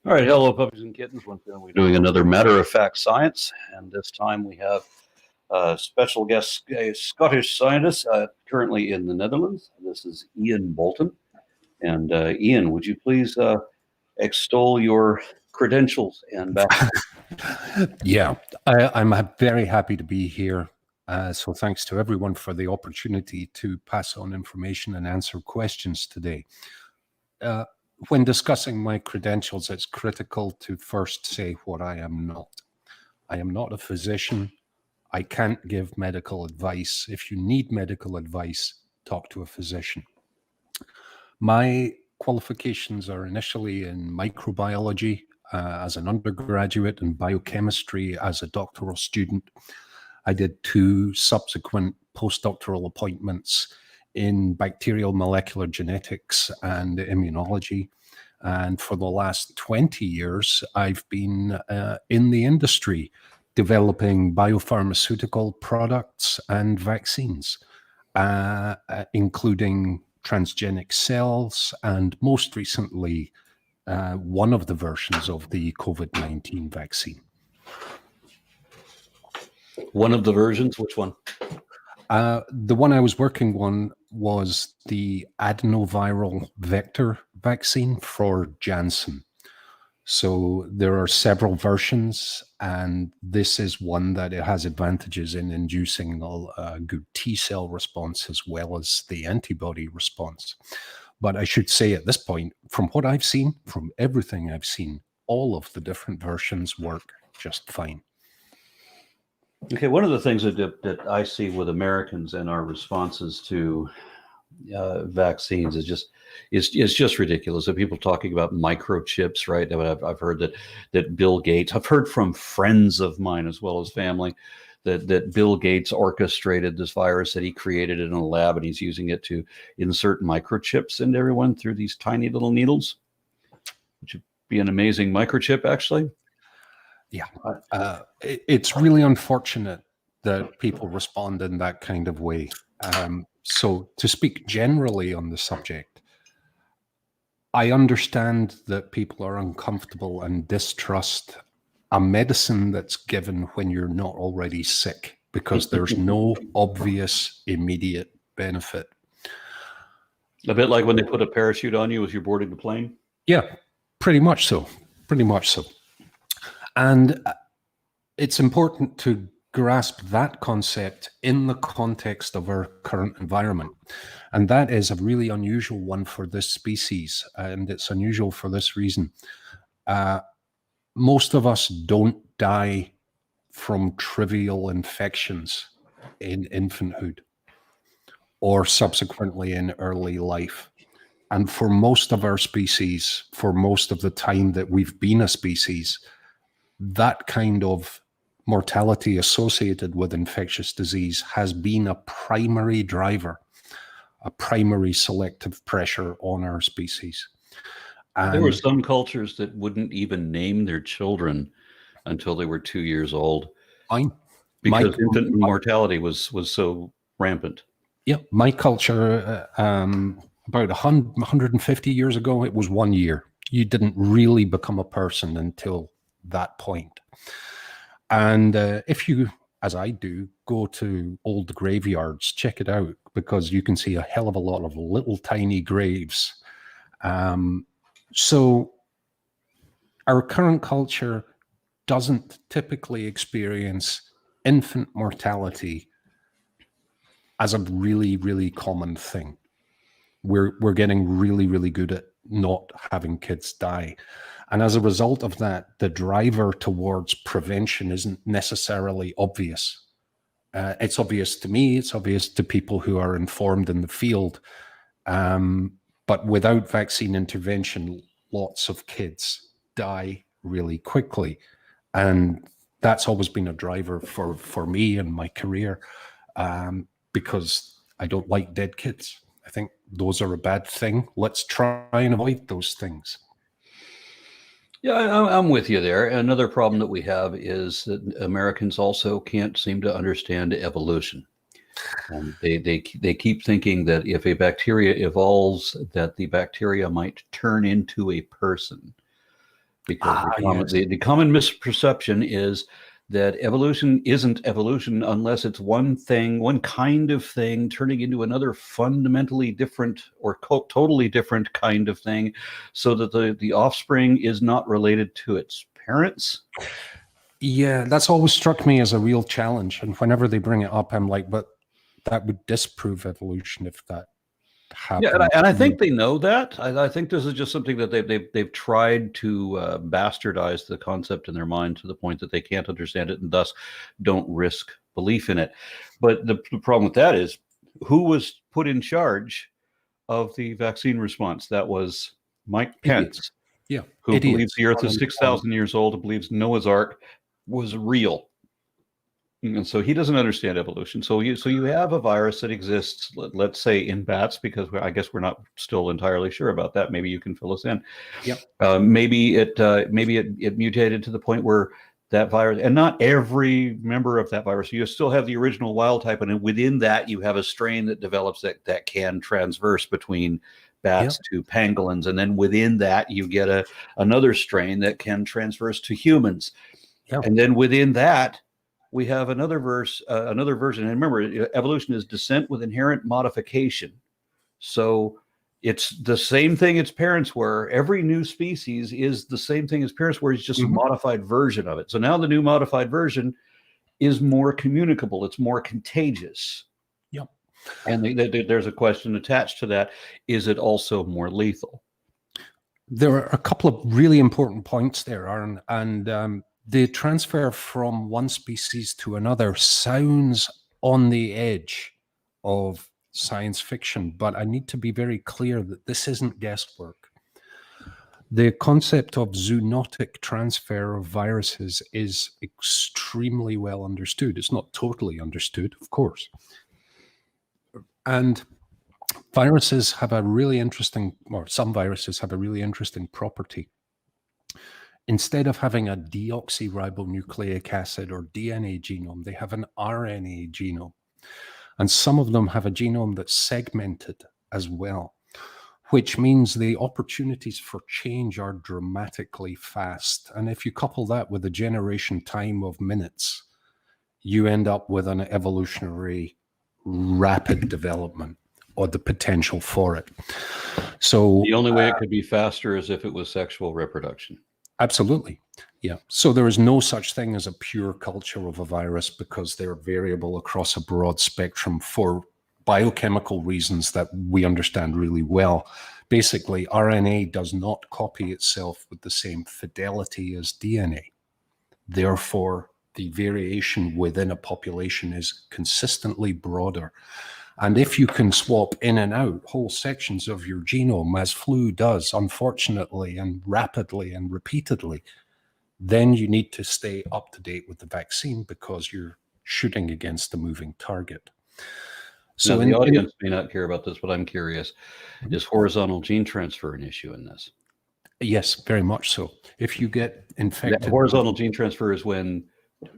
All right, hello, puppies and kittens. Once again, we're doing another matter-of-fact science, and this time we have a special guest, a Scottish scientist, currently in the Netherlands. This is Ian Boulton. And Ian, would you please extol your credentials and background? Yeah, I'm very happy to be here. So thanks to everyone for the opportunity to pass on information and answer questions today. When discussing my credentials, it's critical to first say what I am not. I am not a physician. I can't give medical advice. If you need medical advice, talk to a physician. My qualifications are initially in microbiology as an undergraduate and biochemistry as a doctoral student. I did 2 subsequent postdoctoral appointments in bacterial molecular genetics and immunology. And for the last 20 years, I've been in the industry developing biopharmaceutical products and vaccines, including transgenic cells, and most recently, one of the versions of the COVID-19 vaccine. One of the versions, which one? The one I was working on was the adenoviral vector vaccine for Janssen. So there are several versions, and this is one that it has advantages in inducing a good T cell response as well as the antibody response. But I should say at this point, from what I've seen, from everything I've seen, all of the different versions work just fine. Okay, one of the things that I see with Americans and our responses to vaccines is just ridiculous. So people talking about microchips, right? I've heard that Bill Gates. I've heard from friends of mine as well as family that Bill Gates orchestrated this virus, that he created it in a lab, and he's using it to insert microchips into everyone through these tiny little needles, which would be an amazing microchip, actually. Yeah, it's really unfortunate that people respond in that kind of way. So to speak generally on the subject, I understand that people are uncomfortable and distrust a medicine that's given when you're not already sick, because there's no obvious immediate benefit. A bit like when they put a parachute on you as you're boarding the plane? Yeah, pretty much so. Pretty much so. And it's important to grasp that concept in the context of our current environment. And that is a really unusual one for this species. And it's unusual for this reason. Most of us don't die from trivial infections in infanthood or subsequently in early life. And for most of our species, for most of the time that we've been a species, that kind of mortality associated with infectious disease has been a primary driver, a primary selective pressure on our species. And there were some cultures that wouldn't even name their children until they were 2 years old, because infant mortality was so rampant. Yeah, my culture, about 150 years ago, it was 1 year. You didn't really become a person until that point. And if you, as I do, go to old graveyards, check it out, because you can see a hell of a lot of little tiny graves. So our current culture doesn't typically experience infant mortality as a really, really common thing. We're getting really, really good at not having kids die. And as a result of that, the driver towards prevention isn't necessarily obvious. It's obvious to me, it's obvious to people who are informed in the field. But without vaccine intervention, lots of kids die really quickly. And that's always been a driver for me and my career, because I don't like dead kids. I think those are a bad thing. Let's try and avoid those things. Yeah, I'm with you there. Another problem that we have is that Americans also can't seem to understand evolution. They keep thinking that if a bacteria evolves, that the bacteria might turn into a person. Because Yes. the common misperception is that evolution isn't evolution unless it's one thing, one kind of thing turning into another fundamentally different or totally different kind of thing, so that the offspring is not related to its parents. Yeah, that's always struck me as a real challenge. And whenever they bring it up, I'm like, but that would disprove evolution if that Yeah, happened. and I think they know that. I think this is just something that they've tried to bastardize the concept in their mind to the point that they can't understand it and thus don't risk belief in it. But the problem with that is, who was put in charge of the vaccine response? That was Mike Idiots. Pence, Yeah, who believes idiots. the Earth is 6,000 years old, and believes Noah's Ark was real. And so he doesn't understand evolution. So you have a virus that exists, let's say in bats, because I guess we're not still entirely sure about that. Maybe you can fill us in. Yep. Maybe it mutated to the point where that virus, and not every member of that virus, you still have the original wild type, and within that you have a strain that develops that can transverse between bats to pangolins, and then within that you get another strain that can transverse to humans. Yep. And then within that we have another version. And remember, evolution is descent with inherent modification. So it's the same thing its parents were. Every new species is the same thing its parents were. It's just a modified version of it. So now the new modified version is more communicable. It's more contagious. Yep. And there's a question attached to that. Is it also more lethal? There are a couple of really important points there, Aaron. And the transfer from one species to another sounds on the edge of science fiction, but I need to be very clear that this isn't guesswork. The concept of zoonotic transfer of viruses is extremely well understood. It's not totally understood, of course. And viruses have a really interesting, or some viruses have a really interesting property. Instead of having a deoxyribonucleic acid or DNA genome, they have an RNA genome. And some of them have a genome that's segmented as well, which means the opportunities for change are dramatically fast. And if you couple that with a generation time of minutes, you end up with an evolutionary rapid development, or the potential for it. So the only way it could be faster is if it was sexual reproduction. Absolutely. Yeah. So there is no such thing as a pure culture of a virus, because they're variable across a broad spectrum for biochemical reasons that we understand really well. Basically, RNA does not copy itself with the same fidelity as DNA. Therefore, the variation within a population is consistently broader. And if you can swap in and out whole sections of your genome, as flu does, unfortunately, and rapidly and repeatedly, then you need to stay up to date with the vaccine, because you're shooting against a moving target. So now, the audience may not care about this, but I'm curious. Is horizontal gene transfer an issue in this? Yes, very much so. If you get infected... Horizontal gene transfer is when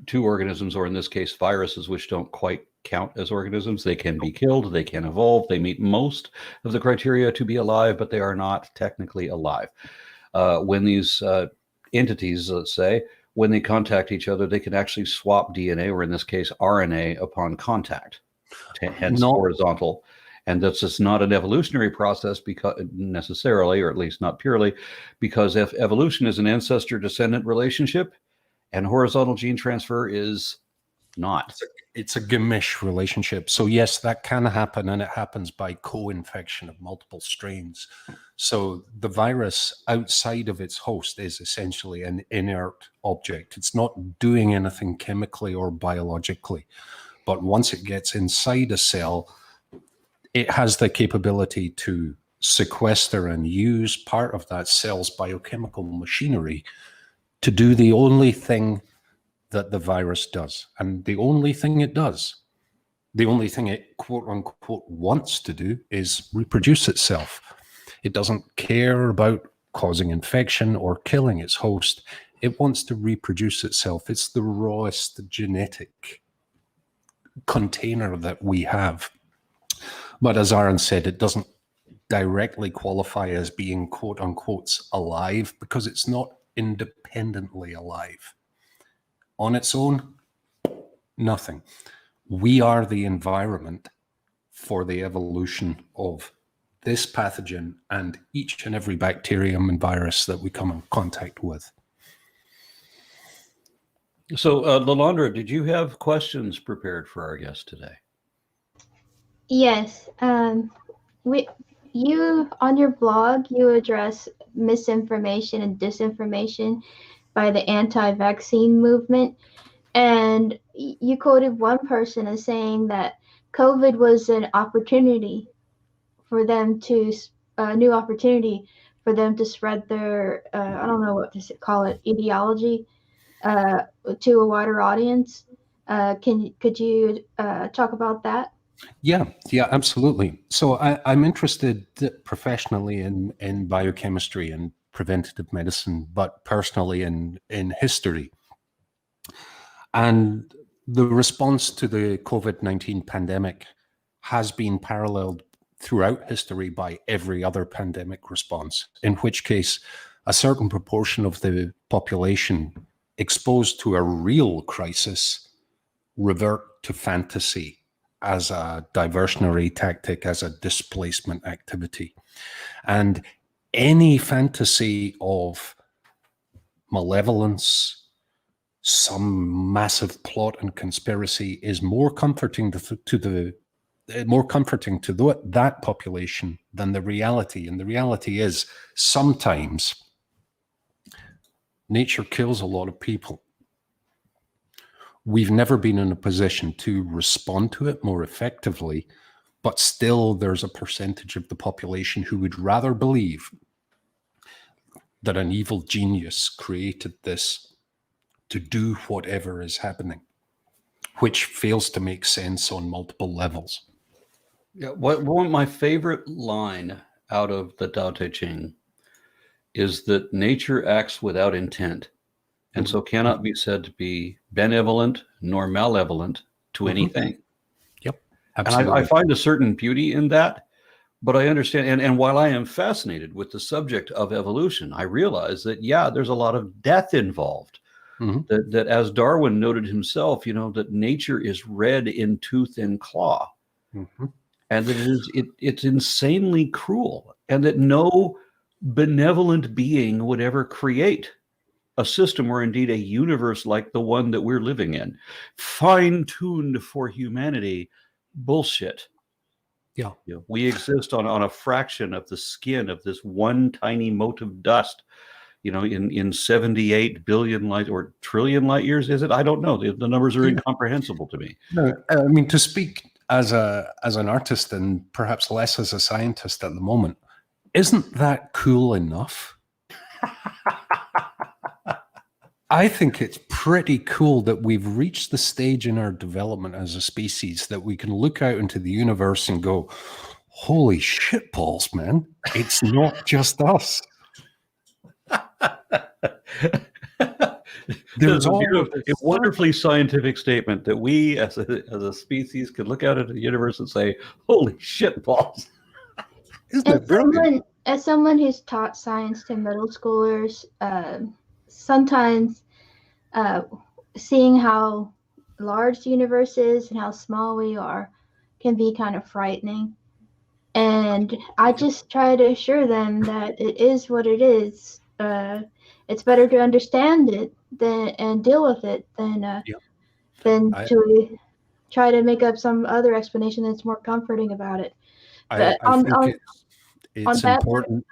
two organisms, or in this case viruses, which don't quite count as organisms, they can be killed, they can evolve, they meet most of the criteria to be alive, but they are not technically alive. When these entities, let's say, when they contact each other, they can actually swap DNA, or in this case RNA, upon contact, hence horizontal. And that's just not an evolutionary process, because necessarily, or at least not purely, because if evolution is an ancestor-descendant relationship, and horizontal gene transfer is not. It's a gemisch relationship. So yes, that can happen, and it happens by co-infection of multiple strains. So the virus outside of its host is essentially an inert object. It's not doing anything chemically or biologically. But once it gets inside a cell, it has the capability to sequester and use part of that cell's biochemical machinery to do the only thing that the virus does. And the only thing it does, the only thing it quote unquote wants to do, is reproduce itself. It doesn't care about causing infection or killing its host. It wants to reproduce itself. It's the rawest genetic container that we have. But as Aaron said, it doesn't directly qualify as being quote unquote alive, because it's not independently alive. On its own, nothing. We are the environment for the evolution of this pathogen and each and every bacterium and virus that we come in contact with. So, Lalandra, did you have questions prepared for our guest today? Yes. You on your blog, you address misinformation and disinformation by the anti-vaccine movement, and you quoted one person as saying that COVID was an opportunity for them to a new opportunity for them to spread their I don't know what to call it, ideology to a wider audience. Could you talk about that? Yeah, absolutely. So I'm interested professionally in biochemistry and preventative medicine, but personally in history. And the response to the COVID-19 pandemic has been paralleled throughout history by every other pandemic response, in which case a certain proportion of the population exposed to a real crisis revert to fantasy as a diversionary tactic, as a displacement activity. And any fantasy of malevolence, some massive plot and conspiracy is more comforting to that population than the reality. And the reality is sometimes nature kills a lot of people. We've never been in a position to respond to it more effectively, but still there's a percentage of the population who would rather believe that an evil genius created this to do whatever is happening, which fails to make sense on multiple levels. Yeah, one of my favorite line out of the Tao Te Ching is that nature acts without intent, and so cannot be said to be benevolent nor malevolent to anything. Yep, And absolutely. I find a certain beauty in that, but I understand, and while I am fascinated with the subject of evolution, I realize that, yeah, there's a lot of death involved. That as Darwin noted himself, that nature is red in tooth and claw, and that it's insanely cruel, and that no benevolent being would ever create a system or indeed a universe like the one that we're living in, fine-tuned for humanity. Bullshit. Yeah. We exist on a fraction of the skin of this one tiny mote of dust, in 78 billion light or trillion light years, is it? I don't know. The numbers are incomprehensible to me. No, I mean, to speak as an artist and perhaps less as a scientist at the moment, isn't that cool enough? I think it's pretty cool that we've reached the stage in our development as a species that we can look out into the universe and go, holy shit balls, man. It's not just us. There's a wonderfully scientific statement that we as a species could look out into the universe and say, holy shit balls. Isn't it brilliant? As someone who's taught science to middle schoolers, sometimes seeing how large the universe is and how small we are can be kind of frightening. And I just try to assure them that it is what it is. It's better to understand it and deal with it than to try to make up some other explanation that's more comforting about it. I think it's important.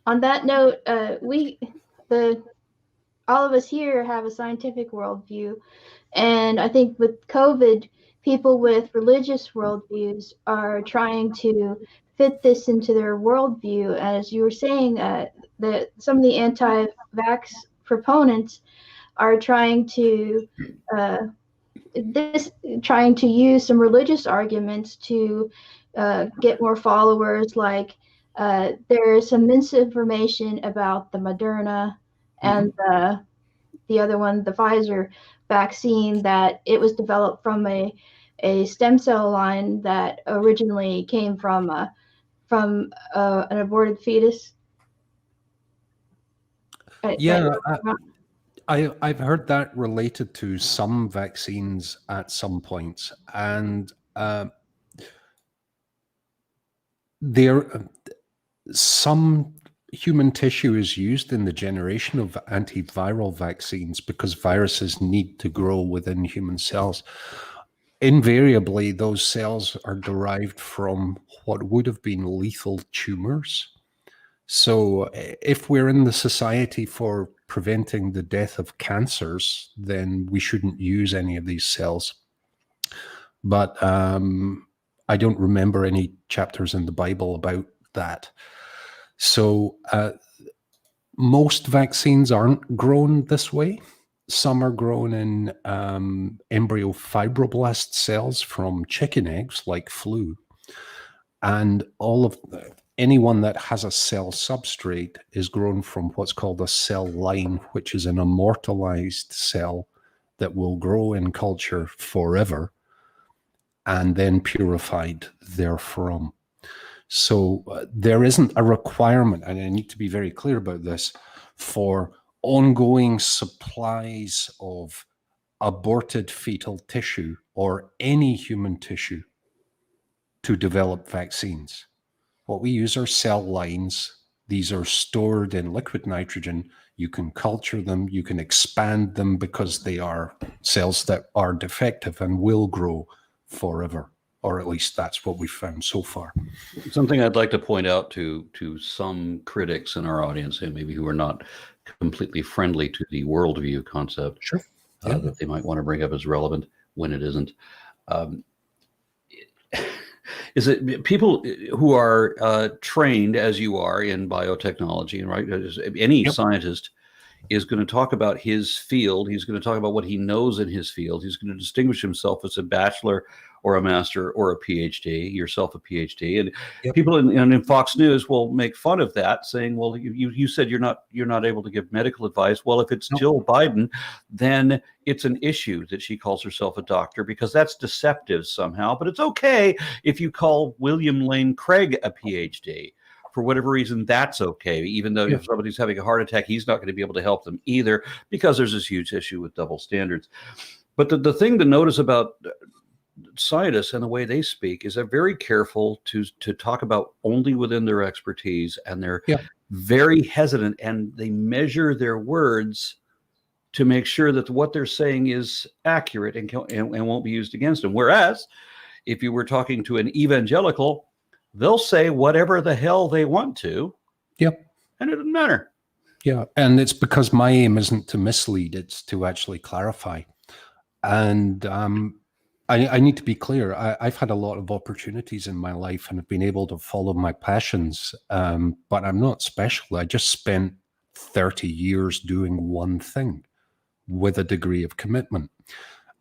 On that note, all of us here have a scientific worldview, and I think with COVID, people with religious worldviews are trying to fit this into their worldview. As you were saying, that some of the anti-vax proponents are trying to use some religious arguments to get more followers. Like there is some misinformation about the Moderna and the other one, the Pfizer vaccine, that it was developed from a stem cell line that originally came from an aborted fetus. Yeah, I've heard that related to some vaccines at some points, and some human tissue is used in the generation of antiviral vaccines because viruses need to grow within human cells. Invariably, those cells are derived from what would have been lethal tumors. So if we're in the society for preventing the death of cancers, then we shouldn't use any of these cells. But I don't remember any chapters in the Bible about that. So most vaccines aren't grown this way. Some are grown in embryo fibroblast cells from chicken eggs, like flu. And anyone that has a cell substrate is grown from what's called a cell line, which is an immortalized cell that will grow in culture forever and then purified therefrom. So there isn't a requirement, and I need to be very clear about this, for ongoing supplies of aborted fetal tissue or any human tissue to develop vaccines. What we use are cell lines. These are stored in liquid nitrogen. You can culture them, you can expand them because they are cells that are defective and will grow forever. Or at least that's what we've found so far. Something I'd like to point out to some critics in our audience, and maybe who are not completely friendly to the worldview concept, Sure. that they might want to bring up as relevant when it isn't. Is it people who are trained as you are in biotechnology, right? Any scientist is going to talk about his field. He's going to talk about what he knows in his field. He's going to distinguish himself as a bachelor or a master or a PhD, yourself a PhD. And people in Fox News will make fun of that, saying, well, you said you're not able to give medical advice. Well, if it's Jill Biden, then it's an issue that she calls herself a doctor because that's deceptive somehow. But it's okay if you call William Lane Craig a PhD. For whatever reason, that's okay. Even though if somebody's having a heart attack, he's not going to be able to help them either because there's this huge issue with double standards. But the thing to notice about scientists and the way they speak is they're very careful to talk about only within their expertise, and they're very hesitant, and they measure their words to make sure that what they're saying is accurate and won't be used against them. Whereas if you were talking to an evangelical, they'll say whatever the hell they want to. Yep. And it doesn't matter. Yeah. And it's because my aim isn't to mislead, it's to actually clarify. And I need to be clear. I've had a lot of opportunities in my life and have been able to follow my passions, but I'm not special. I just spent 30 years doing one thing with a degree of commitment.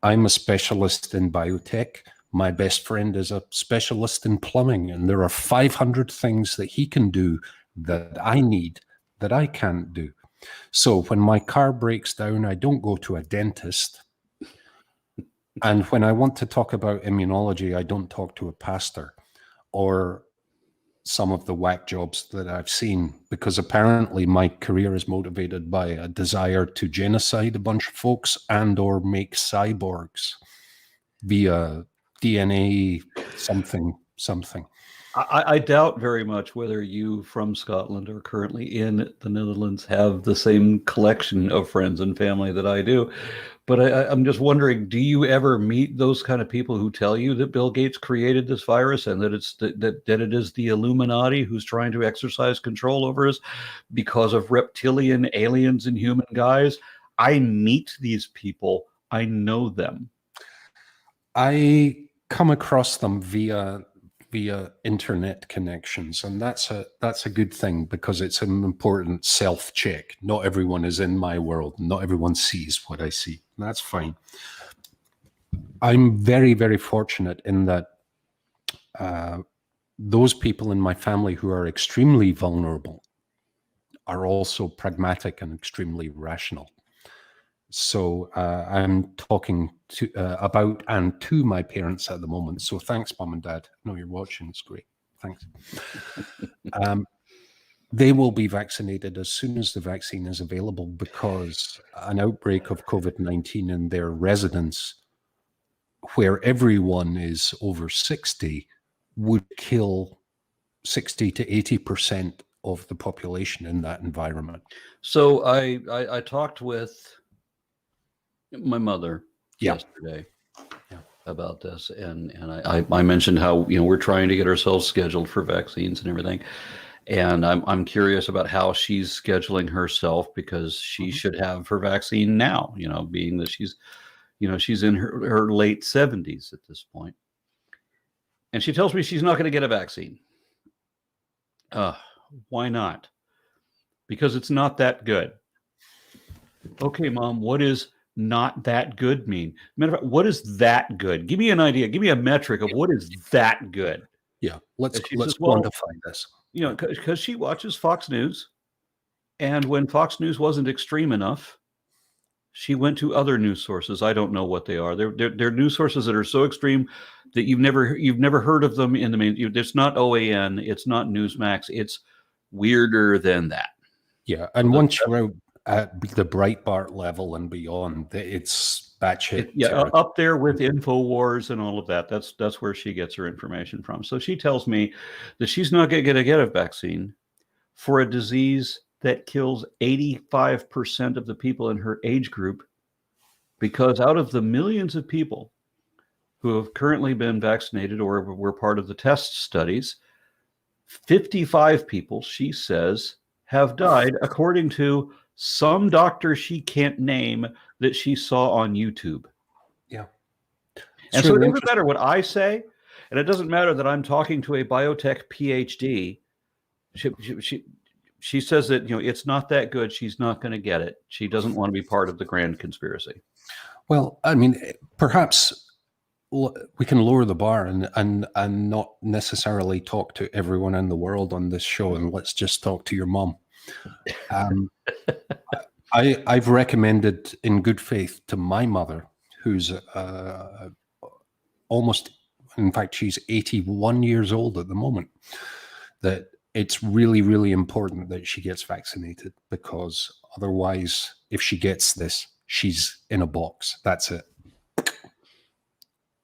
I'm a specialist in biotech. My best friend is a specialist in plumbing, and there are 500 things that he can do that I need that I can't do. So when my car breaks down, I don't go to a dentist. And when I want to talk about immunology, I don't talk to a pastor or some of the whack jobs that I've seen, because apparently my career is motivated by a desire to genocide a bunch of folks and or make cyborgs via DNA something. I doubt very much whether you from Scotland or currently in the Netherlands have the same collection of friends and family that I do. But I'm just wondering, do you ever meet those kind of people who tell you that Bill Gates created this virus and that that it is the Illuminati who's trying to exercise control over us because of reptilian aliens and human guys? I meet these people. I know them. I come across them via internet connections, and that's a good thing because it's an important self-check. Not everyone is in my world. Not everyone sees what I see. That's fine. I'm very, very fortunate in that those people in my family who are extremely vulnerable are also pragmatic and extremely rational. So I'm talking about and to my parents at the moment. So thanks, Mom and Dad. I know you're watching. It's great. Thanks. They will be vaccinated as soon as the vaccine is available, because an outbreak of COVID-19 in their residence, where everyone is over 60, would kill 60 to 80% of the population in that environment. So I talked with my mother yesterday about this, and I mentioned how we're trying to get ourselves scheduled for vaccines and everything, and I'm curious about how she's scheduling herself, because she should have her vaccine now, being that she's in her late 70s at this point, and she tells me she's not going to get a vaccine. Why not? Because it's not that good. Okay, Mom, what is not that good mean? Matter of fact, what is that good? Give me an idea. Give me a metric of what is that good. Yeah, let's says, quantify this. Because she watches Fox News, and when Fox News wasn't extreme enough, she went to other news sources. I don't know what they are. They're news sources that are so extreme that you've never heard of them in the main. It's not OAN. It's not Newsmax. It's weirder than that. Yeah, and once you're out at the Breitbart level and beyond, it's batshit. Up there with InfoWars and all of that. That's where she gets her information from. So she tells me that she's not going to get a vaccine for a disease that kills 85% of the people in her age group, because out of the millions of people who have currently been vaccinated or were part of the test studies, 55 people, she says, have died, according to some doctor she can't name that she saw on YouTube. Yeah. And so it doesn't matter what I say, and it doesn't matter that I'm talking to a biotech PhD. She says that it's not that good. She's not going to get it. She doesn't want to be part of the grand conspiracy. Well, I mean, perhaps we can lower the bar and not necessarily talk to everyone in the world on this show, and let's just talk to your mom. I've recommended in good faith to my mother, who's almost, in fact, she's 81 years old at the moment, that it's really, really important that she gets vaccinated, because otherwise, if she gets this, she's in a box. That's it.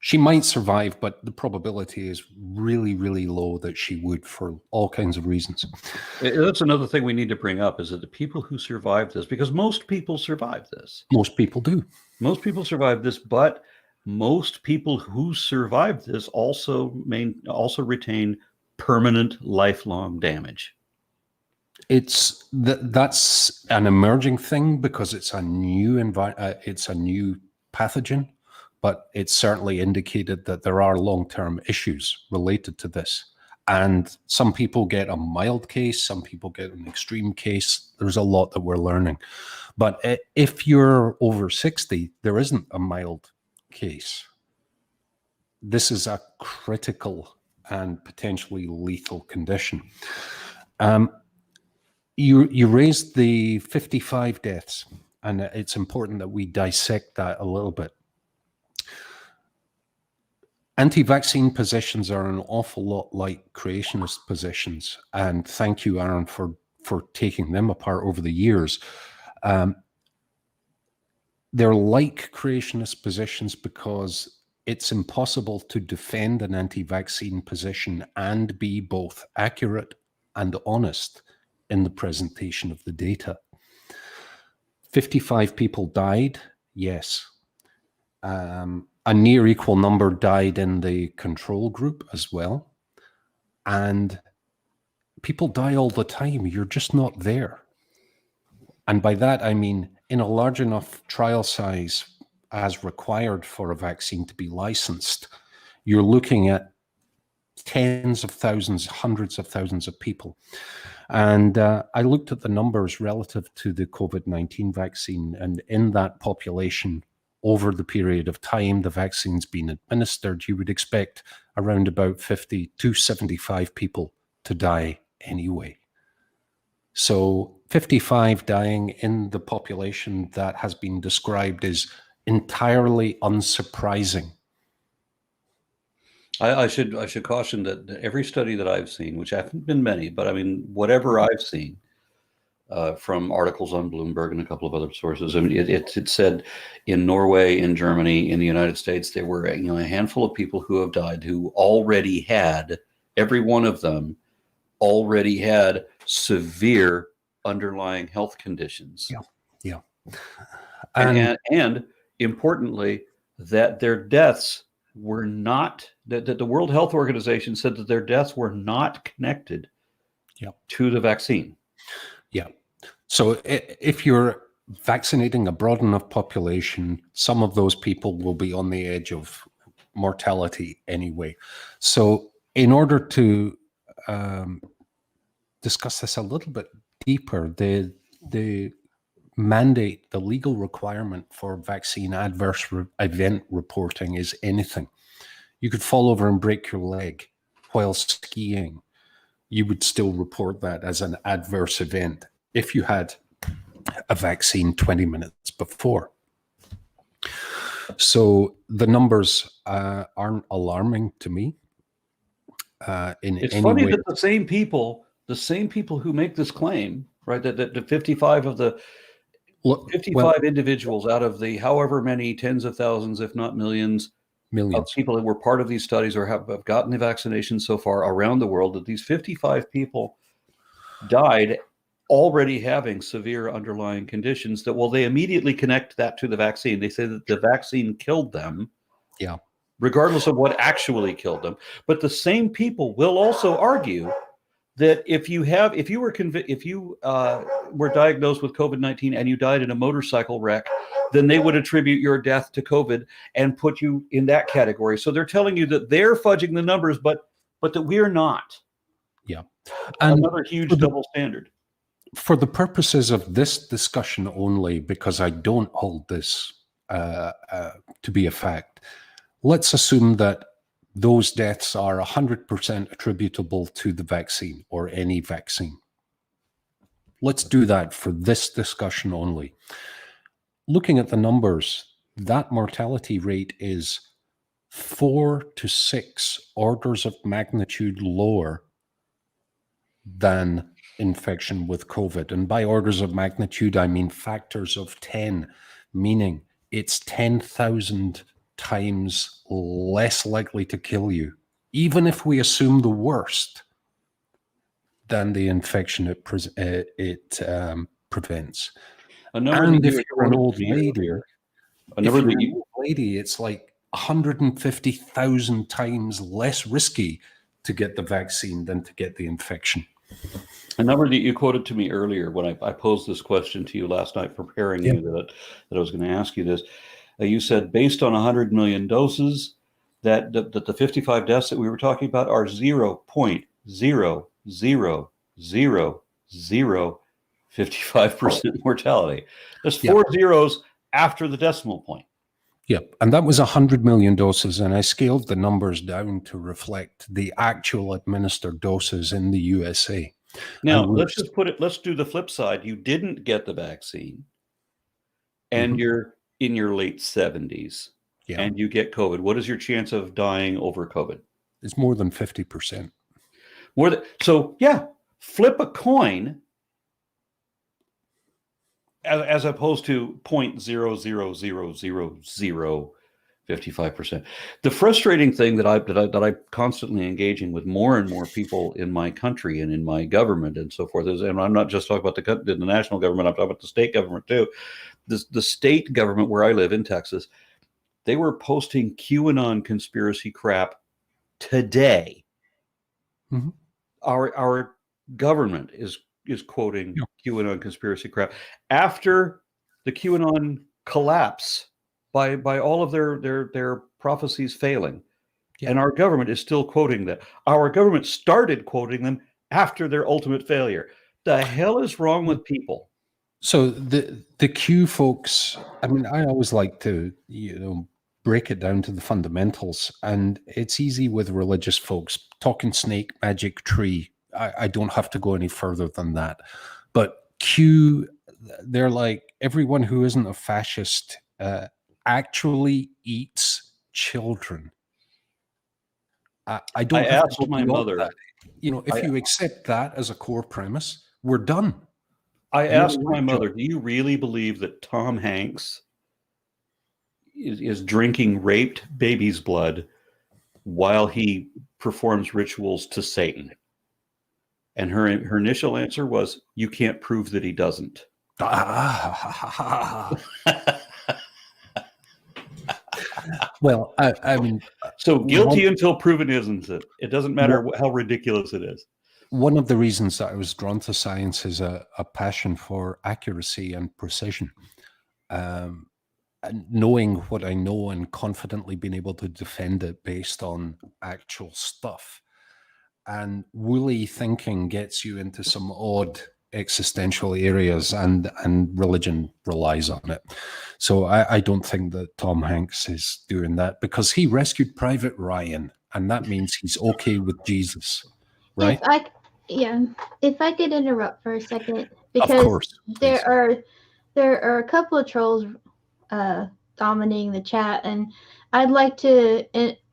She might survive, but the probability is really, really low that she would, for all kinds of reasons. That's another thing we need to bring up, is that the people who survive this, because most people survive this. Most people do. Most people survive this, but most people who survive this also retain permanent, lifelong damage. That's an emerging thing, because it's a new it's a new pathogen, but it's certainly indicated that there are long-term issues related to this. And some people get a mild case, some people get an extreme case. There's a lot that we're learning. But if you're over 60, there isn't a mild case. This is a critical and potentially lethal condition. You raised the 55 deaths, and it's important that we dissect that a little bit. Anti-vaccine positions are an awful lot like creationist positions, and thank you, Aaron, for taking them apart over the years. They're like creationist positions because it's impossible to defend an anti-vaccine position and be both accurate and honest in the presentation of the data. 55 people died, yes. A near equal number died in the control group as well. And people die all the time. You're just not there. And by that, I mean, in a large enough trial size as required for a vaccine to be licensed, you're looking at tens of thousands, hundreds of thousands of people. And I looked at the numbers relative to the COVID-19 vaccine, and in that population, over the period of time the vaccine's been administered, you would expect around about 50 to 75 people to die anyway. So 55 dying in the population that has been described is entirely unsurprising. I should caution that every study that I've seen, which haven't been many, but I mean, whatever I've seen from articles on Bloomberg and a couple of other sources, I mean, it said in Norway, in Germany, in the United States, there were a handful of people who have died who already had, every one of them already had severe underlying health conditions. Yeah. And importantly, that their deaths were not, that the World Health Organization said that their deaths were not connected to the vaccine. Yeah. So if you're vaccinating a broad enough population, some of those people will be on the edge of mortality anyway. So in order to discuss this a little bit deeper, the mandate, the legal requirement for vaccine adverse event reporting is anything. You could fall over and break your leg while skiing. You would still report that as an adverse event if you had a vaccine 20 minutes before. So the numbers aren't alarming to me It's any funny way. that the same people who make this claim, right, that the 55 of the 55 individuals out of the however many tens of thousands, if not millions of people that were part of these studies or have gotten the vaccination so far around the world, that these 55 people died already having severe underlying conditions that, well, they immediately connect that to the vaccine. They say that the vaccine killed them. Yeah. Regardless of what actually killed them. But the same people will also argue that if you were diagnosed with COVID-19 and you died in a motorcycle wreck, then they would attribute your death to COVID and put you in that category. So they're telling you that they're fudging the numbers, but that we're not. Yeah. And another huge double standard. For the purposes of this discussion only, because I don't hold this to be a fact, let's assume that those deaths are 100% attributable to the vaccine or any vaccine. Let's do that for this discussion only. Looking at the numbers, that mortality rate is 4 to 6 orders of magnitude lower than infection with COVID. And by orders of magnitude, I mean factors of 10, meaning it's 10,000 times less likely to kill you, even if we assume the worst, than the infection it prevents. And if you're an old lady, it's like 150,000 times less risky to get the vaccine than to get the infection. A number that you quoted to me earlier when I posed this question to you last night, preparing you that I was going to ask you this. You said based on 100 million doses, that the 55 deaths that we were talking about are 0.00055% mortality. There's four zeros after the decimal point. Yep, and that was 100 million doses, and I scaled the numbers down to reflect the actual administered doses in the USA. Now, let's do the flip side. You didn't get the vaccine, and you're in your late 70s, and you get COVID. What is your chance of dying over COVID? It's more than 50%. Flip a coin as opposed to 0.0000055%. The frustrating thing that I constantly engaging with more and more people in my country and in my government and so forth is, and I'm not just talking about the national government, I'm talking about the state government too. The state government where I live in Texas, they were posting QAnon conspiracy crap today. Mm-hmm. Our government is quoting QAnon conspiracy crap after the QAnon collapse by all of their prophecies failing. And our government is still quoting that. Our government started quoting them after their ultimate failure. The hell is wrong with people? So the Q folks, I mean, I always like to, break it down to the fundamentals, and it's easy with religious folks talking snake, magic, tree. I don't have to go any further than that. But Q, they're like, everyone who isn't a fascist actually eats children. I don't I have asked to go my beyond mother. that. If you accept that as a core premise, we're done. I You're asked my right, mother, John. "Do you really believe that Tom Hanks is drinking raped baby's blood while he performs rituals to Satan?" And her initial answer was, "You can't prove that he doesn't." Well, I mean, So one, guilty until proven isn't it? It doesn't matter how ridiculous it is. one of the reasons that I was drawn to science is a passion for accuracy and precision. And knowing what I know and confidently being able to defend it based on actual stuff. And woolly thinking gets you into some odd existential areas, and religion relies on it. So I don't think that Tom Hanks is doing that, because he rescued Private Ryan, and that means he's okay with Jesus, right? If I could interrupt for a second, Of because course. Please. there are a couple of trolls dominating the chat, and I'd like to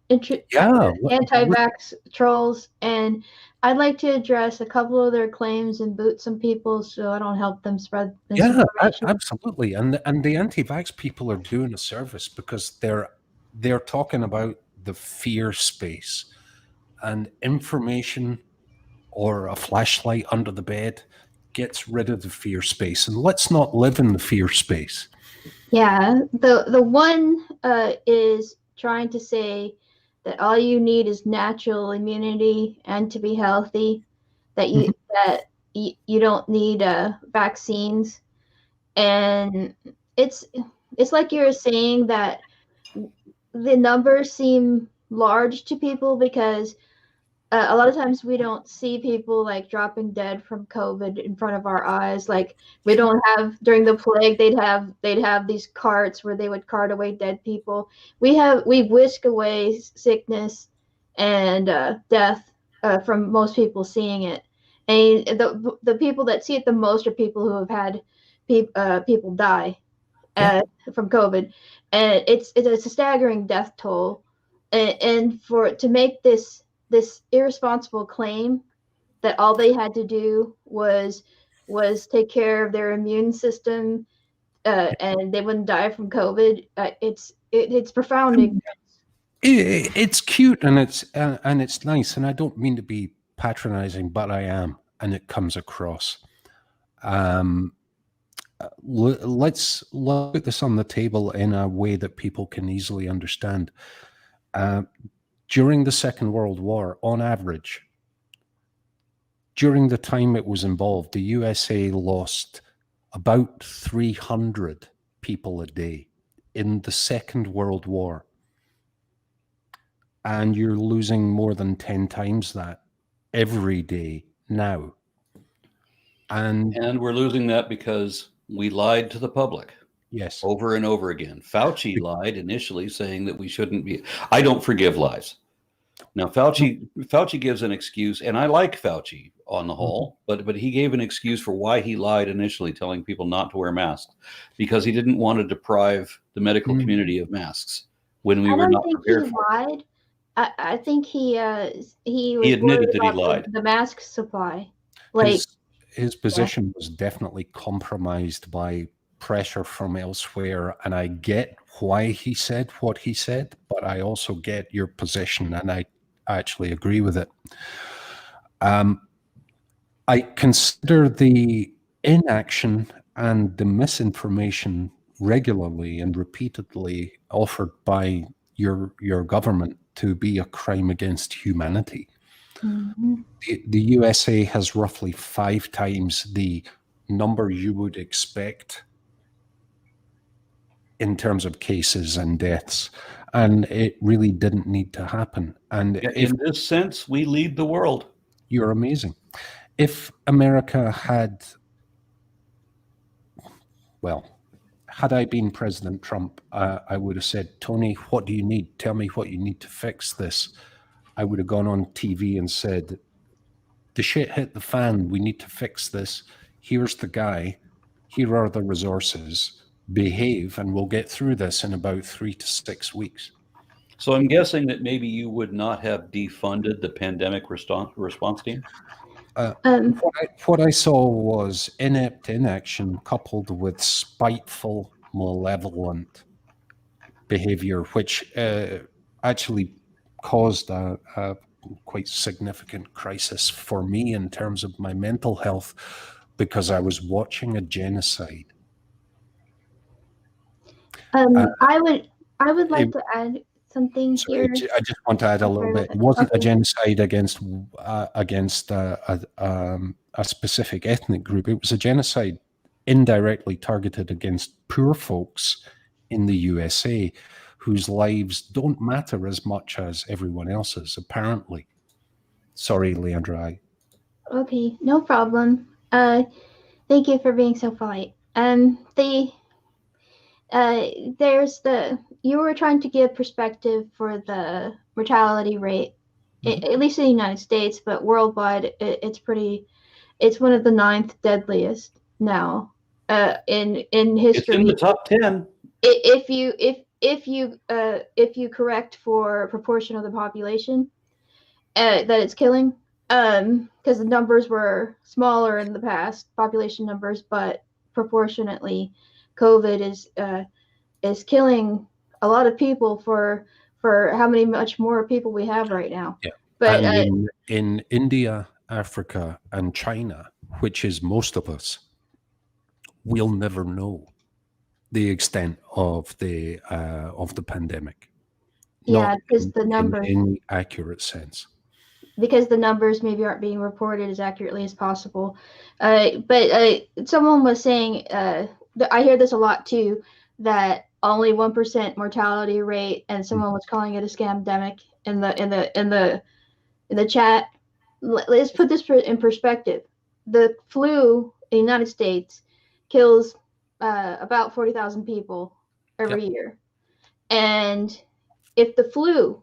anti-vax trolls, and I'd like to address a couple of their claims and boot some people so I don't help them spread misinformation. Absolutely. And the anti-vax people are doing a service, because they're talking about the fear space, and information or a flashlight under the bed gets rid of the fear space. And let's not live in the fear space. Yeah, the one is trying to say that all you need is natural immunity and to be healthy, that you don't need vaccines, and it's like you're saying that the numbers seem large to people because a lot of times we don't see people like dropping dead from COVID in front of our eyes. Like we don't have, during the plague, they'd have these carts where they would cart away dead people. We whisk away sickness and death from most people seeing it. And the people that see it the most are people who have had people die from COVID, and it's a staggering death toll. And for to make this irresponsible claim that all they had to do was take care of their immune system and they wouldn't die from COVID. It's profound ignorance. It's cute, and it's nice, and I don't mean to be patronizing, but I am, and it comes across. Let's put this on the table in a way that people can easily understand. During the Second World War, on average, during the time it was involved, the USA lost about 300 people a day in the Second World War. And you're losing more than 10 times that every day now. And we're losing that because we lied to the public. Yes. Over and over again. Fauci lied initially, saying that we shouldn't be. I don't forgive lies. Now, Fauci gives an excuse, and I like Fauci on the whole, but he gave an excuse for why he lied initially, telling people not to wear masks, because he didn't want to deprive the medical community of masks when we were not prepared for it. Lied. I think he admitted that he lied. The mask supply. Like his position was definitely compromised by pressure from elsewhere, and I get why he said what he said, but I also get your position, and I actually agree with it. I consider the inaction and the misinformation regularly and repeatedly offered by your government to be a crime against humanity. Mm-hmm. The USA has roughly 5 times the number you would expect in terms of cases and deaths, and it really didn't need to happen. And in this sense, we lead the world. You're amazing. If America had, had I been President Trump, I would have said, Tony, what do you need? Tell me what you need to fix this. I would have gone on TV and said, the shit hit the fan. We need to fix this. Here's the guy. Here are the resources. Behave, and we'll get through this in about 3 to 6 weeks. So I'm guessing that maybe you would not have defunded the pandemic response team. Um, What I saw was inept inaction coupled with spiteful, malevolent behavior, which actually caused a quite significant crisis for me in terms of my mental health, because I was watching a genocide. I would like It, to add something sorry, here. I just want to add a little Sorry, bit. It wasn't a okay. genocide against a specific ethnic group. It was a genocide indirectly targeted against poor folks in the USA whose lives don't matter as much as everyone else's, apparently. Sorry, Leandra. Okay, no problem. Thank you for being so polite. There's you were trying to give perspective for the mortality rate, at least in the United States, but worldwide, it's one of the 9th deadliest now, in It's in the history. top 10. If you correct for proportion of the population that it's killing, because the numbers were smaller in the past, population numbers, but proportionately, COVID is killing a lot of people for how many much more people we have right now. Yeah. But And in India, Africa, and China, which is most of us, we'll never know the extent of the pandemic. yeah, Not because the in numbers any accurate sense. because the numbers maybe aren't being reported as accurately as possible. But someone was saying, I hear this a lot too, that only 1% mortality rate, and someone was calling it a scamdemic in the chat. Let's put this in perspective. The flu in the United States kills about 40,000 people every year, and if the flu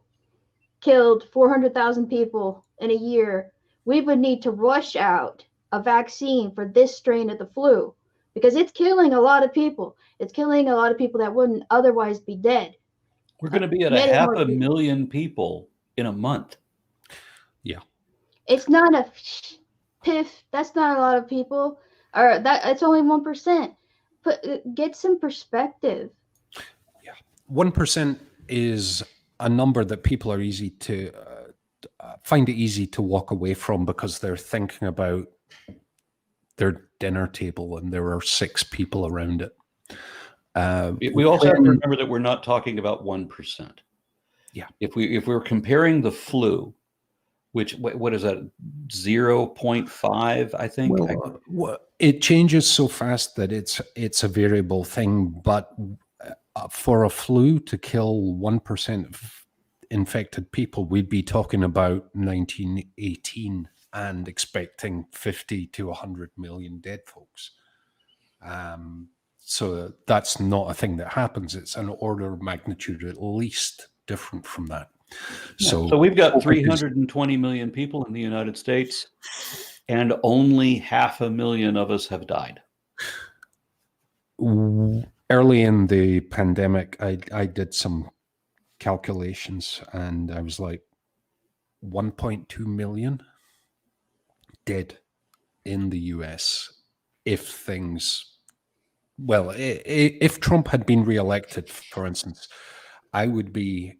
killed 400,000 people in a year, we would need to rush out a vaccine for this strain of the flu because it's killing a lot of people. It's killing a lot of people that wouldn't otherwise be dead. We're going to be at Many more 500,000 people in a month. Yeah. It's not a piff. That's not a lot of people. Or that it's only 1%. Get some perspective. Yeah. 1% is a number that people are easy to find it easy to walk away from because they're thinking about their dinner table and there are 6 people around it. We also have to remember that we're not talking about 1%. Yeah. If we're comparing the flu, which what is that, 0.5, I think. Well, it changes so fast that it's a variable thing. But for a flu to kill 1% of infected people, we'd be talking about 1918 and expecting 50 to 100 million dead folks. So that's not a thing that happens. It's an order of magnitude at least different from that. So we've got 320 million people in the United States, and only 500,000 of us have died. Early in the pandemic, I did some calculations and I was like 1.2 million dead in the US if Trump had been reelected, for instance. I would be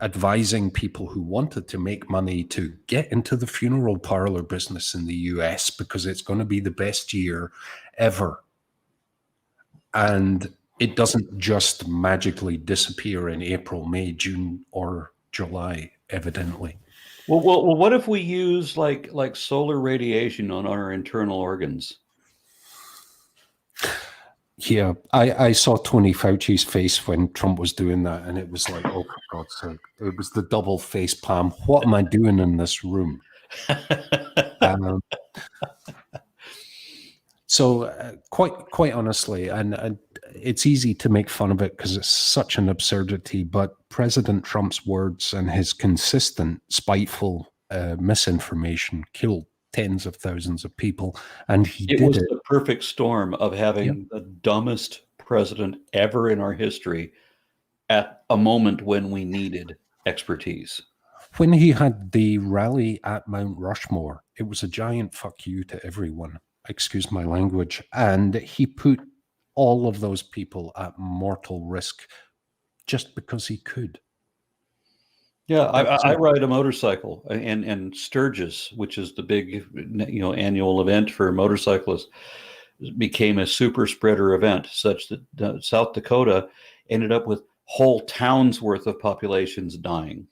advising people who wanted to make money to get into the funeral parlor business in the US because it's going to be the best year ever. And it doesn't just magically disappear in April, May, June, or July, evidently. Well, what if we use like solar radiation on our internal organs? Yeah, I saw Tony Fauci's face when Trump was doing that, and it was like, oh, for God's sake. It was the double face palm. What am I doing in this room? So quite honestly, and it's easy to make fun of it because it's such an absurdity, but President Trump's words and his consistent, spiteful misinformation killed tens of thousands of people, and it was the perfect storm of having the dumbest president ever in our history at a moment when we needed expertise. When he had the rally at Mount Rushmore, it was a giant fuck you to everyone, excuse my language, and he put all of those people at mortal risk just because he could. Yeah, I ride a motorcycle, and Sturgis, which is the big, annual event for motorcyclists, became a super spreader event, such that South Dakota ended up with whole towns worth of populations dying.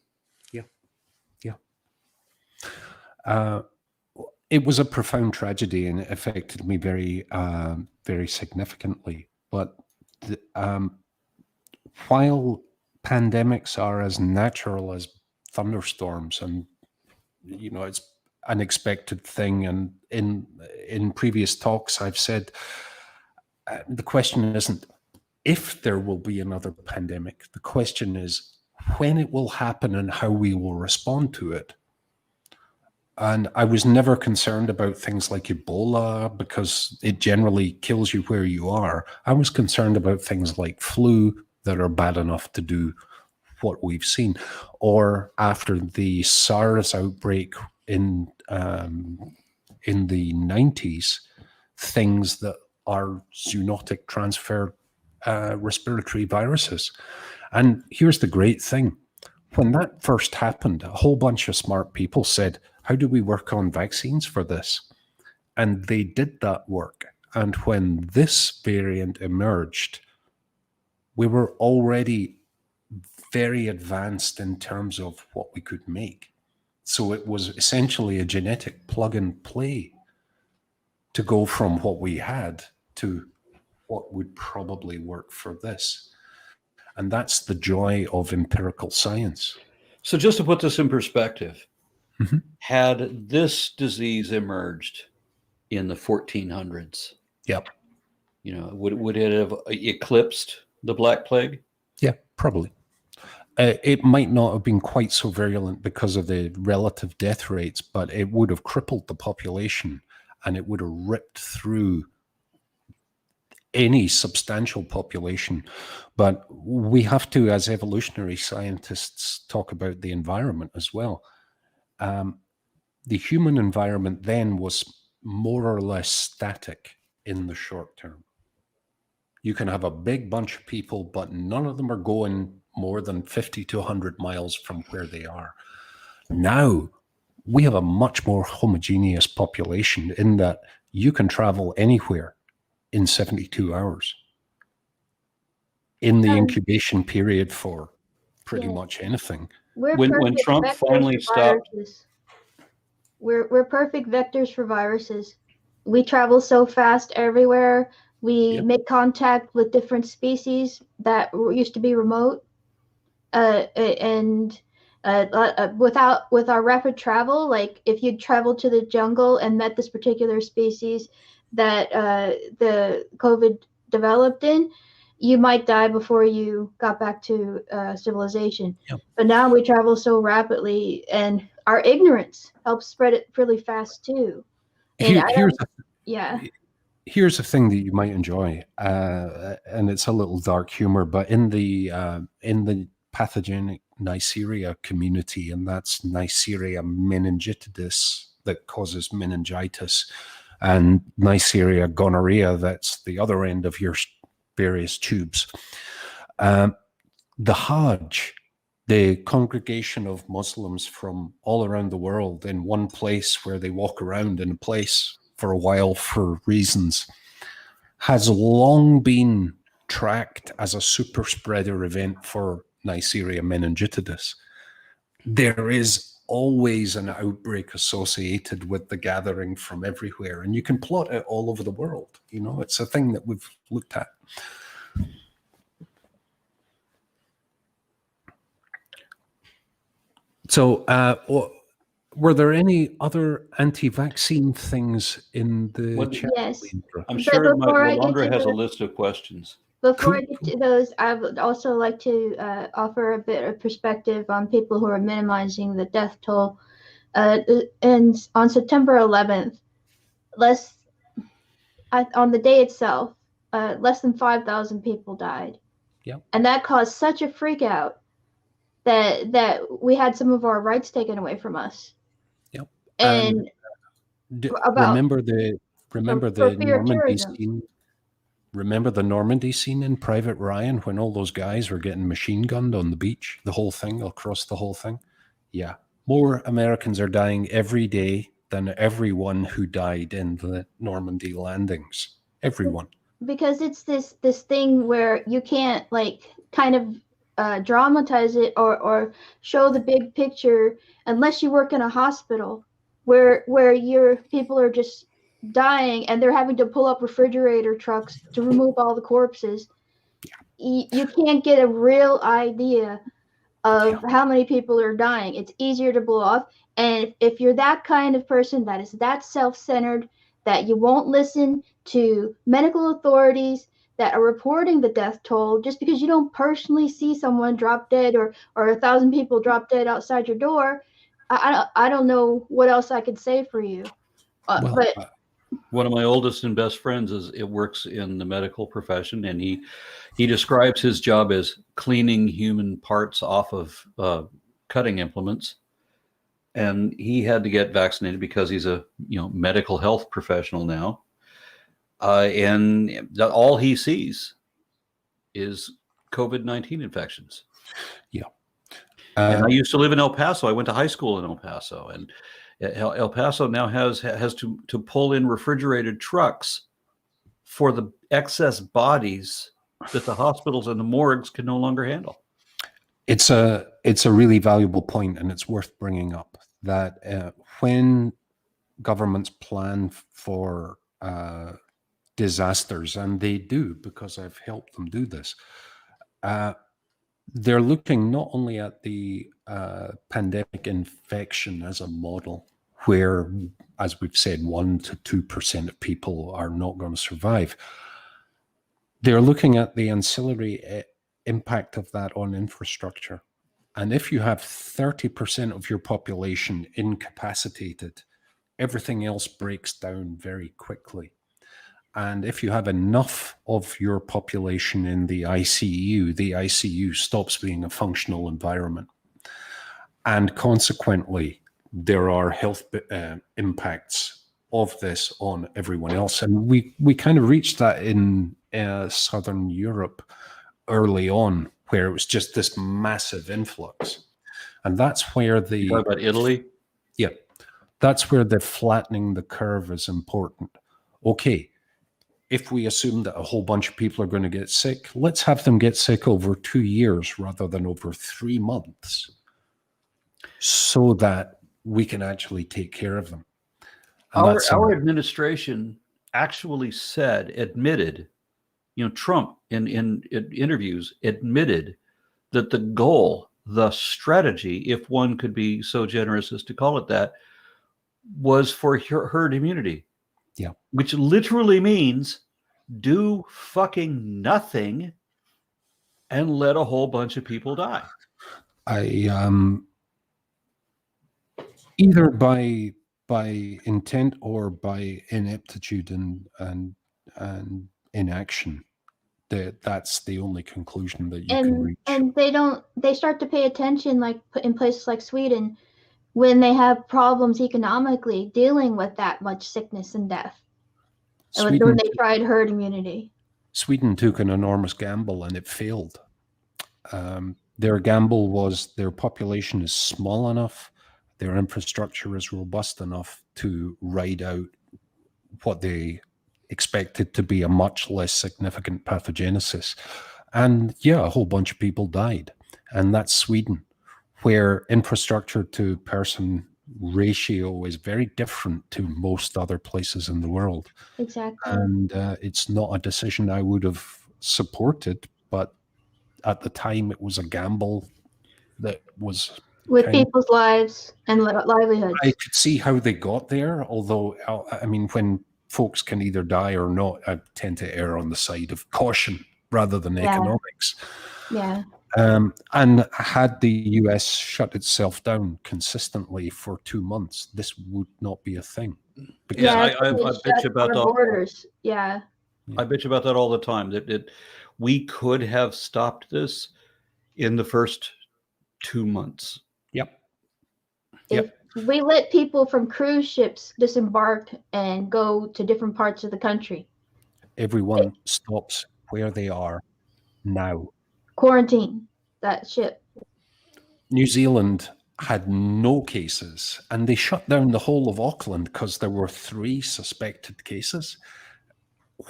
It was a profound tragedy, and it affected me very, very significantly. But while pandemics are as natural as thunderstorms, and it's an expected thing, and in previous talks I've said the question isn't if there will be another pandemic. The question is when it will happen and how we will respond to it. And I was never concerned about things like Ebola because it generally kills you where you are. I was concerned about things like flu that are bad enough to do what we've seen. Or after the SARS outbreak in the 90s, things that are zoonotic transfer respiratory viruses. And here's the great thing. When that first happened, a whole bunch of smart people said, how do we work on vaccines for this? And they did that work. And when this variant emerged, we were already very advanced in terms of what we could make. So it was essentially a genetic plug and play to go from what we had to what would probably work for this. And that's the joy of empirical science. So just to put this in perspective, had this disease emerged in the 1400s, yep, would it have eclipsed the Black Plague? Yeah, probably. It might not have been quite so virulent because of the relative death rates, but it would have crippled the population and it would have ripped through any substantial population. But we have to, as evolutionary scientists, talk about the environment as well. The human environment then was more or less static in the short term. You can have a big bunch of people, but none of them are going more than 50 to 100 miles from where they are. Now, we have a much more homogeneous population in that you can travel anywhere in 72 hours in the incubation period for pretty much anything. When Trump finally stopped. We're perfect vectors for viruses. We travel so fast everywhere. We make contact with different species that used to be remote. With our rapid travel, like if you traveled to the jungle and met this particular species that the COVID developed in, you might die before you got back to civilization. Yep. But now we travel so rapidly, and our ignorance helps spread it really fast too. And here's a thing that you might enjoy, and it's a little dark humor, but in the pathogenic Neisseria community, and that's Neisseria meningitidis that causes meningitis, and Neisseria gonorrhea, that's the other end of your various tubes. The Hajj, the congregation of Muslims from all around the world in one place where they walk around in a place for a while for reasons, has long been tracked as a super spreader event for Neisseria meningitidis. There is always an outbreak associated with the gathering from everywhere, and you can plot it all over the world. It's a thing that we've looked at. So, were there any other anti-vaccine things in the chat? Yes. I'm sure Melandra has a list of questions. Before I get to those, I would also like to offer a bit of perspective on people who are minimizing the death toll. And on September 11th, on the day itself, less than 5,000 people died. Yep. And that caused such a freak out that we had some of our rights taken away from us. Yep. And about remember the for fear of Normandy tourism. scene. Remember the Normandy scene in Private Ryan when all those guys were getting machine gunned on the beach, the whole thing, across the whole thing? Yeah. More Americans are dying every day than everyone who died in the Normandy landings. Everyone. Because it's this thing where you can't like kind of dramatize it or show the big picture unless you work in a hospital where your people are just dying and they're having to pull up refrigerator trucks to remove all the corpses. You can't get a real idea of how many people are dying. It's easier to blow off. And if you're that kind of person that is that self-centered, that you won't listen to medical authorities that are reporting the death toll just because you don't personally see someone drop dead or 1,000 people drop dead outside your door, I don't know what else I could say for you. But one of my oldest and best friends works in the medical profession, and he describes his job as cleaning human parts off of cutting implements. And he had to get vaccinated because he's a medical health professional now, and all he sees is COVID-19 infections. Yeah. And I used to live in El Paso. I went to high school in El Paso, and El Paso now has to pull in refrigerated trucks for the excess bodies that the hospitals and the morgues can no longer handle. It's a really valuable point, and it's worth bringing up that when governments plan for disasters, and they do because I've helped them do this, they're looking not only at the pandemic infection as a model, where, as we've said, 1% to 2% of people are not going to survive. They're looking at the ancillary impact of that on infrastructure. And if you have 30% of your population incapacitated, everything else breaks down very quickly. And if you have enough of your population in the ICU stops being a functional environment. And consequently, there are health impacts of this on everyone else. And we kind of reached that in Southern Europe early on, where it was just this massive influx. And that's where You talk about Italy? Yeah, that's where the flattening the curve is important. Okay, if we assume that a whole bunch of people are going to get sick, let's have them get sick over 2 years rather than over 3 months, so that we can actually take care of them. Our administration actually admitted, Trump in interviews admitted that the goal, the strategy, if one could be so generous as to call it that, was for herd immunity. Yeah. Which literally means do fucking nothing and let a whole bunch of people die. Either by intent or by ineptitude and inaction, that's the only conclusion that you can reach. And they start to pay attention, like in places like Sweden, when they have problems economically dealing with that much sickness and death. When they tried herd immunity. Sweden took an enormous gamble and it failed. Their gamble was their population is small enough, their infrastructure is robust enough to ride out what they expected to be a much less significant pathogenesis. And yeah, a whole bunch of people died. And that's Sweden, where infrastructure to person ratio is very different to most other places in the world. Exactly. And it's not a decision I would have supported, but at the time it was a gamble that was with people's lives and livelihoods. I could see how they got there, although I mean, when folks can either die or not, I tend to err on the side of caution rather than economics. Yeah. And had the US shut itself down consistently for 2 months, this would not be a thing. I bitch about borders. Yeah. I bitch about that all the time. That we could have stopped this in the first 2 months. Yep. If we let people from cruise ships disembark and go to different parts of the country, Everyone stops where they are now. quarantine that ship. New Zealand had no cases, and they shut down the whole of Auckland because there were 3 suspected cases,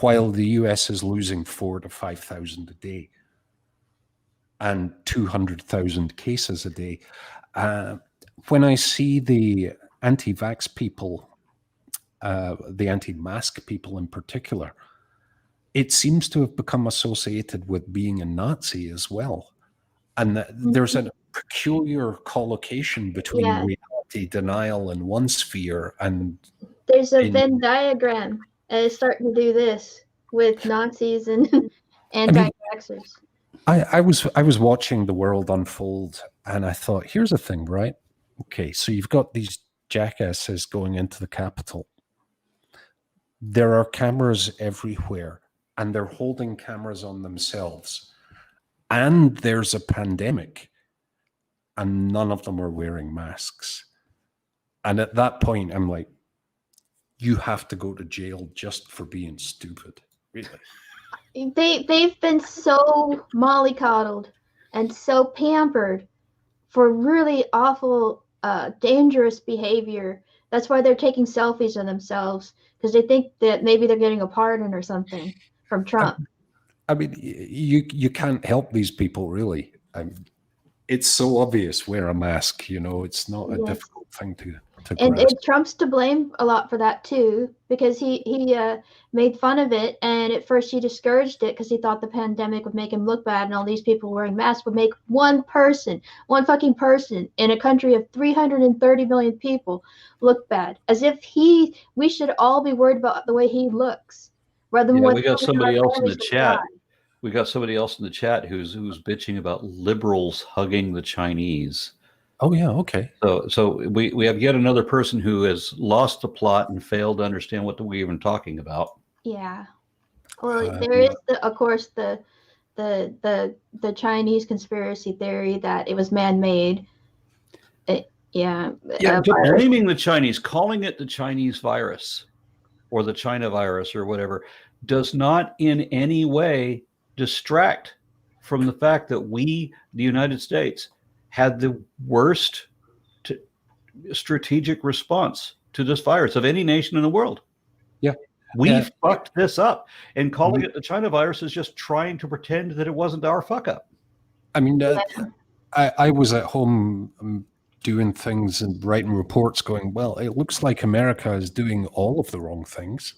while the US is losing 4,000 to 5,000 a day and 200,000 cases a day. When I see the anti-vax people, the anti-mask people in particular, it seems to have become associated with being a Nazi as well. And there's a peculiar collocation between reality denial in one sphere and... There's a Venn diagram, and it's starting to do this with Nazis and anti-vaxxers. I was watching the world unfold, and I thought, here's the thing, right? Okay, so you've got these jackasses going into the Capitol. There are cameras everywhere, and they're holding cameras on themselves. And there's a pandemic, and none of them are wearing masks. And at that point, I'm like, you have to go to jail just for being stupid. Really. They've been so mollycoddled and so pampered for really awful, dangerous behavior. That's why they're taking selfies of themselves, because they think that maybe they're getting a pardon or something from Trump. I mean, you can't help these people, really. It's so obvious, wear a mask, you know, it's not a difficult thing to and grasp. Trump's to blame a lot for that too, because he made fun of it, and at first he discouraged it because he thought the pandemic would make him look bad, and all these people wearing masks would make one fucking person in a country of 330 million people look bad, as if we should all be worried about the way he looks rather than we got somebody else in the chat. We got somebody else in the chat who's bitching about liberals hugging the Chinese. Oh yeah, okay. So we have yet another person who has lost the plot and failed to understand what we're even talking about. Yeah. Well, there is of course the Chinese conspiracy theory that it was man-made. Blaming the Chinese, calling it the Chinese virus or the China virus or whatever, does not in any way distract from the fact that we, the United States, had the worst strategic response to this virus of any nation in the world. Yeah. We fucked this up, and calling it the China virus is just trying to pretend that it wasn't our fuck up. I mean, I was at home doing things and writing reports going, well, it looks like America is doing all of the wrong things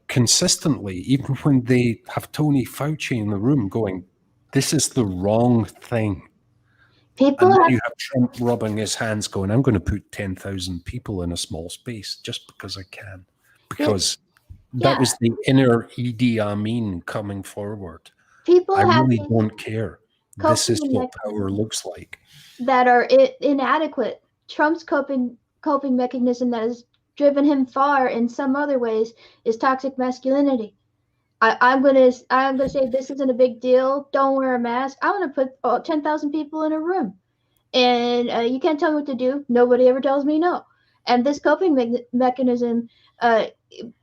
consistently, even when they have Tony Fauci in the room going, this is the wrong thing. You have Trump rubbing his hands going, I'm going to put 10,000 people in a small space just because I can. Because that was the inner Idi Amin coming forward. I really don't care. This is what power looks like. That are inadequate. Trump's coping mechanism that has driven him far in some other ways is toxic masculinity. I'm gonna say this isn't a big deal. Don't wear a mask. I'm gonna put 10,000 people in a room, and you can't tell me what to do. Nobody ever tells me no. And this coping mechanism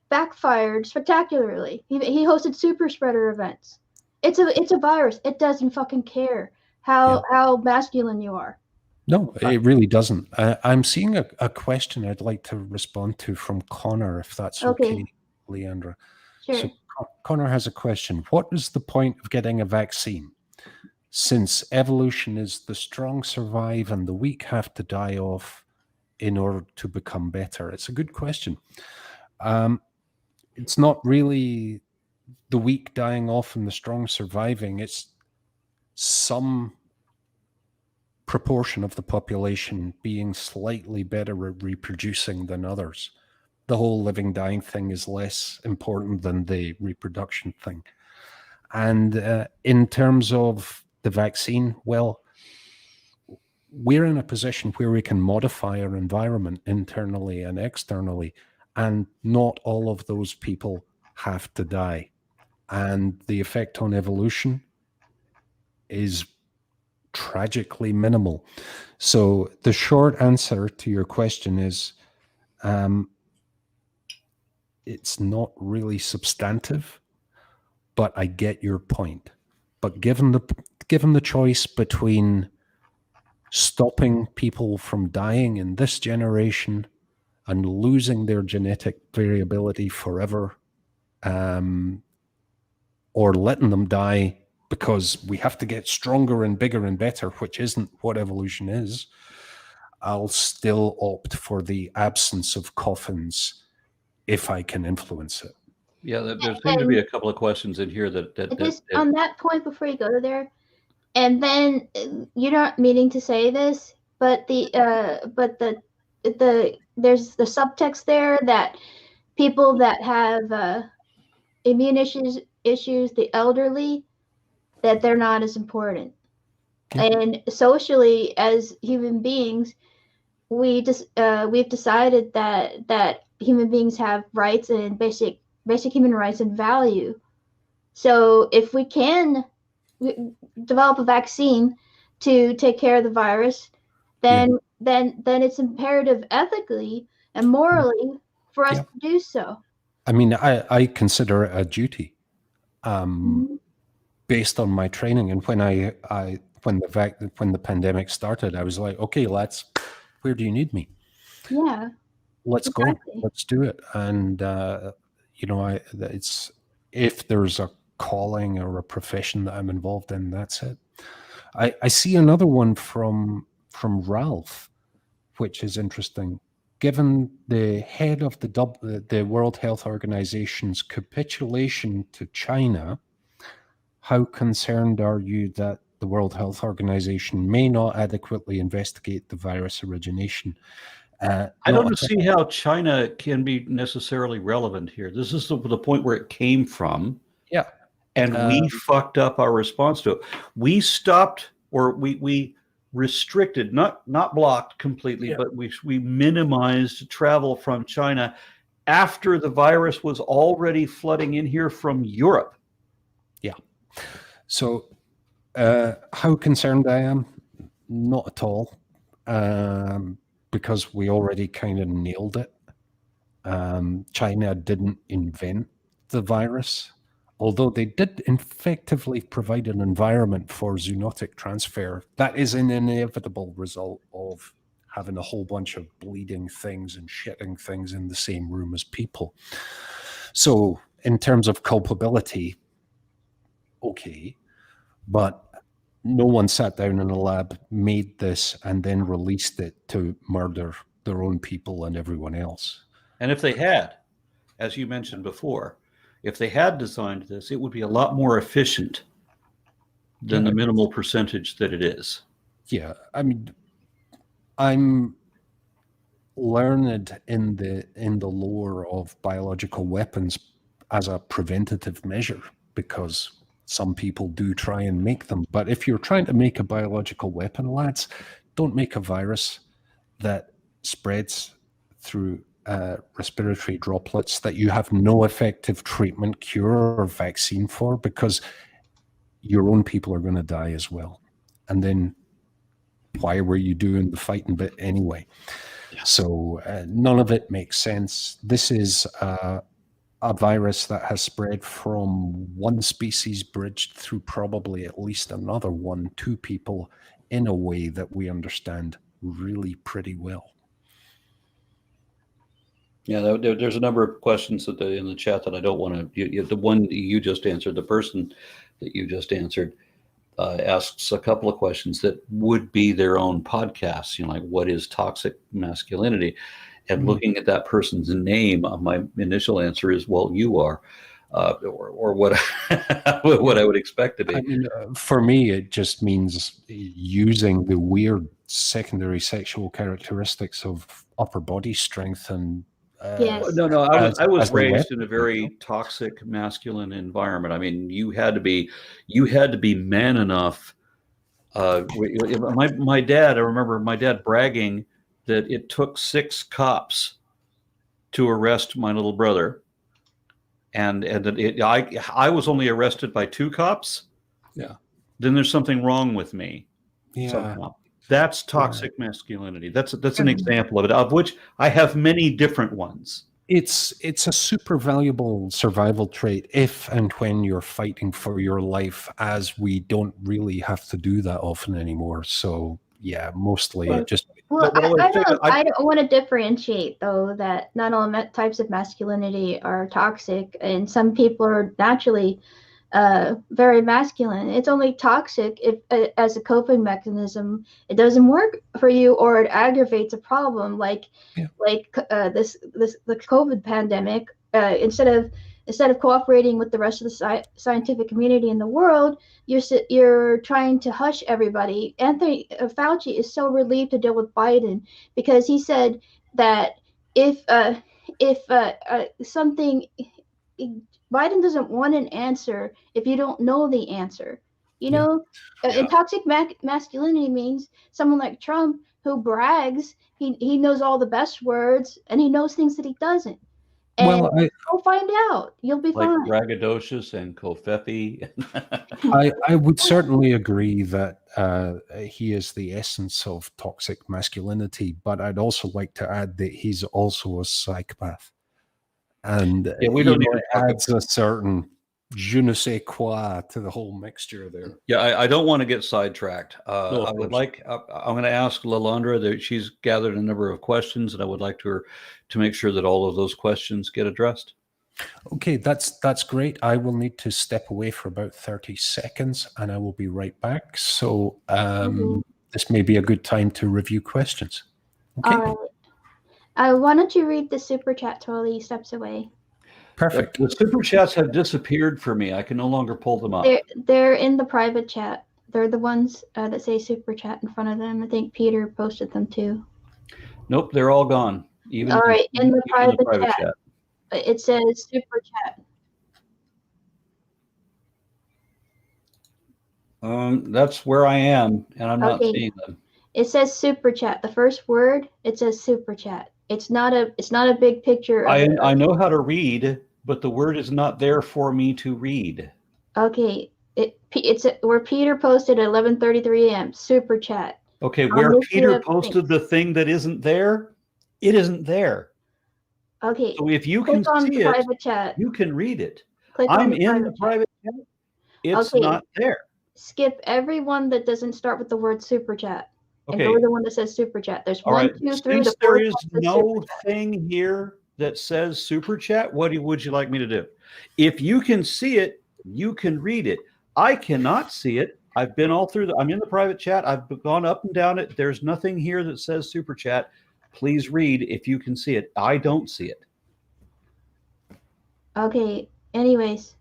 backfired spectacularly. He hosted super spreader events. It's a virus. It doesn't fucking care how masculine you are. No, it really doesn't. I'm seeing a question I'd like to respond to from Connor, if that's okay, Leandra. Sure. So Connor has a question. What is the point of getting a vaccine? Since evolution is the strong survive and the weak have to die off in order to become better? It's a good question. It's not really the weak dying off and the strong surviving. It's some proportion of the population being slightly better at reproducing than others. The whole living dying thing is less important than the reproduction thing. And in terms of the vaccine, well, we're in a position where we can modify our environment internally and externally, and not all of those people have to die. and the effect on evolution is tragically minimal. So the short answer to your question is it's not really substantive, but I get your point. But given the choice between stopping people from dying in this generation and losing their genetic variability forever, or letting them die because we have to get stronger and bigger and better, which isn't what evolution is, I'll still opt for the absence of coffins if I can influence it. Yeah, there seem to be a couple of questions in here on that point before you go to there, and then you're not meaning to say this, but there's the subtext there that people that have immune issues, the elderly, that they're not as important. Yeah. And socially, as human beings, we've decided that human beings have rights and basic human rights and value. So if we can develop a vaccine to take care of the virus, then it's imperative ethically and morally for us to do so. I mean, I consider it a duty, based on my training. And when when the pandemic started, I was like, okay, lads, where do you need me? Yeah, let's go, let's do it. And it's, if there's a calling or a profession that I'm involved in, that's it. I see another one from Ralph, which is interesting. Given the head of the World Health Organization's capitulation to China, how concerned are you that the World Health Organization may not adequately investigate the virus origination? I don't see how China can be necessarily relevant here. This is the point where it came from. Yeah. And we fucked up our response to it. We stopped, or we restricted, not blocked completely, but we minimized travel from China after the virus was already flooding in here from Europe. Yeah. So how concerned I am? Not at all. Because we already kind of nailed it. China didn't invent the virus, although they did effectively provide an environment for zoonotic transfer. That is an inevitable result of having a whole bunch of bleeding things and shitting things in the same room as people. So in terms of culpability, okay, but no one sat down in a lab, made this, and then released it to murder their own people and everyone else. And if they had, as you mentioned before, if they had designed this, it would be a lot more efficient than the minimal percentage that it is. Yeah, I mean, I'm learned in the lore of biological weapons as a preventative measure, because some people do try and make them. But if you're trying to make a biological weapon, lads, don't make a virus that spreads through respiratory droplets that you have no effective treatment, cure, or vaccine for, because your own people are going to die as well. And then why were you doing the fighting bit anyway? Yeah. So none of it makes sense. This is a virus that has spread from one species bridged through probably at least another one to people in a way that we understand really pretty well. Yeah, there's a number of questions in the chat that I don't want to. The one you just answered, the person that you just answered, asks a couple of questions that would be their own podcasts. You know, like, what is toxic masculinity? And looking at that person's name, my initial answer is, well, you are, or what what I would expect to be. I mean, for me, it just means using the weird secondary sexual characteristics of upper body strength and. Yes. No, I was raised in a very toxic masculine environment. I mean, you had to be man enough. My dad, I remember my dad bragging that it took 6 cops to arrest my little brother. and I was only arrested by 2 cops, Yeah. then there's something wrong with me Yeah. somehow. That's toxic masculinity. That's an example of it, of which I have many different ones. It's a super valuable survival trait if and when you're fighting for your life, as we don't really have to do that often anymore. So yeah, mostly Well, it just Well, But what I was saying, I don't want to differentiate though that not all types of masculinity are toxic, and some people are naturally very masculine. It's only toxic if, as a coping mechanism, it doesn't work for you or it aggravates a problem, like Yeah. the COVID pandemic. Instead of cooperating with the rest of the scientific community in the world, you're trying to hush everybody. Anthony Fauci is so relieved to deal with Biden because he said that if something, Biden doesn't want an answer if you don't know the answer. You Yeah. know, Yeah. and toxic masculinity means someone like Trump who brags. He knows all the best words and he knows things that he doesn't. And well, go find out. You'll be like fine. braggadocious and Kofefi. I would certainly agree that he is the essence of toxic masculinity, but I'd also like to add that he's also a psychopath. And Yeah, we don't need it to talk adds a certain je ne sais quoi to the whole mixture there. Yeah, I don't want to get sidetracked. No, I of would course. I'm going to ask Lalandra that she's gathered a number of questions, and I would like her to make sure that all of those questions get addressed. Okay, that's great. I will need to step away for about 30 seconds and I will be right back. So this may be a good time to review questions. Okay, All right. Why don't you read the super chat while he steps away? perfect. The super chats have disappeared for me. I can no longer pull them up. They're in the private chat. They're the ones that say super chat in front of them. I think Peter posted them too. Nope, they're all gone. Even All right, in the even private chat. It says super chat. That's where I am, and I'm not Okay. seeing them. It says super chat. The first word, it says super chat. It's not a big picture. I know how to read, but the word is not there for me to read. Okay, it's where Peter posted at 11:33 a.m. Super chat. Okay, where Peter posted the thing that isn't there, it isn't there. Okay. So if you can see it, private chat. you can read it. Click I'm on in the private chat. It's not there. Skip every one that doesn't start with the word super chat. Okay. And go to the one that says super chat. There's All 1, right. 2, 3. Since there is no thing here that says super chat, what would you like me to do? If you can see it, you can read it. I cannot see it. I've been all through I'm in the private chat. I've gone up and down it. There's nothing here that says super chat. Please read if you can see it. I don't see it. Okay. Anyways,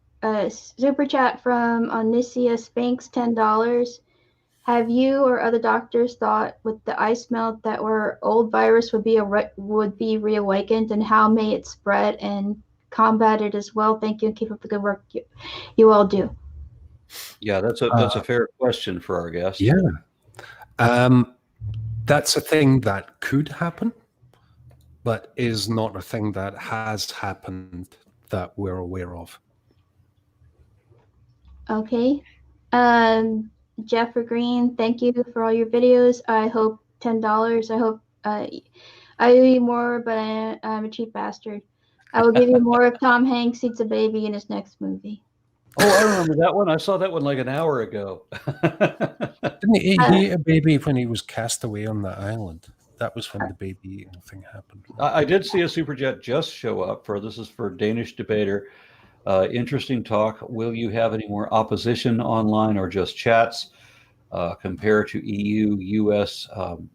super chat from Onicia Spinks, $10. Have you or other doctors thought with the ice melt that our old virus would be reawakened, and how may it spread and combat it as well? Thank you and keep up the good work you all do. Yeah, that's a fair question for our guest. Yeah. That's a thing that could happen, but is not a thing that has happened that we're aware of. Okay. Jeffrey Green, thank you for all your videos. I hope $10. I hope I owe you more, but I'm a cheap bastard. I will give you more if Tom Hanks eats a baby in his next movie. Oh, I remember that one. I saw that one like an hour ago. Didn't he eat a baby when he was cast away on the island? That was when the baby eating thing happened. I did see a super chat just show up this is for Danish debater. Interesting talk. Will you have any more opposition online or just chats? Compared to EU, US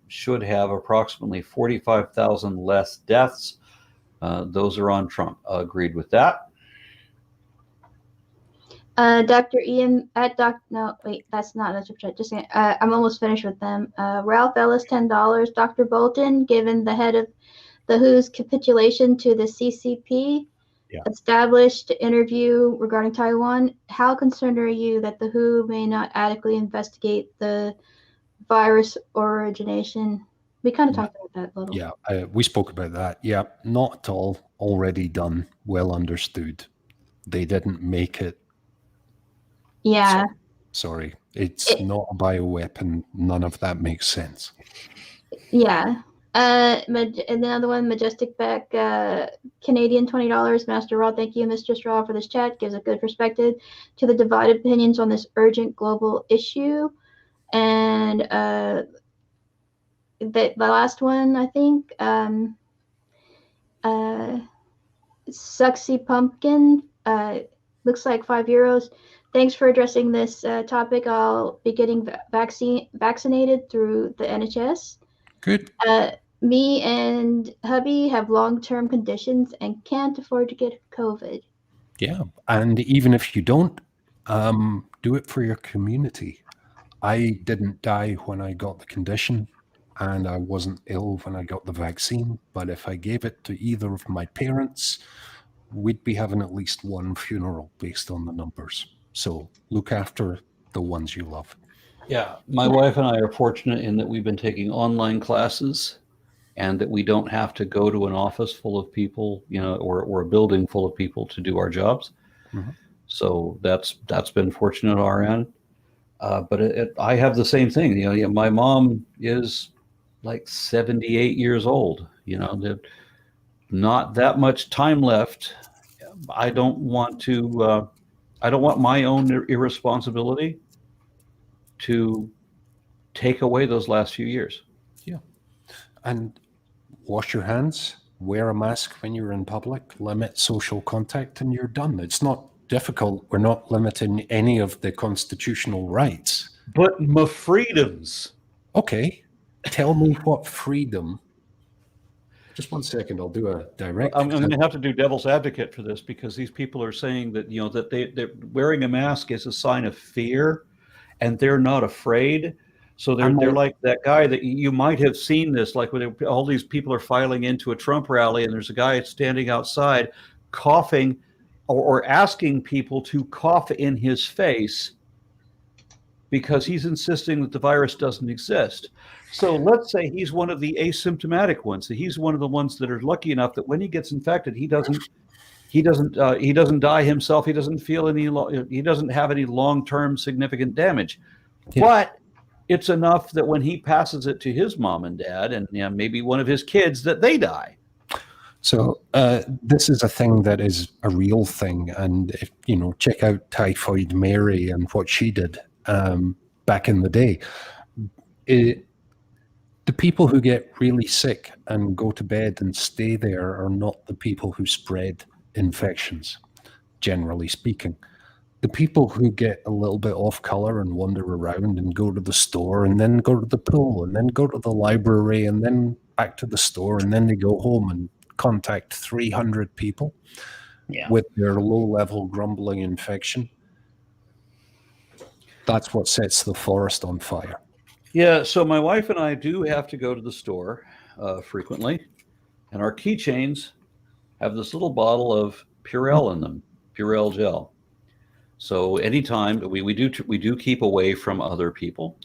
should have approximately 45,000 less deaths. Those are on Trump. Agreed with that. Dr. Ian no, wait, that's not a super chat. Just I'm almost finished with them. Ralph Ellis, $10. Dr. Boulton, given the head of the WHO's capitulation to the CCP, established interview regarding Taiwan, how concerned are you that the WHO may not adequately investigate the virus origination? We kind of talked about that a little. Yeah, we spoke about that. Yeah, not at all. Already done. Well understood. they didn't make it. Yeah. Sorry, it's not a bioweapon. None of that makes sense. Yeah. And another one, Majestic Beck, Canadian $20. Master Raw, thank you, Mr. Straw, for this chat. Gives a good perspective to the divided opinions on this urgent global issue. And the last one, I think, Suxy Pumpkin, looks like €5. Thanks for addressing this topic. I'll be getting vaccinated through the NHS. Good. Me and hubby have long-term conditions and can't afford to get COVID. Yeah, and even if you don't, do it for your community. I didn't die when I got the condition, and I wasn't ill when I got the vaccine. But if I gave it to either of my parents, we'd be having at least one funeral based on the numbers. So look after the ones you love. Yeah, my wife and I are fortunate in that we've been taking online classes, and that we don't have to go to an office full of people, or a building full of people to do our jobs. Mhm. So that's been fortunate on our end. But I have the same thing. My mom is like 78 years old. Not that much time left. I don't want to. I don't want my own irresponsibility to take away those last few years. Yeah, and wash your hands, wear a mask when you're in public, limit social contact, and you're done. It's not difficult. We're not limiting any of the constitutional rights. But my freedoms. Okay, tell me what freedom. Just 1 second, I'll do a direct. I'm going to have to do devil's advocate for this, because these people are saying that that they're wearing a mask is a sign of fear, and they're not afraid. So they're like that guy that you might have seen this, like when all these people are filing into a Trump rally, and there's a guy standing outside coughing or asking people to cough in his face because he's insisting that the virus doesn't exist. So let's say he's one of the asymptomatic ones. He's one of the ones that are lucky enough that when he gets infected, he doesn't die himself. He doesn't feel he doesn't have any long-term significant damage. Yeah. But it's enough that when he passes it to his mom and dad, and maybe one of his kids, that they die. So this is a thing that is a real thing, and if check out Typhoid Mary and what she did back in the day. The people who get really sick and go to bed and stay there are not the people who spread infections, generally speaking. The people who get a little bit off color and wander around and go to the store and then go to the pool and then go to the library and then back to the store and then they go home and contact 300 people with their low-level grumbling infection. That's what sets the forest on fire. Yeah, so my wife and I do have to go to the store frequently, and our keychains have this little bottle of Purell in them, Purell gel. So anytime we do keep away from other people.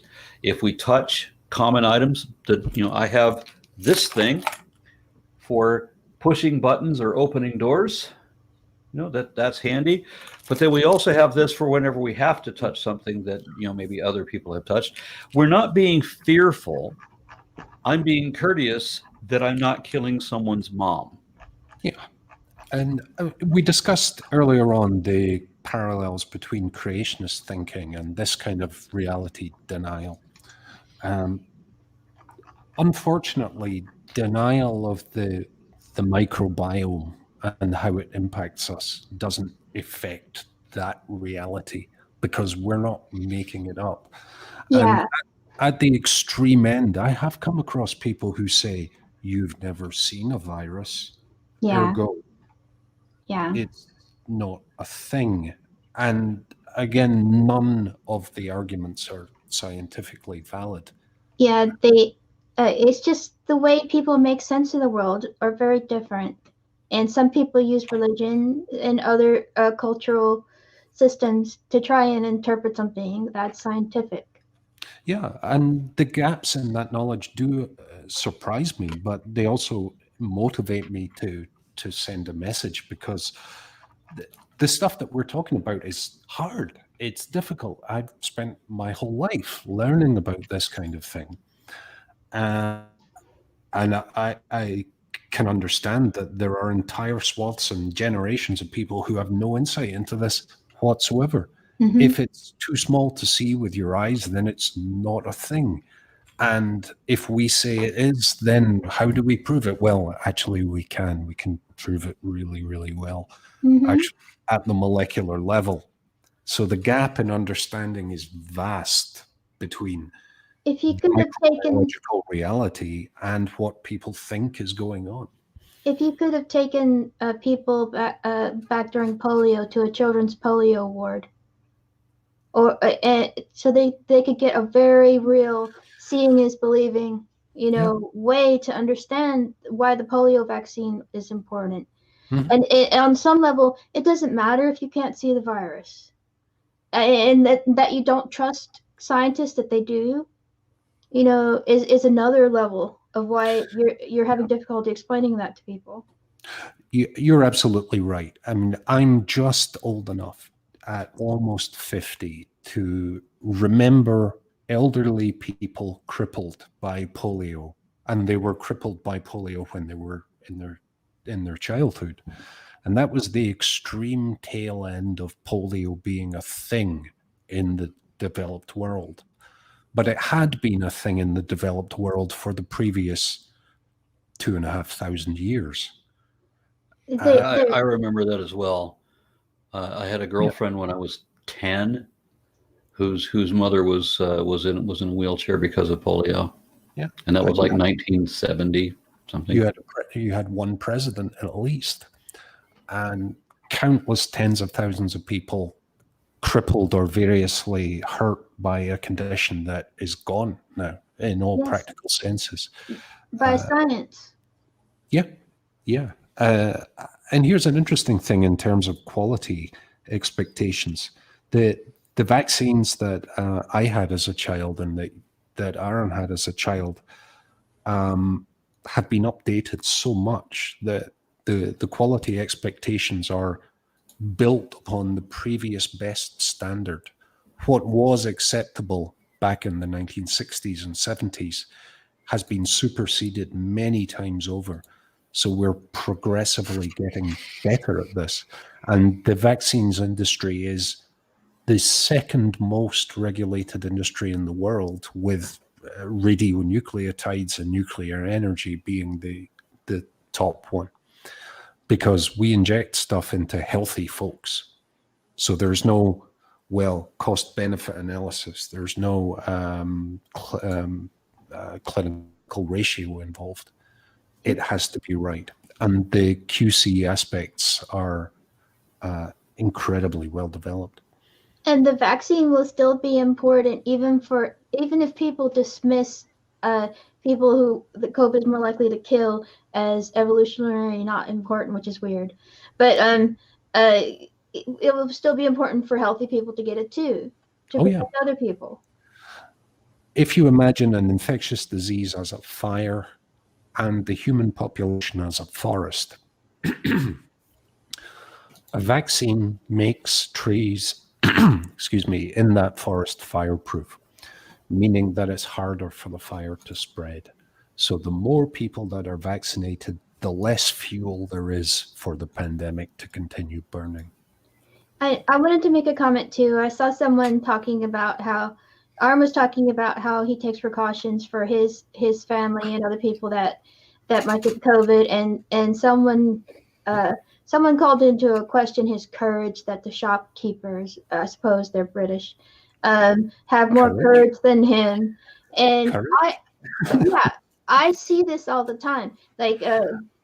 If we touch common items, that I have this thing for pushing buttons or opening doors. That's handy. But then we also have this for whenever we have to touch something that maybe other people have touched. We're not being fearful. I'm being courteous that I'm not killing someone's mom. Yeah. And we discussed earlier on the parallels between creationist thinking and this kind of reality denial. Unfortunately, denial of the microbiome and how it impacts us doesn't affect that reality because we're not making it up. Yeah. And at the extreme end, I have come across people who say, you've never seen a virus. Yeah. Ergo, yeah. it's not a thing. And again, none of the arguments are scientifically valid. Yeah, it's just the way people make sense of the world are very different. And some people use religion and other cultural systems to try and interpret something that's scientific. Yeah, and the gaps in that knowledge do surprise me, but they also motivate me to send a message because the stuff that we're talking about is hard. It's difficult. I've spent my whole life learning about this kind of thing. And I can understand that there are entire swaths and generations of people who have no insight into this whatsoever. Mhm. If it's too small to see with your eyes, then it's not a thing. And if we say it is, then how do we prove it? Well, actually, we can. We can prove it really, really well, Mhm. actually, at the molecular level. So the gap in understanding is vast between If you could have taken, microbiological reality and what people think is going on. if you could have taken people back during polio to a children's polio ward, or so they could get a very real seeing is believing, way to understand why the polio vaccine is important. Mhm. And on some level, it doesn't matter if you can't see the virus, and that you don't trust scientists that they do, is another level of why you're having difficulty explaining that to people. You're absolutely right. I mean, I'm just old enough at almost 50 to remember elderly people crippled by polio, and they were crippled by polio when they were in their childhood. And that was the extreme tail end of polio being a thing in the developed world. But it had been a thing in the developed world for the previous 2,500 years. I remember that as well. I had a girlfriend when I was 10 whose mother was in a wheelchair because of polio. Yeah. And that was like 1970 something. You had one president at least, and countless tens of thousands of people crippled or variously hurt by a condition that is gone now in all practical senses. By science. Yeah. And here's an interesting thing in terms of quality expectations. The vaccines that I had as a child and that Aaron had as a child have been updated so much that the quality expectations are built upon the previous best standard. What was acceptable back in the 1960s and 70s has been superseded many times over. So we're progressively getting better at this. And the vaccines industry is the second most regulated industry in the world, with radionucleotides and nuclear energy being the top one, because we inject stuff into healthy folks. So there's no, cost benefit analysis. There's no clinical ratio involved. It has to be right. And the QC aspects are incredibly well developed. And the vaccine will still be important even if people dismiss people who the COVID is more likely to kill as evolutionary not important, which is weird. But it will still be important for healthy people to get it too, to protect other people. If you imagine an infectious disease as a fire and the human population as a forest, a vaccine makes trees, in that forest fireproof, meaning that it's harder for the fire to spread. So the more people that are vaccinated, the less fuel there is for the pandemic to continue burning. I wanted to make a comment too. I saw someone talking about how Arm was talking about how he takes precautions for his family and other people that might get COVID, and someone called into a question his courage that the shopkeepers, I suppose they're British, have more courage than him. And I see this all the time. Like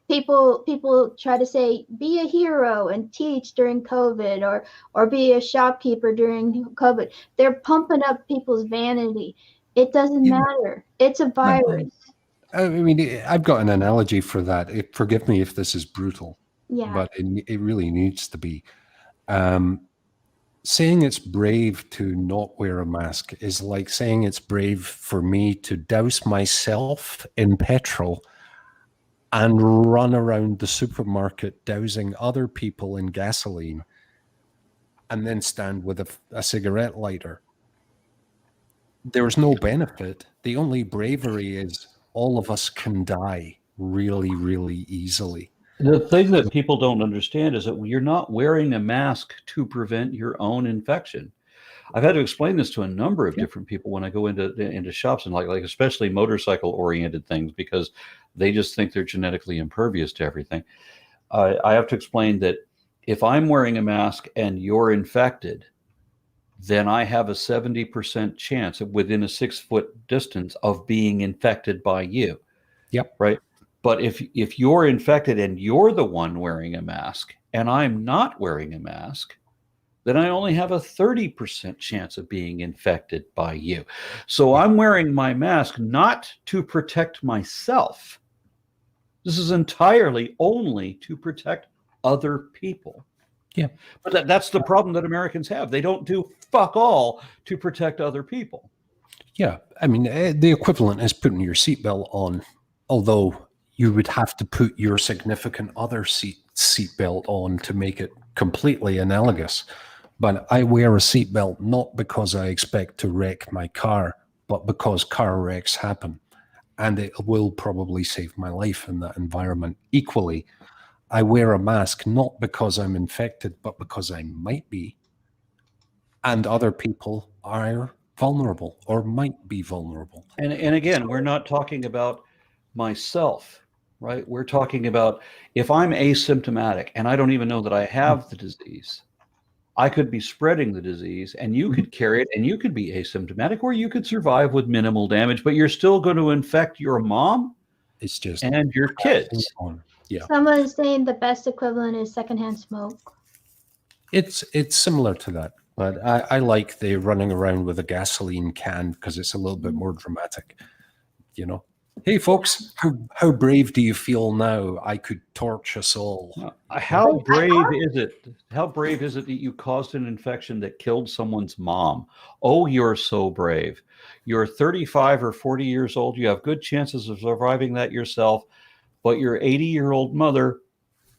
people try to say be a hero and teach during COVID, or be a shopkeeper during COVID. They're pumping up people's vanity. It doesn't matter. It's a virus. I mean, I've got an analogy for that. Forgive me if this is brutal, but it really needs to be. Saying it's brave to not wear a mask is like saying it's brave for me to douse myself in petrol and run around the supermarket dousing other people in gasoline and then stand with a cigarette lighter. There's no benefit. The only bravery is all of us can die really, really easily. The thing that people don't understand is that you're not wearing a mask to prevent your own infection. I've had to explain this to a number of different people when I go into shops and like especially motorcycle oriented things, because they just think they're genetically impervious to everything. I have to explain that if I'm wearing a mask and you're infected, then I have a 70% chance within a 6-foot distance of being infected by you. Yep. Right. But if you're infected and you're the one wearing a mask and I'm not wearing a mask, then I only have a 30% chance of being infected by you. So I'm wearing my mask not to protect myself. This is entirely only to protect other people. Yeah. But that's the problem that Americans have. They don't do fuck all to protect other people. Yeah. I mean, the equivalent is putting your seatbelt on, although you would have to put your significant other seatbelt on to make it completely analogous. But I wear a seatbelt not because I expect to wreck my car, but because car wrecks happen. And it will probably save my life in that environment. Equally, I wear a mask not because I'm infected, but because I might be. And other people are vulnerable or might be vulnerable. And again, we're not talking about myself, right? We're talking about if I'm asymptomatic and I don't even know that I have the disease, I could be spreading the disease and you could carry it and you could be asymptomatic, or you could survive with minimal damage, but you're still going to infect your mom It's just and your kids. Yeah. Someone is saying the best equivalent is secondhand smoke. It's similar to that, but I like the running around with a gasoline can because it's a little bit more dramatic, you know. Hey folks, how brave do you feel now? I could torch us all. How brave is it? How brave is it that you caused an infection that killed someone's mom? Oh, you're so brave. You're 35 or 40 years old. You have good chances of surviving that yourself, but your 80-year-old mother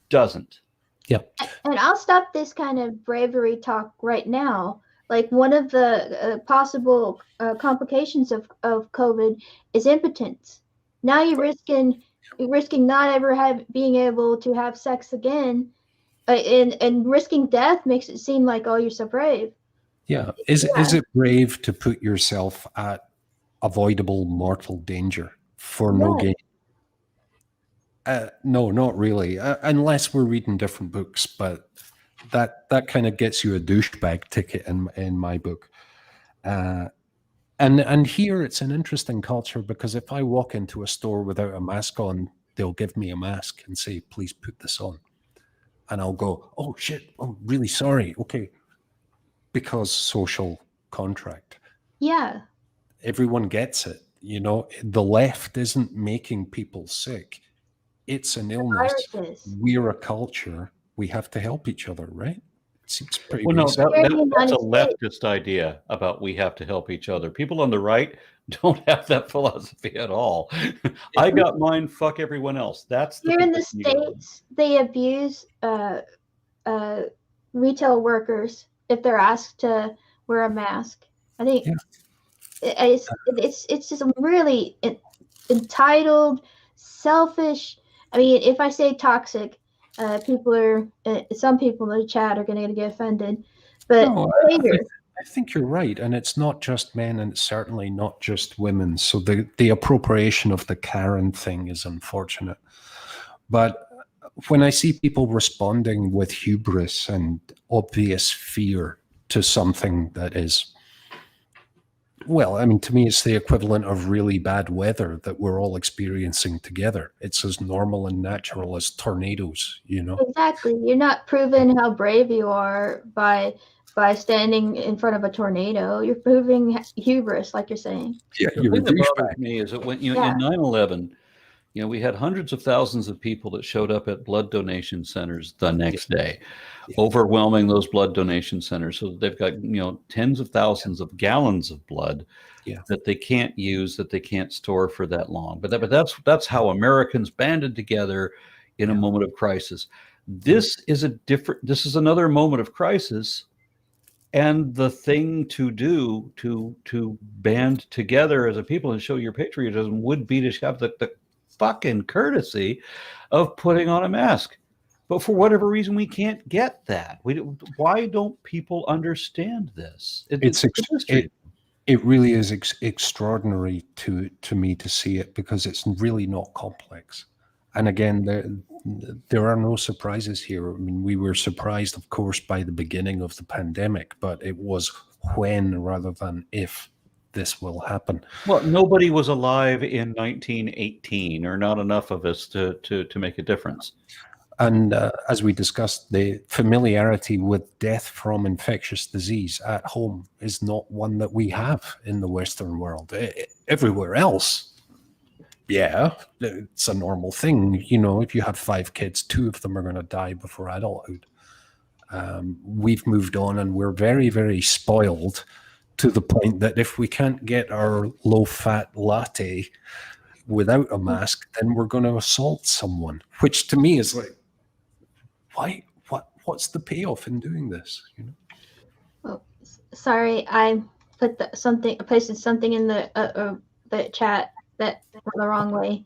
doesn't. Yeah. And I'll stop this kind of bravery talk right now. Like, one of the possible complications of COVID is impotence. Now you're risking not ever being able to have sex again, and risking death makes it seem like, oh, you're so brave. Yeah. Is it brave to put yourself at avoidable mortal danger for no gain? No, not really, unless we're reading different books. But that kind of gets you a douchebag ticket in my book. And here it's an interesting culture, because if I walk into a store without a mask on, they'll give me a mask and say, please put this on. And I'll go, oh shit, I'm really sorry. Okay. Because social contract. Yeah. Everyone gets it. You know, the left isn't making people sick. It's an illness. Viruses. We're a culture. We have to help each other, right? It seems pretty Well, no, basic. that's a leftist idea about we have to help each other. People on the right don't have that philosophy at all. I got mine, fuck everyone else. That's here in the States, they abuse retail workers if they're asked to wear a mask. I think it's just really entitled, selfish. I mean, if I say toxic, some people in the chat are going to get offended. But no, I think you're right, and it's not just men, and it's certainly not just women. So the appropriation of the Karen thing is unfortunate. But when I see people responding with hubris and obvious fear to something that is, well, I mean, to me, it's the equivalent of really bad weather that we're all experiencing together. It's as normal and natural as tornadoes, you know? Exactly. You're not proving how brave you are by standing in front of a tornado. You're proving hubris, like you're saying. Yeah, the thing that bothers me is that when in 9/11, we had hundreds of thousands of people that showed up at blood donation centers the next day, overwhelming those blood donation centers. So they've got, tens of thousands of gallons of blood Yeah. that they can't use, that they can't store for that long. But that's how Americans banded together in a moment of crisis. This is another moment of crisis. And the thing to do to band together as a people and show your patriotism would be to have the fucking courtesy of putting on a mask. But for whatever reason, we can't get that. Why don't people understand this? It's a mystery. It really is extraordinary to me to see it, because it's really not complex. And again, there are no surprises here. I mean, we were surprised, of course, by the beginning of the pandemic, but it was when rather than if this will happen. Well, nobody was alive in 1918, or not enough of us to make a difference. And as we discussed, the familiarity with death from infectious disease at home is not one that we have in the Western world. Everywhere else, yeah, it's a normal thing. You know, if you have 5 kids, 2 of them are going to die before adulthood. We've moved on, and we're very, very spoiled to the point that if we can't get our low-fat latte without a mask, then we're going to assault someone, which to me is like, why? What's the payoff in doing this? You know? Oh, sorry, I posted something in the chat that went the wrong way.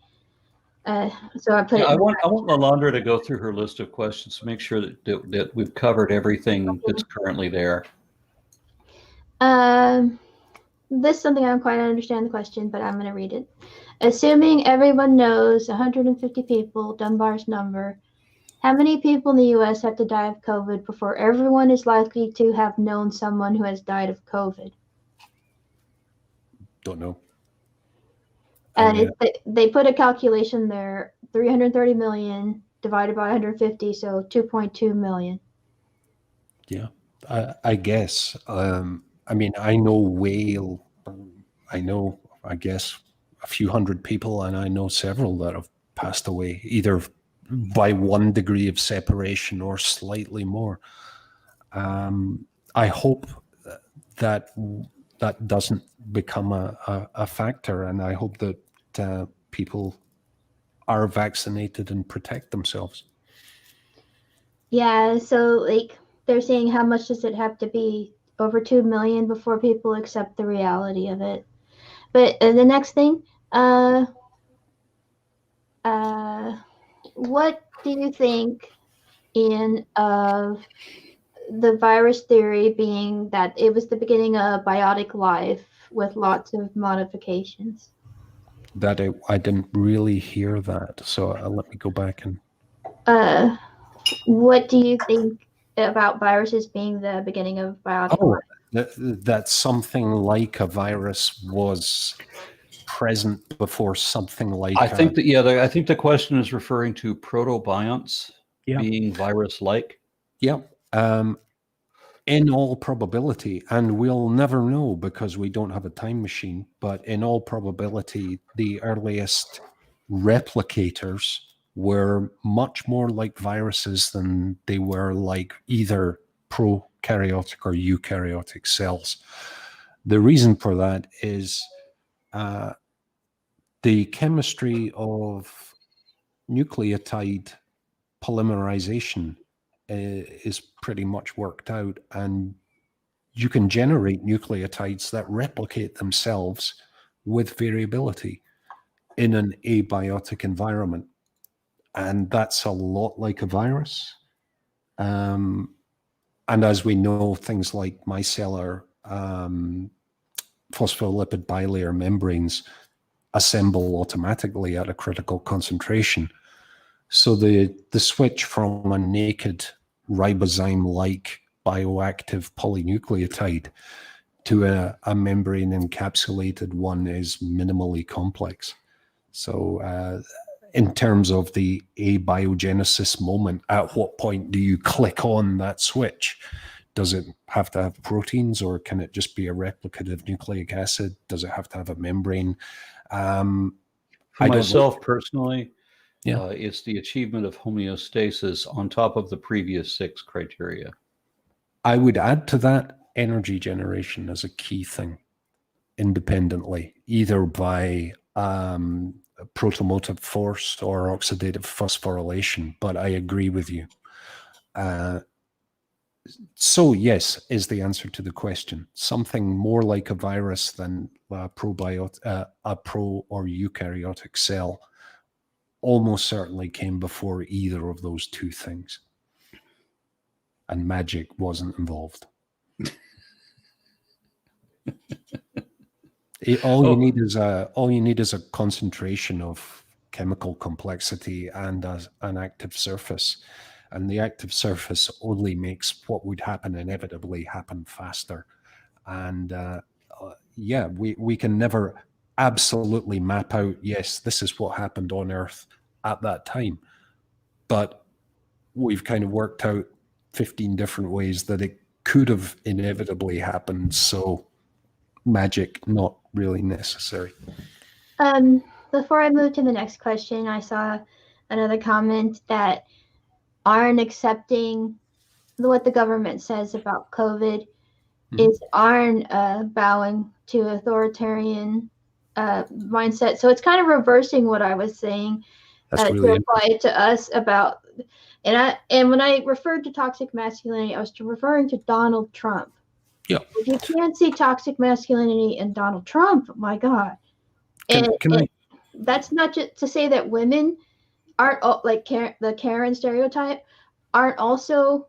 So I put it. I want Lalandra to go through her list of questions to make sure that we've covered everything that's currently there. This is something I don't quite understand the question, but I'm going to read it. Assuming everyone knows 150 people, Dunbar's number, how many people in the U.S. have to die of COVID before everyone is likely to have known someone who has died of COVID? Don't know. And they put a calculation there, 330 million divided by 150, so 2.2 million. Yeah, I guess. I mean, I know I guess, a few hundred people, and I know several that have passed away, either by 1 degree of separation or slightly more. I hope that doesn't become a factor, and I hope that people are vaccinated and protect themselves. Yeah, so like they're saying, how much does it have to be? Over 2 million before people accept the reality of it. But the next thing, what do you think, Ian, of the virus theory being that it was the beginning of biotic life with lots of modifications? That I didn't really hear that, so let me go back and. What do you think about viruses being the beginning of biotic life? That something like a virus was present before something like. I think the question is referring to protobionts being virus-like. Yeah. In all probability, and we'll never know because we don't have a time machine, but in all probability, the earliest replicators were much more like viruses than they were like either prokaryotic or eukaryotic cells. The reason for that is the chemistry of nucleotide polymerization is pretty much worked out, and you can generate nucleotides that replicate themselves with variability in an abiotic environment, and that's a lot like a virus. And as we know, things like micellar phospholipid bilayer membranes assemble automatically at a critical concentration. So the switch from a naked ribozyme-like bioactive polynucleotide to a membrane encapsulated one is minimally complex. So in terms of the abiogenesis moment, at what point do you click on that switch? Does it have to have proteins, or can it just be a replicative nucleic acid? Does it have to have a membrane? For myself personally, it's the achievement of homeostasis on top of the previous 6 criteria. I would add to that energy generation as a key thing. independently, either by protomotive force or oxidative phosphorylation. But I agree with you. So yes, is the answer to the question. Something more like a virus than a pro or eukaryotic cell almost certainly came before either of those two things. And magic wasn't involved. All you need is a concentration of chemical complexity and an active surface. And the active surface only makes what would happen inevitably happen faster. And yeah, we can never absolutely map out, yes, this is what happened on Earth at that time. But we've kind of worked out 15 different ways that it could have inevitably happened. So magic, not really necessary. Before I move to the next question, I saw another comment that aren't accepting what the government says about COVID is aren't bowing to authoritarian mindset. So it's kind of reversing what I was saying That's really to apply it to us about, and when I referred to toxic masculinity, I was referring to Donald Trump. Yeah. If you can't see toxic masculinity in Donald Trump, my God. That's not just to say that women aren't like the Karen stereotype aren't also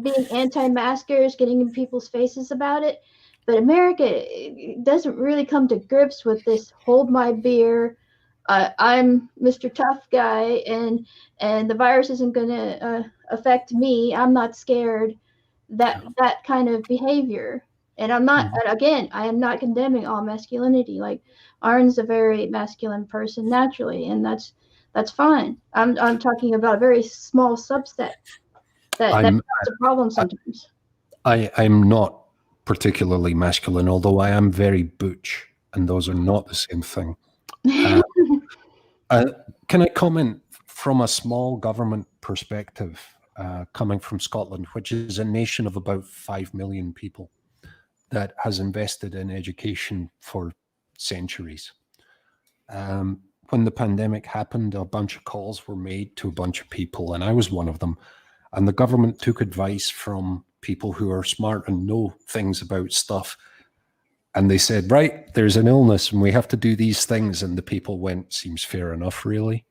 being anti-maskers, getting in people's faces about it. But America doesn't really come to grips with this hold my beer, I'm Mr. Tough Guy, and the virus isn't going to affect me. I'm not scared. That kind of behavior. And I'm not, again, I am not condemning all masculinity. Like Arn's a very masculine person naturally, and that's fine. I'm talking about a very small subset that's a problem sometimes. I'm not particularly masculine, although I am very butch, and those are not the same thing. Can I comment from a small government perspective, coming from Scotland, which is a nation of about 5 million people that has invested in education for centuries. When the pandemic happened, a bunch of calls were made to a bunch of people, and I was one of them. And the government took advice from people who are smart and know things about stuff. And they said, right, there's an illness and we have to do these things. And the people went, seems fair enough, really.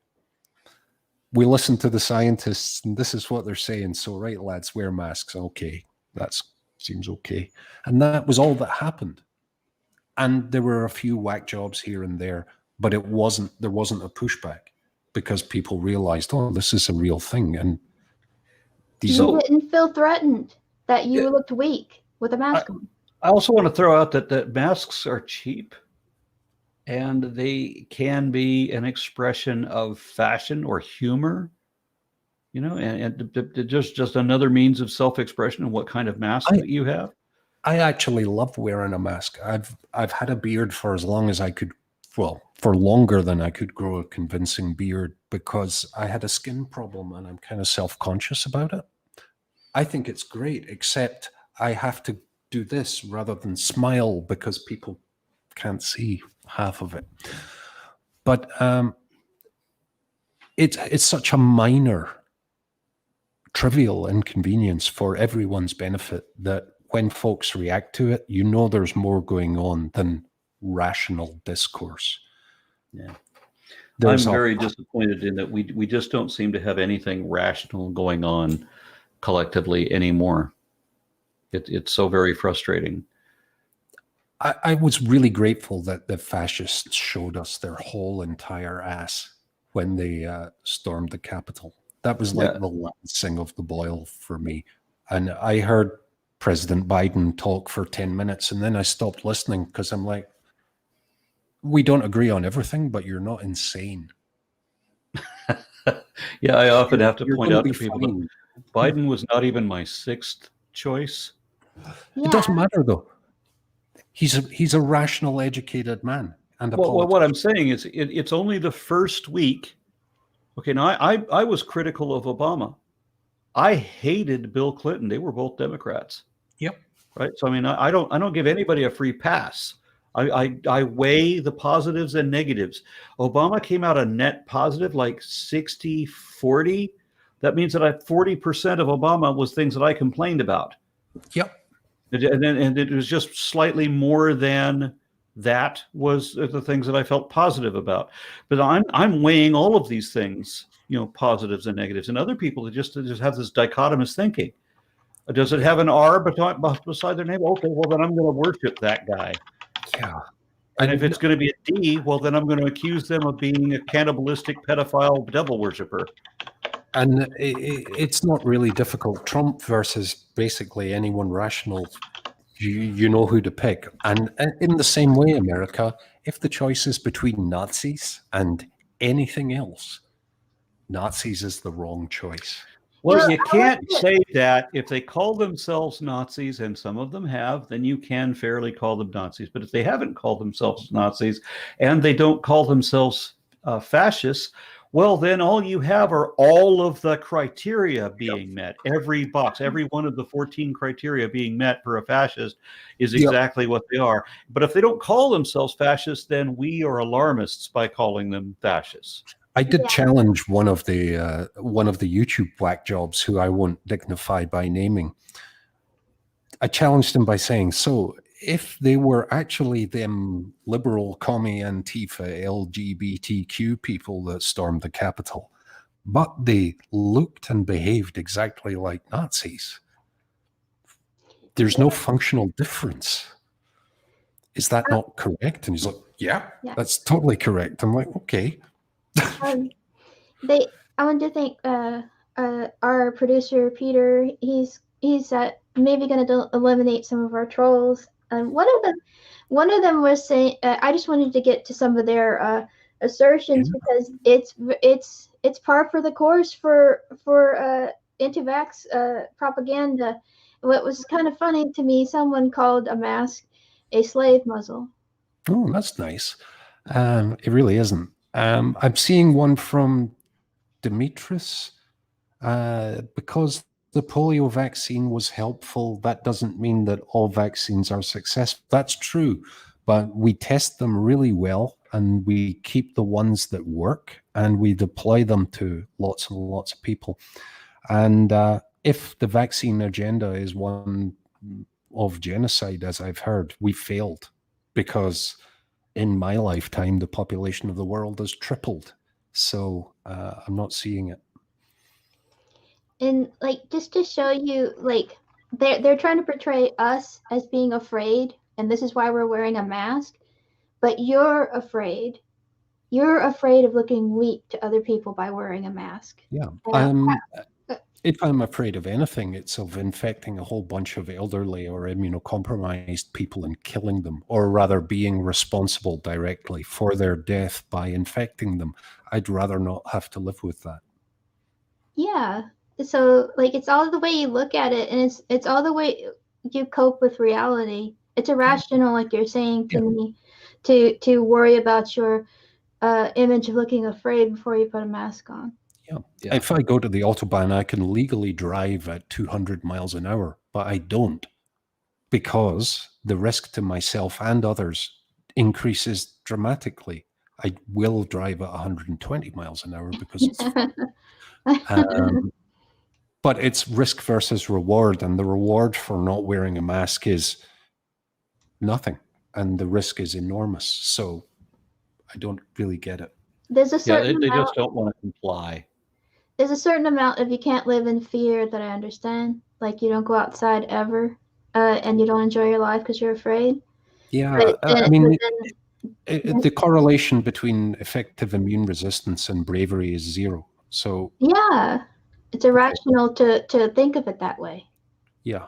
We listened to the scientists and this is what they're saying. So, right, lads, wear masks. Okay, that seems okay. And that was all that happened. And there were a few whack jobs here and there, but there wasn't a pushback because people realized, oh, this is a real thing. And you didn't feel threatened that you looked weak with a mask on. I also want to throw out that masks are cheap and they can be an expression of fashion or humor, you know, and just another means of self-expression and what kind of mask that you have. I actually love wearing a mask. I've had a beard for as long as I could, well, for longer than I could grow a convincing beard because I had a skin problem and I'm kind of self-conscious about it. I think it's great, except I have to do this rather than smile because people can't see half of it. But it's such a minor, trivial inconvenience for everyone's benefit that when folks react to it, you know there's more going on than rational discourse. Yeah. I'm very disappointed in that we just don't seem to have anything rational going on collectively anymore. It's so very frustrating. I was really grateful that the fascists showed us their whole entire ass when they stormed the Capitol. That was like the lancing of the boil for me. And I heard President Biden talk for 10 minutes and then I stopped listening because I'm like, we don't agree on everything, but you're not insane. Yeah, I often have to point out to people that Biden was not even my sixth choice. Yeah. It doesn't matter though. He's a rational, educated man. And what I'm saying is it's only the first week. Okay, now I was critical of Obama. I hated Bill Clinton. They were both Democrats. Yep. Right. So I mean, I don't give anybody a free pass. I weigh the positives and negatives. Obama came out a net positive, like 60-40. That means that 40% of Obama was things that I complained about. Yep. And it was just slightly more than that was the things that I felt positive about. But I'm weighing all of these things, positives and negatives, and other people that just have this dichotomous thinking. Does it have an R beside their name? Okay, well then I'm going to worship that guy. Yeah. And if it's going to be a D, well then I'm going to accuse them of being a cannibalistic pedophile devil worshiper. And it's not really difficult. Trump versus basically anyone rational, you know who to pick. And in the same way, America, if the choice is between Nazis and anything else, Nazis is the wrong choice. Well, you can't say that. If they call themselves Nazis, and some of them have, then you can fairly call them Nazis. But if they haven't called themselves Nazis and they don't call themselves fascists, well, then all you have are all of the criteria being met. Every box, every one of the 14 criteria being met for a fascist is exactly what they are. But if they don't call themselves fascists, then we are alarmists by calling them fascists. I did challenge one of the YouTube whack jobs, who I won't dignify by naming. I challenged him by saying, so if they were actually them liberal, commie, Antifa, LGBTQ people that stormed the Capitol, but they looked and behaved exactly like Nazis, there's no functional difference. Is that not correct? And he's like, yeah, that's totally correct. I'm like, okay. I want to thank our producer Peter. He's maybe going to eliminate some of our trolls. One of them was saying, I just wanted to get to some of their assertions because it's par for the course for anti-vax propaganda. What was kind of funny to me, someone called a mask a slave muzzle. Oh, that's nice. It really isn't. I'm seeing one from Demetrius. Because the polio vaccine was helpful, that doesn't mean that all vaccines are successful. That's true, but we test them really well, and we keep the ones that work, and we deploy them to lots and lots of people. And if the vaccine agenda is one of genocide, as I've heard, we failed, because in my lifetime, the population of the world has tripled. So I'm not seeing it. And just to show you, they're trying to portray us as being afraid, and this is why we're wearing a mask. But you're afraid. You're afraid of looking weak to other people by wearing a mask. Yeah. If I'm afraid of anything, it's of infecting a whole bunch of elderly or immunocompromised people and killing them, or rather being responsible directly for their death by infecting them. I'd rather not have to live with that. Yeah. So it's all the way you look at it, and it's all the way you cope with reality. It's irrational, like you're saying to me, to worry about your image of looking afraid before you put a mask on. Yeah. If I go to the Autobahn, I can legally drive at 200 miles an hour, but I don't, because the risk to myself and others increases dramatically. I will drive at 120 miles an hour because it's but it's risk versus reward, and the reward for not wearing a mask is nothing, and the risk is enormous. So I don't really get it. There's a certain they just don't want to comply. There's a certain amount of you can't live in fear that I understand. Like you don't go outside ever, and you don't enjoy your life because you're afraid. Yeah, I mean, the correlation between effective immune resistance and bravery is zero. So yeah, it's irrational to think of it that way. Yeah.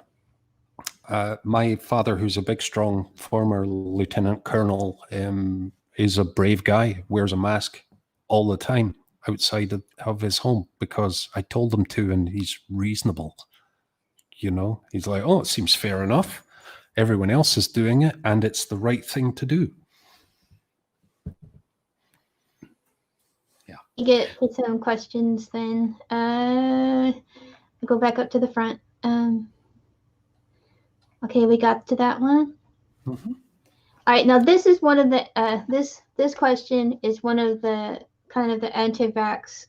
My father, who's a big, strong former lieutenant colonel, is a brave guy, wears a mask all the time outside of his home because I told him to, and he's reasonable. He's like, oh, it seems fair enough. Everyone else is doing it, and it's the right thing to do. Yeah. You get to some questions then. Go back up to the front. Okay, we got to that one. Mm-hmm. All right, now this is one of the this question is one of the kind of the anti-vax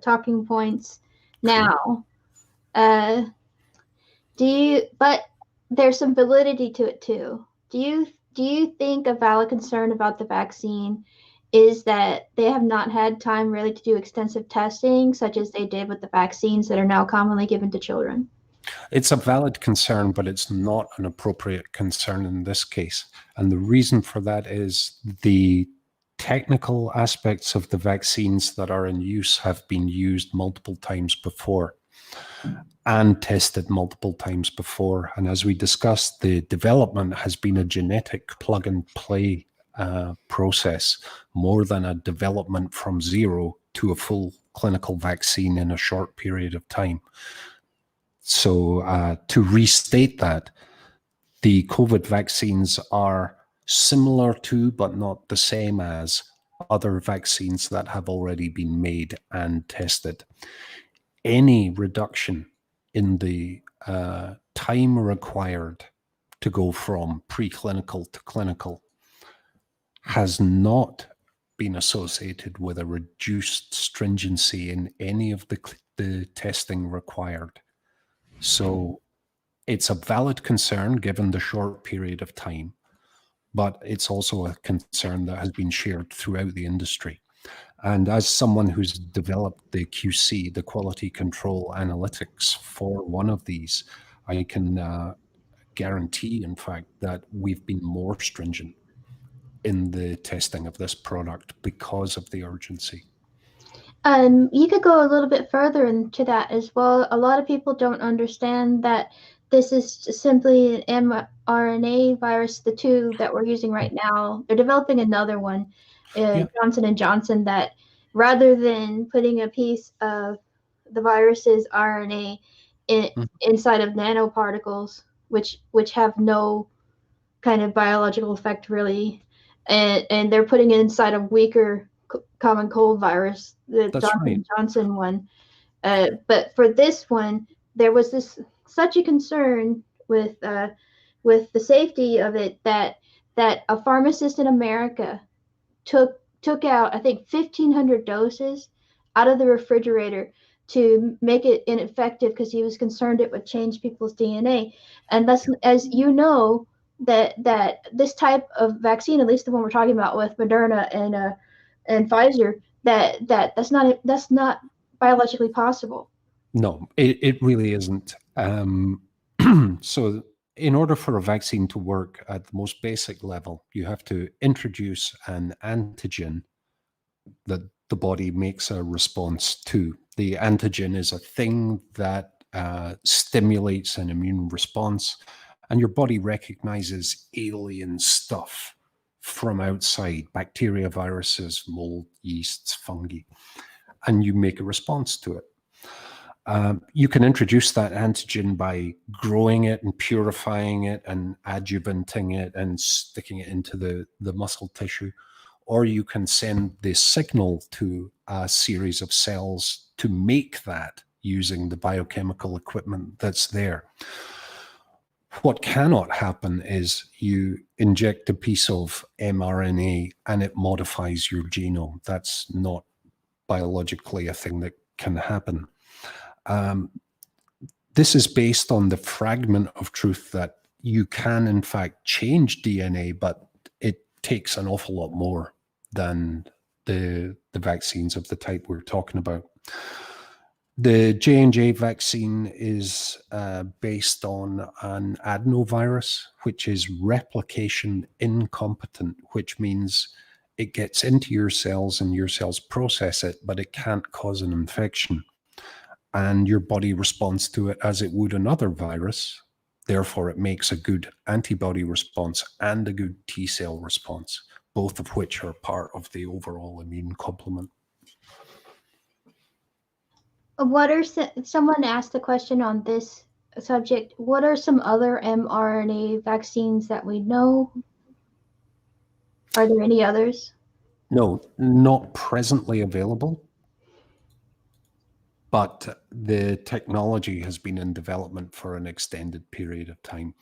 talking points now. But there's some validity to it too. Do you think a valid concern about the vaccine is that they have not had time really to do extensive testing, such as they did with the vaccines that are now commonly given to children? It's a valid concern, but it's not an appropriate concern in this case. And the reason for that is the technical aspects of the vaccines that are in use have been used multiple times before and tested multiple times before. And as we discussed, the development has been a genetic plug and play process more than a development from zero to a full clinical vaccine in a short period of time. So to restate that, the COVID vaccines are similar to, but not the same as, other vaccines that have already been made and tested. Any reduction in the time required to go from preclinical to clinical has not been associated with a reduced stringency in any of the testing required. So it's a valid concern given the short period of time, but it's also a concern that has been shared throughout the industry. And as someone who's developed the QC, the quality control analytics for one of these, I can guarantee, in fact, that we've been more stringent in the testing of this product because of the urgency. You could go a little bit further into that as well. A lot of people don't understand that this is simply an mRNA virus, the two that we're using right now. They're developing another one, Johnson & Johnson, that rather than putting a piece of the virus's RNA inside of nanoparticles, which have no kind of biological effect really, and they're putting it inside a weaker common cold virus, the Johnson & Johnson one. But for this one, there was such a concern with the safety of it that a pharmacist in America took out, I think, 1,500 doses out of the refrigerator to make it ineffective because he was concerned it would change people's DNA. And that's, as you know, that this type of vaccine, at least the one we're talking about with Moderna and Pfizer, that's not biologically possible. No, it really isn't. So in order for a vaccine to work at the most basic level, you have to introduce an antigen that the body makes a response to. The antigen is a thing that stimulates an immune response, and your body recognizes alien stuff from outside, bacteria, viruses, mold, yeasts, fungi, and you make a response to it. You can introduce that antigen by growing it and purifying it and adjuvanting it and sticking it into the muscle tissue, or you can send this signal to a series of cells to make that using the biochemical equipment that's there. What cannot happen is you inject a piece of mRNA and it modifies your genome. That's not biologically a thing that can happen. This is based on the fragment of truth that you can, in fact, change DNA, but it takes an awful lot more than the vaccines of the type we're talking about. The Jnj vaccine is based on an adenovirus, which is replication incompetent, which means it gets into your cells and your cells process it, but it can't cause an infection. And your body responds to it as it would another virus. Therefore, it makes a good antibody response and a good T cell response, both of which are part of the overall immune complement. Someone asked a question on this subject. What are some other mRNA vaccines that we know? Are there any others? No, not presently available. But the technology has been in development for an extended period of time.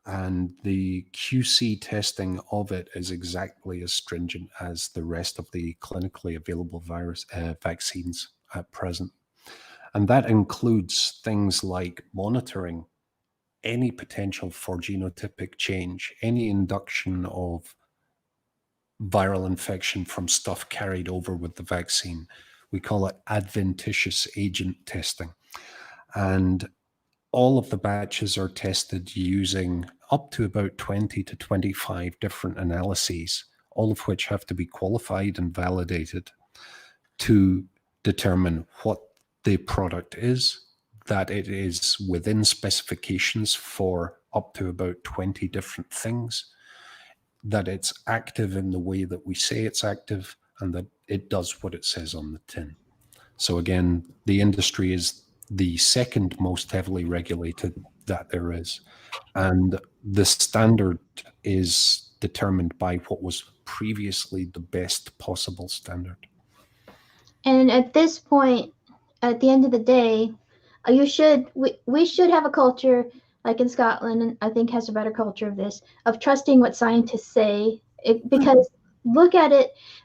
and the QC testing of it is exactly as stringent as the rest of the clinically available vaccines at present. And that includes things like monitoring any potential for genotypic change, any induction of viral infection from stuff carried over with the vaccine. We call it adventitious agent testing. And all of the batches are tested using up to about 20 to 25 different analyses, all of which have to be qualified and validated to determine what the product is, that it is within specifications for up to about 20 different things, that it's active in the way that we say it's active, and that it does what it says on the tin. So again, the industry is the second most heavily regulated that there is. And the standard is determined by what was previously the best possible standard. And at this point, at the end of the day, we should have a culture like in Scotland, and I think has a better culture of this, of trusting what scientists say. Because look at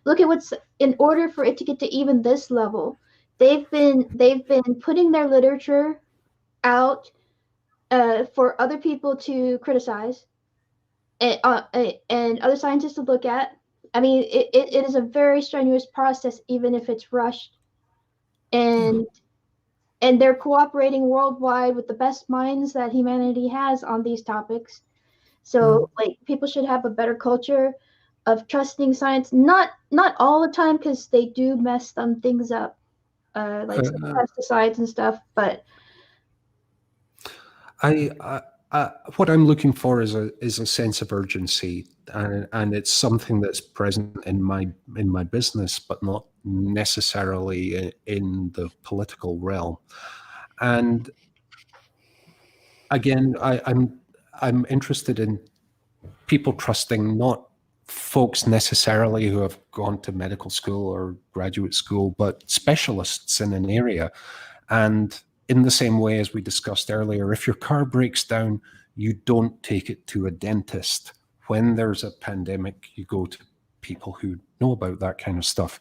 what's, in order for it to get to even this level, they've been putting their literature out for other people to criticize, and other scientists to look at. I mean, it is a very strenuous process, even if it's rushed. And they're cooperating worldwide with the best minds that humanity has on these topics. So like, people should have a better culture of trusting science, not all the time, because they do mess some things up, like some pesticides and stuff. But what I'm looking for is a sense of urgency, and it's something that's present in my business, but not necessarily in the political realm. And again, I'm interested in people trusting not folks necessarily who have gone to medical school or graduate school, but specialists in an area. And in the same way as we discussed earlier, if your car breaks down, you don't take it to a dentist. When there's a pandemic, you go to people who know about that kind of stuff.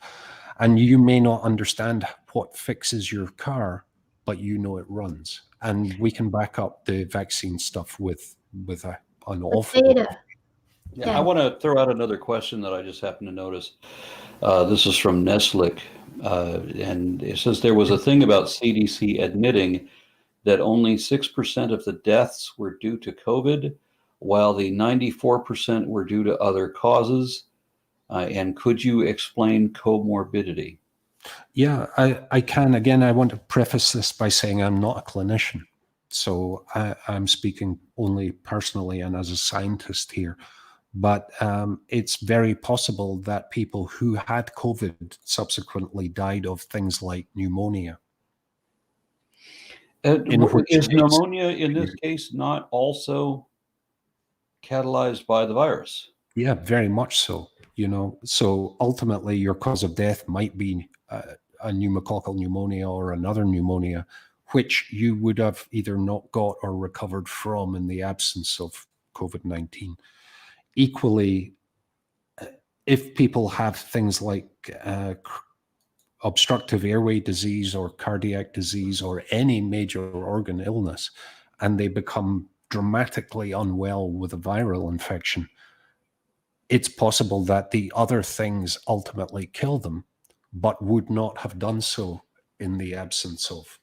And you may not understand what fixes your car, but you know it runs. And we can back up the vaccine stuff with an awful data. Yeah, I want to throw out another question that I just happened to notice. This is from Neslick, and it says there was a thing about CDC admitting that only 6% of the deaths were due to COVID, while the 94% were due to other causes. And could you explain comorbidity? Yeah, I can. Again, I want to preface this by saying I'm not a clinician. So I'm speaking only personally and as a scientist here. But it's very possible that people who had COVID subsequently died of things like pneumonia. Is pneumonia in this case not also catalyzed by the virus? Yeah, very much so. So ultimately your cause of death might be a pneumococcal pneumonia or another pneumonia, which you would have either not got or recovered from in the absence of COVID-19. Equally, if people have things like obstructive airway disease or cardiac disease or any major organ illness, and they become dramatically unwell with a viral infection, it's possible that the other things ultimately kill them, but would not have done so in the absence of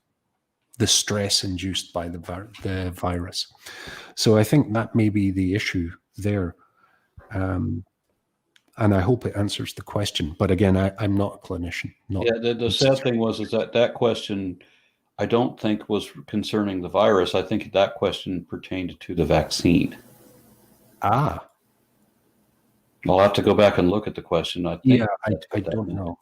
the stress induced by the virus. So I think that may be the issue there. And I hope it answers the question. But again, I'm not a clinician. The sad thing is that question, I don't think was concerning the virus. I think that question pertained to the vaccine. Ah. I'll have to go back and look at the question. I don't know.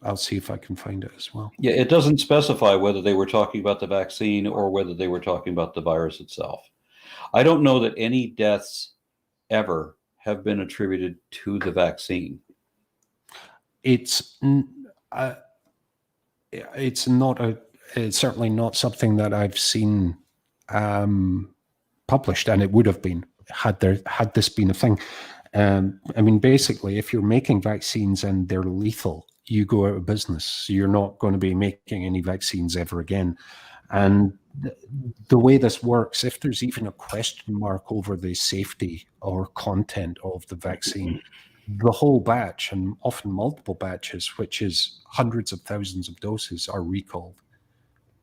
I'll see if I can find it as well. Yeah, it doesn't specify whether they were talking about the vaccine or whether they were talking about the virus itself. I don't know that any deaths ever have been attributed to the vaccine. It's certainly not something that I've seen published, and it would have been had this been a thing. I mean, basically, if you're making vaccines and they're lethal, you go out of business. You're not going to be making any vaccines ever again. And the way this works, if there's even a question mark over the safety or content of the vaccine, the whole batch, and often multiple batches, which is hundreds of thousands of doses, are recalled.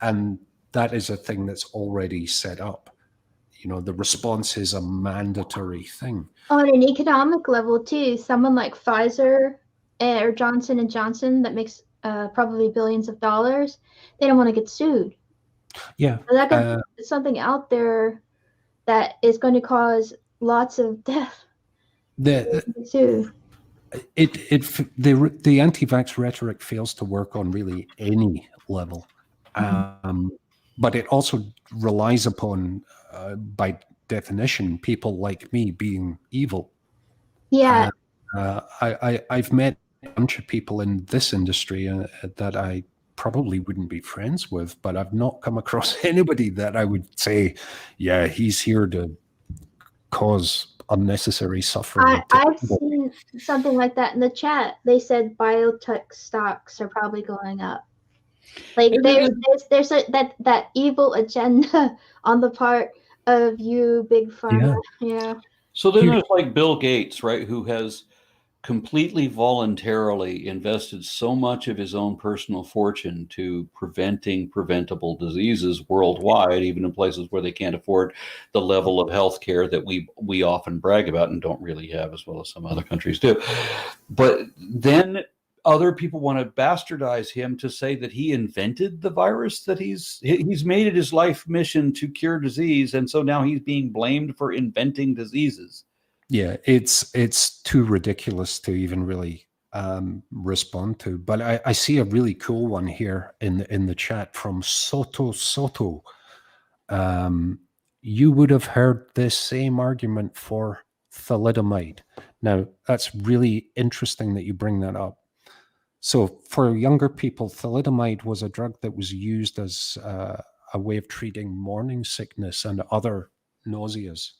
And that is a thing that's already set up. You know, the response is a mandatory thing. On an economic level too, someone like Pfizer or Johnson and Johnson that makes probably billions of dollars, they don't want to get sued. Yeah. So that could be something out there that is going to cause lots of death. The anti-vax rhetoric fails to work on really any level, but it also relies upon, by definition, people like me being evil. Yeah. I've met a bunch of people in this industry that I probably wouldn't be friends with, but I've not come across anybody that I would say, yeah, he's here to cause unnecessary suffering. I've seen something like that in the chat. They said biotech stocks are probably going up. Like there's that evil agenda on the part of you, big pharma. Yeah. So then there's like Bill Gates, right, who has completely voluntarily invested so much of his own personal fortune to preventing preventable diseases worldwide, even in places where they can't afford the level of health care that we often brag about and don't really have, as well as some other countries do. But then other people want to bastardize him to say that he invented the virus, that he's made it his life mission to cure disease, and so now he's being blamed for inventing diseases. Yeah, it's too ridiculous to even really respond to. But I see a really cool one here in the chat from Soto. You would have heard this same argument for thalidomide. Now, that's really interesting that you bring that up. So for younger people, thalidomide was a drug that was used as a way of treating morning sickness and other nauseas.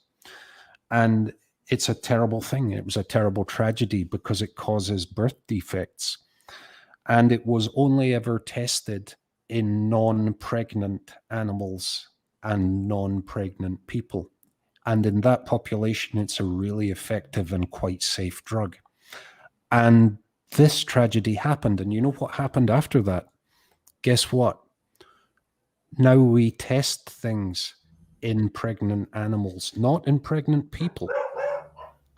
And it's a terrible thing. It was a terrible tragedy because it causes birth defects. And it was only ever tested in non-pregnant animals and non-pregnant people. And in that population, it's a really effective and quite safe drug. And this tragedy happened. And you know what happened after that? Guess what? Now we test things in pregnant animals, not in pregnant people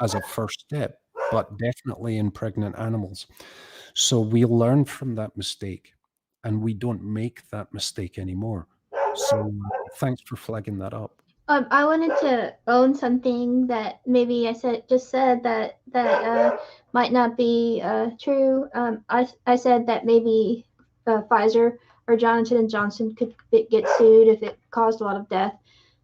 as a first step, but definitely in pregnant animals. So we learn from that mistake and we don't make that mistake anymore. So thanks for flagging that up. I wanted to own something that maybe I just said that might not be true. I said that maybe Pfizer or Johnson & Johnson could get sued if it caused a lot of death.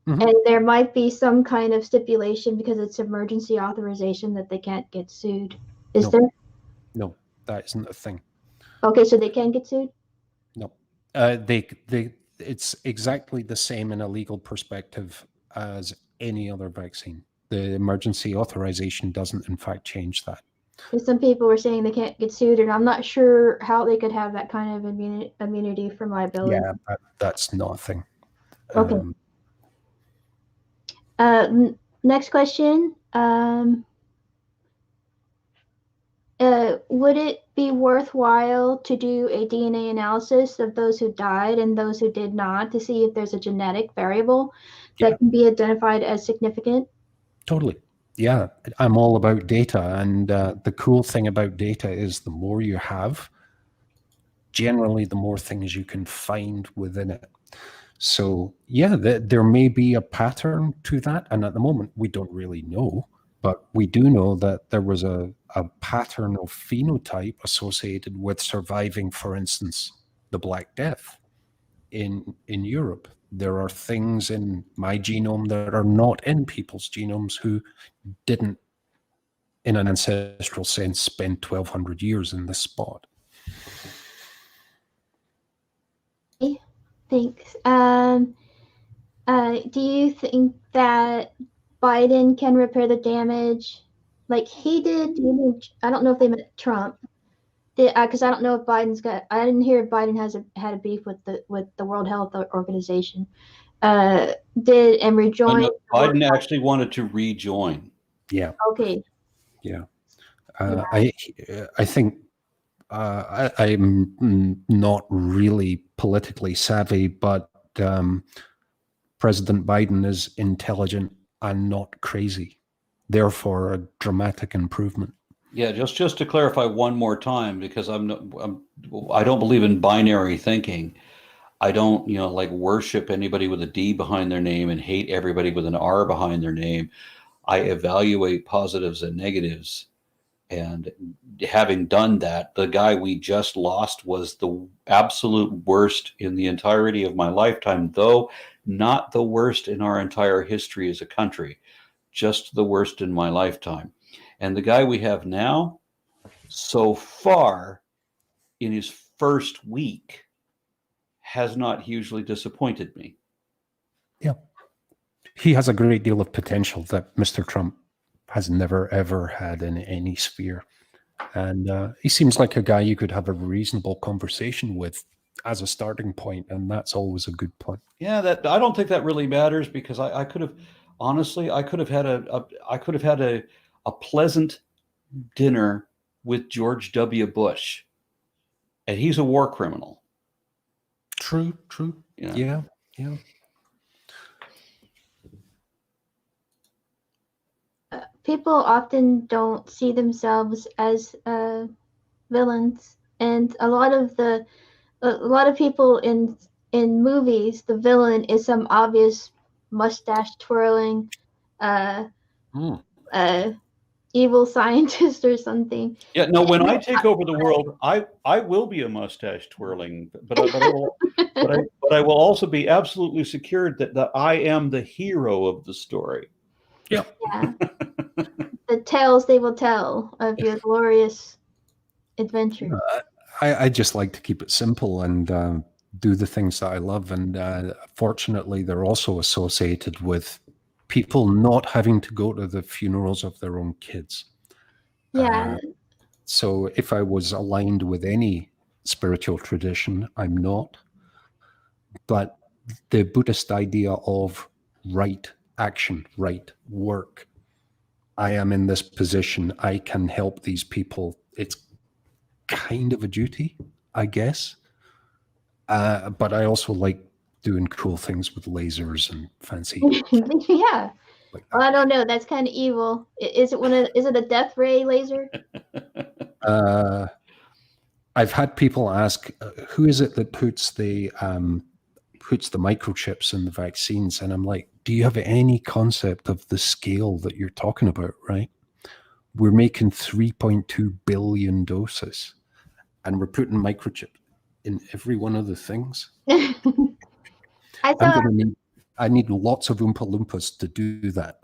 Mm-hmm. And there might be some kind of stipulation because it's emergency authorization that they can't get sued. Is there? No, that isn't a thing. Okay, so they can get sued? No. It's exactly the same in a legal perspective as any other vaccine. The emergency authorization doesn't, in fact, change that. Some people were saying they can't get sued, and I'm not sure how they could have that kind of immunity from liability. Yeah, that's not a thing. Okay. Next question. Would it be worthwhile to do a DNA analysis of those who died and those who did not to see if there's a genetic variable that can be identified as significant? Totally. Yeah, I'm all about data. And the cool thing about data is the more you have, generally the more things you can find within it. So yeah, there may be a pattern to that. And at the moment, we don't really know. But we do know that there was a pattern of phenotype associated with surviving, for instance, the Black Death in Europe. There are things in my genome that are not in people's genomes who didn't, in an ancestral sense, spend 1,200 years in this spot. Thanks. Do you think that Biden can repair the damage like he did? I don't know if they meant Trump. Because I don't know if Biden's got. I didn't hear if Biden had a beef with the World Health Organization. Did and rejoin. Biden actually wanted to rejoin. Yeah. Okay. Yeah. I think I'm not really politically savvy, but President Biden is intelligent and not crazy. Therefore, a dramatic improvement. Yeah, just to clarify one more time, because I don't believe in binary thinking. I don't, like worship anybody with a D behind their name and hate everybody with an R behind their name. I evaluate positives and negatives. And having done that, the guy we just lost was the absolute worst in the entirety of my lifetime, though not the worst in our entire history as a country, just the worst in my lifetime. And the guy we have now, so far in his first week, has not hugely disappointed me. Yeah. He has a great deal of potential that Mr. Trump has never, ever had in any sphere. And he seems like a guy you could have a reasonable conversation with as a starting point, and that's always a good point. Yeah, that I don't think that really matters, because I could have, honestly, I could have had a pleasant dinner with George W. Bush, and he's a war criminal. True. Yeah. People often don't see themselves as villains, and a lot of people in movies, the villain is some obvious mustache twirling, evil scientist or something. Yeah, no. When I take over the world, I will be a mustache twirling, but I will also be absolutely secured that I am the hero of the story. Yeah. The tales they will tell of your glorious adventure. I just like to keep it simple and do the things that I love. And fortunately, they're also associated with people not having to go to the funerals of their own kids. Yeah. So if I was aligned with any spiritual tradition, I'm not. But the Buddhist idea of right action, right work, I am in this position, I can help these people. It's kind of a duty, I guess. But I also like doing cool things with lasers and fancy. Yeah. Well, I don't know. That's kind of evil. Is it a death ray laser? I've had people ask, who is it that puts the microchips in the vaccines? And I'm like, do you have any concept of the scale that you're talking about, right? We're making 3.2 billion doses, and we're putting microchip in every one of the things. I need lots of Oompa Loompas to do that.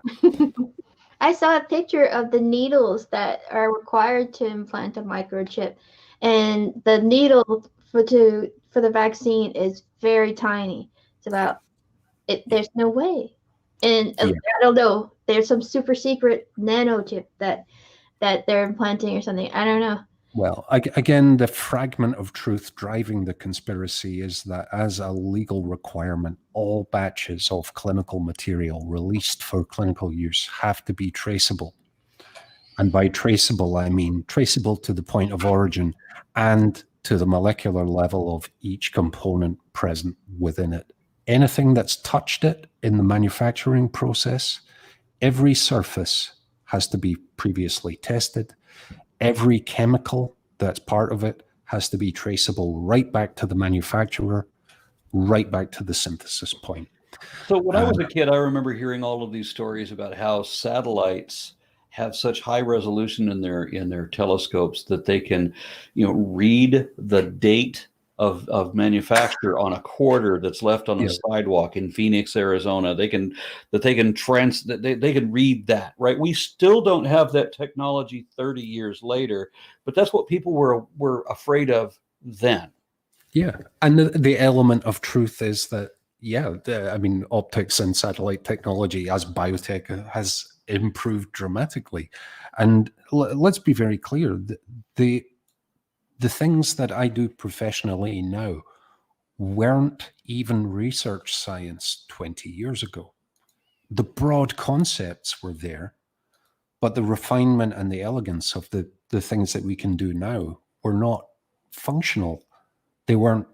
I saw a picture of the needles that are required to implant a microchip, and the needle for the vaccine is very tiny. It's about it. There's no way, and I don't know. There's some super secret nanochip that they're implanting or something. I don't know. Well, again, the fragment of truth driving the conspiracy is that as a legal requirement, all batches of clinical material released for clinical use have to be traceable. And by traceable, I mean traceable to the point of origin and to the molecular level of each component present within it. Anything that's touched it in the manufacturing process, every surface has to be previously tested. Every chemical that's part of it has to be traceable right back to the manufacturer, right back to the synthesis point. So when I was a kid, I remember hearing all of these stories about how satellites have such high resolution in their telescopes that they can, read the date of manufacture on a quarter that's left on a sidewalk in Phoenix, Arizona. They can read that, right? We still don't have that technology 30 years later, but that's what people were afraid of then. Yeah, and the element of truth is that yeah, I mean, optics and satellite technology as biotech has improved dramatically. And let's be very clear, the things that I do professionally now weren't even research science 20 years ago. The broad concepts were there, but the refinement and the elegance of the things that we can do now were not functional. They weren't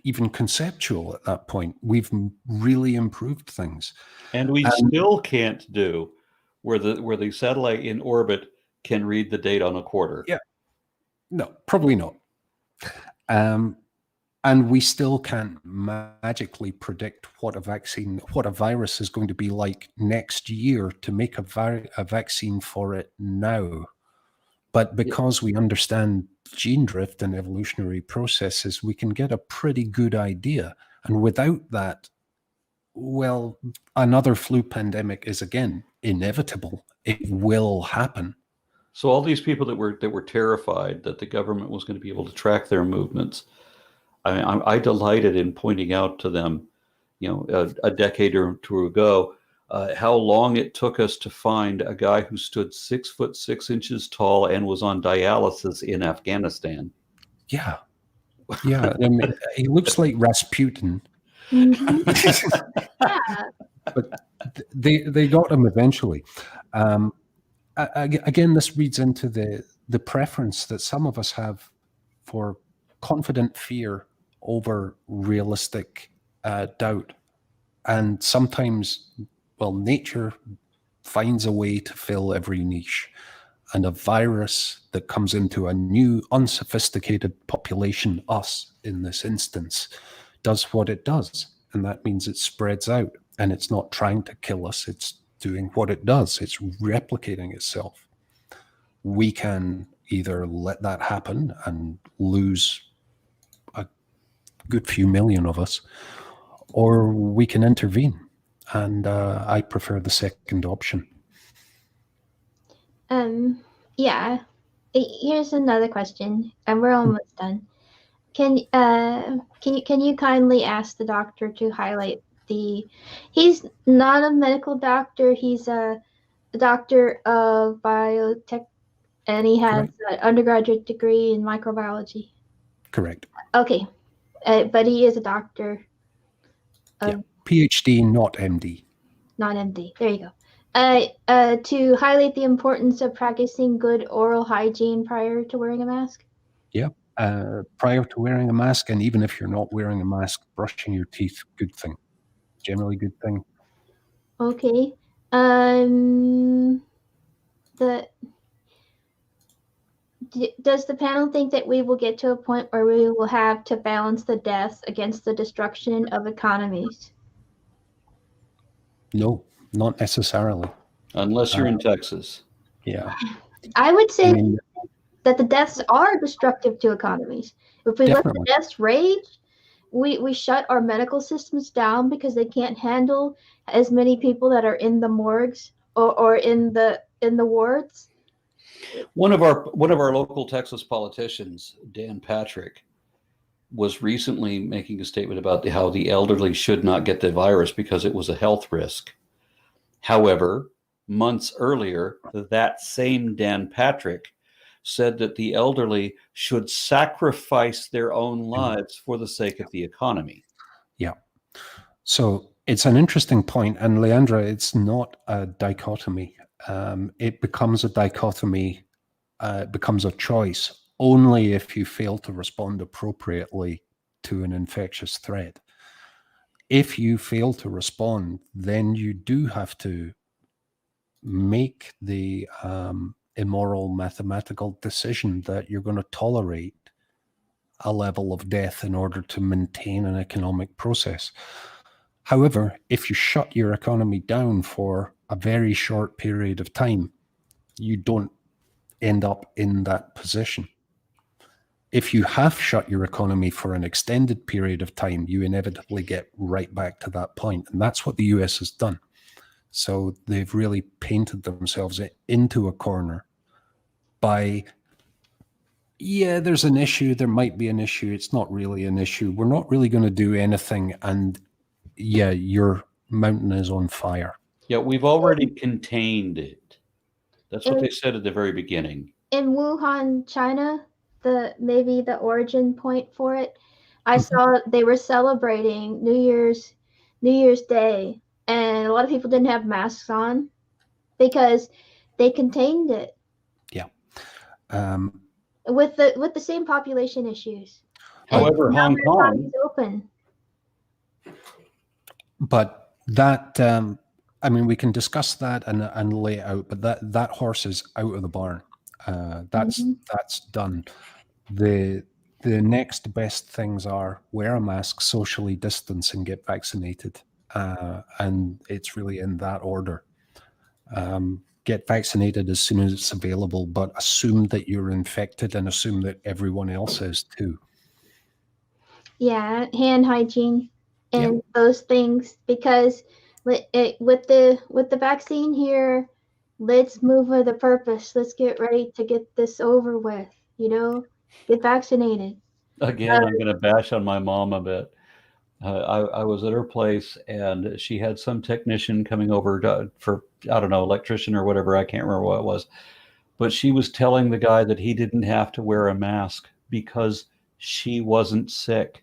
even conceptual at that point. We've really improved things. And we still can't do where the satellite in orbit can read the date on a quarter. Yeah. No, probably not. And we still can't magically predict what a virus is going to be like next year to make a vaccine for it now. But because we understand gene drift and evolutionary processes, we can get a pretty good idea. And without that, well, another flu pandemic is again inevitable. It will happen. So all these people that were terrified that the government was going to be able to track their movements, I delighted in pointing out to them, a decade or two ago, how long it took us to find a guy who stood 6'6" tall and was on dialysis in Afghanistan. Yeah. Yeah. I mean, he looks like Rasputin. Yeah. But they got him eventually. Again, this reads into the preference that some of us have for confident fear over realistic doubt. And sometimes, well, nature finds a way to fill every niche. And a virus that comes into a new, unsophisticated population, us in this instance, does what it does. And that means it spreads out. And it's not trying to kill us. It's doing what it does. It's replicating itself. We can either let that happen and lose a good few million of us, or we can intervene. And I prefer the second option. Yeah. Here's another question, and we're almost done. Can you kindly ask the doctor to highlight he's not a medical doctor, he's a doctor of biotech, and he has an undergraduate degree in microbiology. Correct. Okay. But he is a doctor. PhD, not MD. Not MD. There you go. To highlight the importance of practicing good oral hygiene prior to wearing a mask? Yeah. Prior to wearing a mask, and even if you're not wearing a mask, brushing your teeth, good thing. Generally good thing. Okay. Does the panel think that we will get to a point where we will have to balance the deaths against the destruction of economies? No, not necessarily. Unless you're in Texas. Yeah. I would say that the deaths are destructive to economies. If we let the deaths rage, we shut our medical systems down because they can't handle as many people that are in the morgues or in the wards. One of our local Texas politicians, Dan Patrick, was recently making a statement about how the elderly should not get the virus because it was a health risk. However, months earlier, that same Dan Patrick said that the elderly should sacrifice their own lives for the sake of the economy. Yeah. So it's an interesting point. And Leandra, it's not a dichotomy. It becomes a dichotomy, it becomes a choice only if you fail to respond appropriately to an infectious threat. If you fail to respond, then you do have to make the immoral mathematical decision that you're going to tolerate a level of death in order to maintain an economic process. However, if you shut your economy down for a very short period of time, you don't end up in that position. If you have shut your economy for an extended period of time, you inevitably get right back to that point. And that's what the US has done. So they've really painted themselves into a corner by, yeah, there's an issue, there might be an issue, it's not really an issue, we're not really going to do anything, and yeah, your mountain is on fire. Yeah, we've already contained it. That's what And- they said at the very beginning. In Wuhan, China, maybe the origin point for it, I saw they were celebrating New Year's Day, and a lot of people didn't have masks on because they contained it Yeah. with the same population issues. However, And now Hong their Kong, economy's open. But that, I mean, we can discuss that and lay it out, but that horse is out of the barn. That's done. The next best things are wear a mask, socially distance, and get vaccinated. And it's really in that order. Get vaccinated as soon as it's available, but assume that you're infected and assume that everyone else is too. Yeah, hand hygiene and those things, because with the vaccine here, let's move with a purpose. Let's get ready to get this over with. Get vaccinated. again, I'm going to bash on my mom a bit. I was at her place and she had some technician coming over for, I don't know, electrician or whatever. I can't remember what it was. But she was telling the guy that he didn't have to wear a mask because she wasn't sick.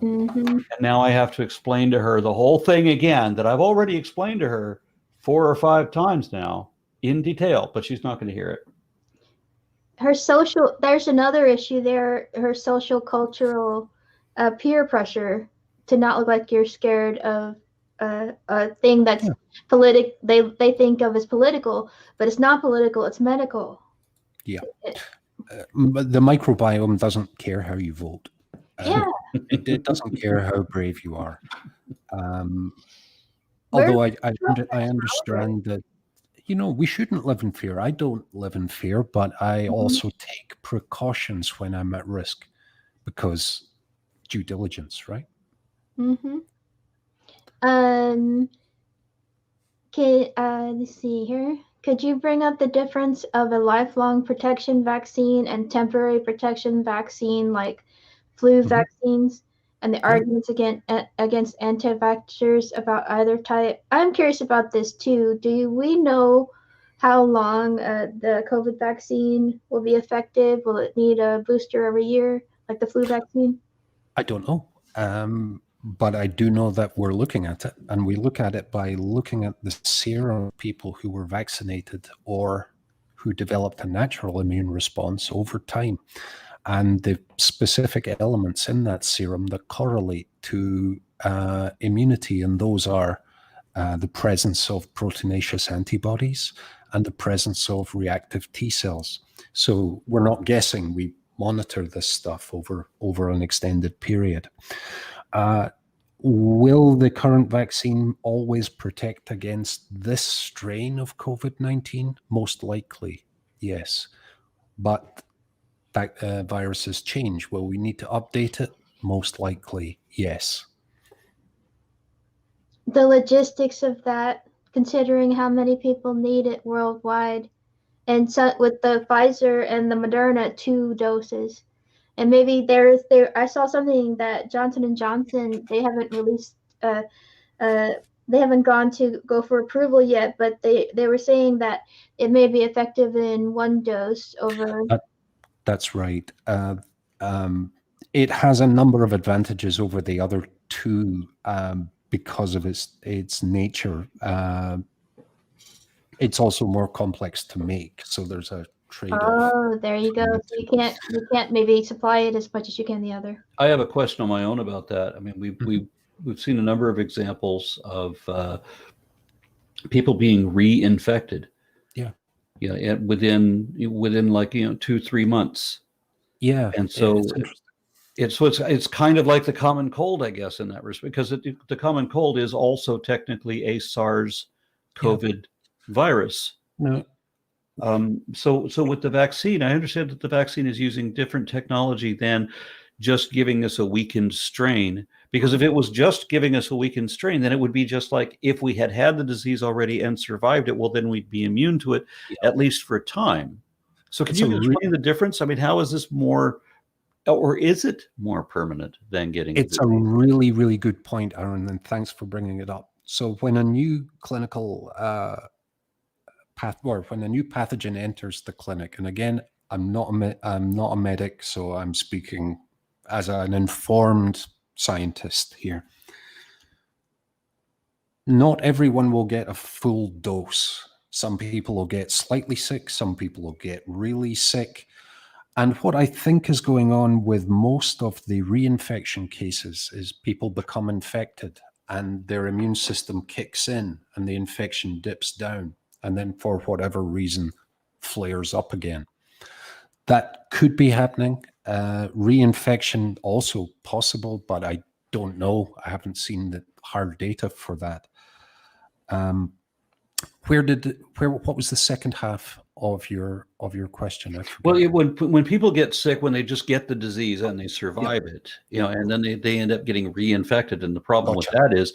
Mm-hmm. And now I have to explain to her the whole thing again that I've already explained to her 4 or 5 times now in detail, but she's not going to hear it. There's another issue there, her social cultural peer pressure to not look like you're scared of a thing that's they think of as political, but it's not political, it's medical. Yeah. But the microbiome doesn't care how you vote. It doesn't care how brave you are. Although I understand that, we shouldn't live in fear. I don't live in fear, but I also take precautions when I'm at risk because due diligence, right? Mm-hmm. Let's see here. Could you bring up the difference of a lifelong protection vaccine and temporary protection vaccine like flu vaccines and the arguments against anti-vaxxers about either type? I'm curious about this too. We know how long the COVID vaccine will be effective? Will it need a booster every year like the flu vaccine? I don't know. But I do know that we're looking at it, and we look at it by looking at the serum of people who were vaccinated or who developed a natural immune response over time, and the specific elements in that serum that correlate to immunity, and those are the presence of proteinaceous antibodies and the presence of reactive T cells. So we're not guessing. We monitor this stuff over an extended period. Will the current vaccine always protect against this strain of COVID-19? Most likely, yes. But viruses change. Will we need to update it? Most likely, yes. The logistics of that, considering how many people need it worldwide, and so with the Pfizer and the Moderna 2 doses. And maybe I saw something that Johnson & Johnson, they haven't released, they haven't go for approval yet, but they were saying that it may be effective in 1 dose over. That's right. It has a number of advantages over the other 2 because of its nature. It's also more complex to make, so there's a trade-off. Oh, there you go. So you can't maybe supply it as much as you can the other. I have a question on my own about that. I mean, we've seen a number of examples of people being reinfected. Yeah, within like 2-3 months. Yeah, and so it's kind of like the common cold, I guess, in that respect, because the common cold is also technically a SARS-CoV virus. No. So with the vaccine, I understand that the vaccine is using different technology than just giving us a weakened strain, because if it was just giving us a weakened strain, then it would be just like if we had the disease already and survived it, well, then we'd be immune to it, at least for a time. So can you explain the difference? I mean, how is this more Or is it more permanent than getting It's a really, really good point, Aaron, and thanks for bringing it up. So when a new clinical when a new pathogen enters the clinic, and again, I'm not a medic, so I'm speaking as an informed scientist here. Not everyone will get a full dose. Some people will get slightly sick, some people will get really sick. And what I think is going on with most of the reinfection cases is people become infected and their immune system kicks in and the infection dips down and then for whatever reason flares up again. That could be happening. Reinfection also possible, but I don't know. I haven't seen the hard data for that. What was the second half of your question? Well, when people get sick, when they just get the disease and they survive it, and then they end up getting reinfected. And the problem with that is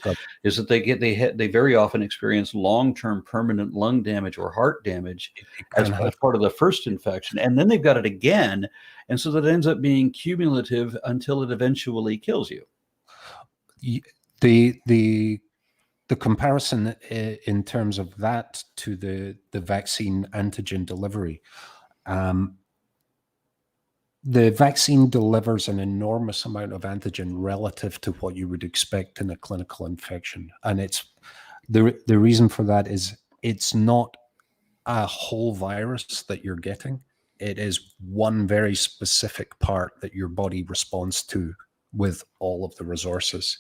that they very often experience long-term permanent lung damage or heart damage as part of the first infection, and then they've got it again, and so that ends up being cumulative until it eventually kills you. The comparison in terms of that to the vaccine antigen delivery, the vaccine delivers an enormous amount of antigen relative to what you would expect in a clinical infection. And it's the reason for that is it's not a whole virus that you're getting. It is one very specific part that your body responds to with all of the resources.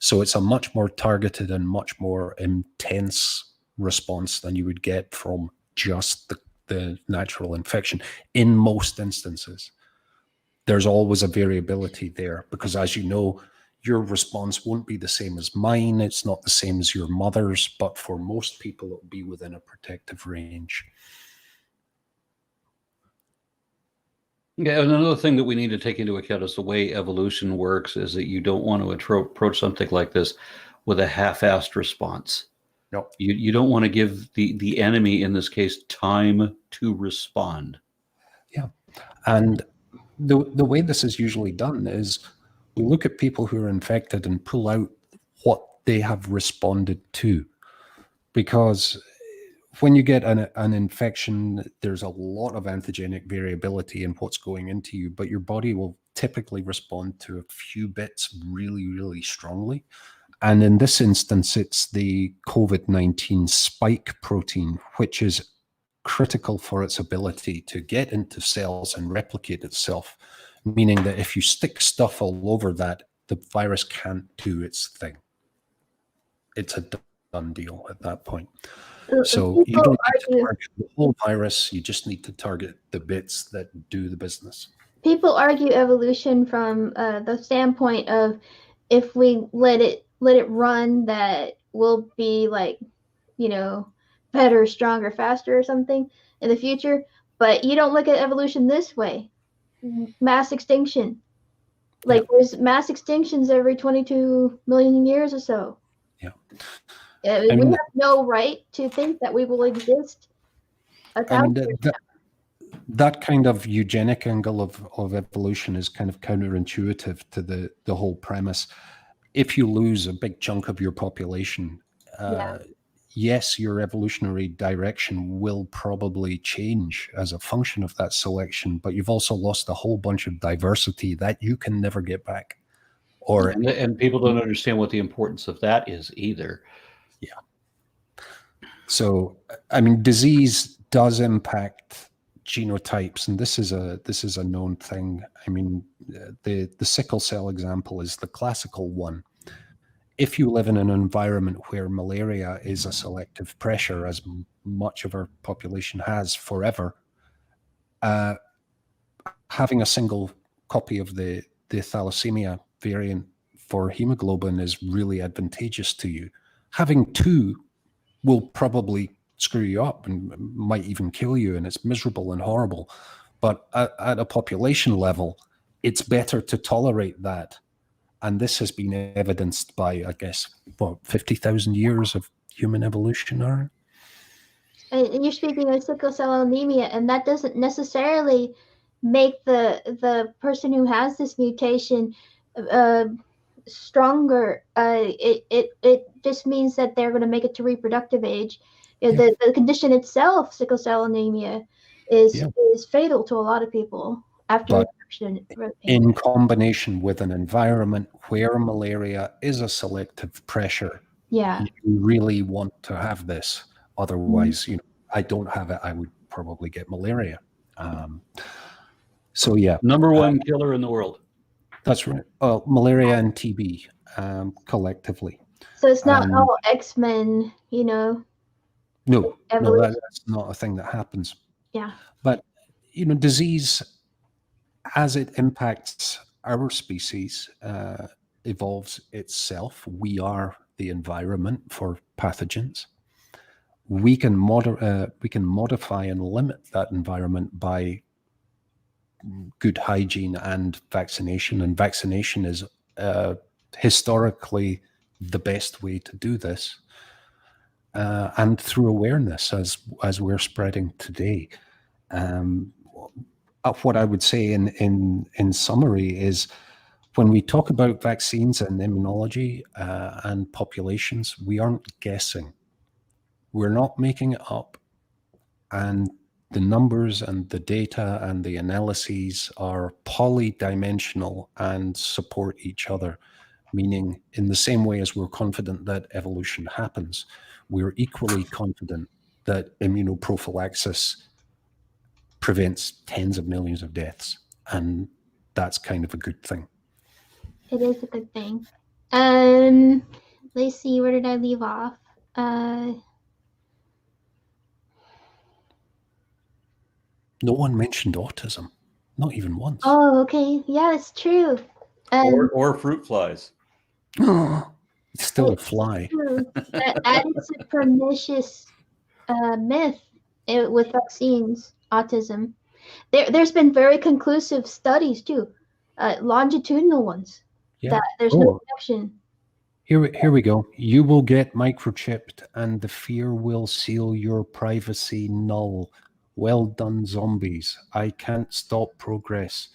So it's a much more targeted and much more intense response than you would get from just the natural infection in most instances. There's always a variability there because, as you know, your response won't be the same as mine. It's not the same as your mother's, but for most people, it'll be within a protective range. Yeah, and another thing that we need to take into account is the way evolution works is that you don't want to approach something like this with a half-assed response. No. You don't want to give the enemy, in this case, time to respond. Yeah. And the way this is usually done is we look at people who are infected and pull out what they have responded to. Because when you get an infection, there's a lot of antigenic variability in what's going into you, but your body will typically respond to a few bits really, really strongly. And in this instance, it's the COVID-19 spike protein, which is critical for its ability to get into cells and replicate itself, meaning that if you stick stuff all over that, the virus can't do its thing. It's a done deal at that point. So you don't need to target the whole virus, you just need to target the bits that do the business. People argue evolution from the standpoint of if we let it run, that we'll be like, better, stronger, faster or something in the future. But you don't look at evolution this way. Mass extinction. There's mass extinctions every 22 million years or so. Yeah. We have no right to think that we will exist. That kind of eugenic angle of evolution is kind of counterintuitive to the whole premise. If you lose a big chunk of your population, yes, your evolutionary direction will probably change as a function of that selection, but you've also lost a whole bunch of diversity that you can never get back. And people don't understand what the importance of that is either. Yeah. So, disease does impact genotypes, and this is a known thing. The sickle cell example is the classical one. If you live in an environment where malaria is a selective pressure, as much of our population has forever, having a single copy of the thalassemia variant for hemoglobin is really advantageous to you. Having two will probably screw you up and might even kill you, and it's miserable and horrible. But at a population level, it's better to tolerate that. And this has been evidenced by, 50,000 years of human evolution, Aaron? And you're speaking of sickle cell anemia, and that doesn't necessarily make the person who has this mutation stronger. It just means that they're going to make it to reproductive age. The condition itself, sickle cell anemia, is fatal to a lot of people after infection. In combination with an environment where malaria is a selective pressure, Yeah. you really want to have this. Otherwise, I don't have it, I would probably get malaria. So yeah. Number one killer in the world. That's right. Malaria and TB collectively. So it's not all X-Men, No, that's not a thing that happens. Yeah. But, disease, as it impacts our species, evolves itself. We are the environment for pathogens. We can modify and limit that environment by good hygiene and vaccination. And vaccination is historically the best way to do this. And through awareness, as we're spreading today. What I would say in summary is, when we talk about vaccines and immunology and populations, we aren't guessing. We're not making it up. And the numbers and the data and the analyses are polydimensional and support each other, meaning in the same way as we're confident that evolution happens, we're equally confident that immunoprophylaxis prevents tens of millions of deaths. And that's kind of a good thing. It is a good thing. Let's see, where did I leave off? No one mentioned autism, not even once. Oh, okay. Yeah, it's true. Or fruit flies. It's still a fly. That is a pernicious myth with vaccines, autism. There's been very conclusive studies too, longitudinal ones, that there's no connection. Here we go. You will get microchipped and the fear will seal your privacy null. Well done, zombies. I can't stop progress.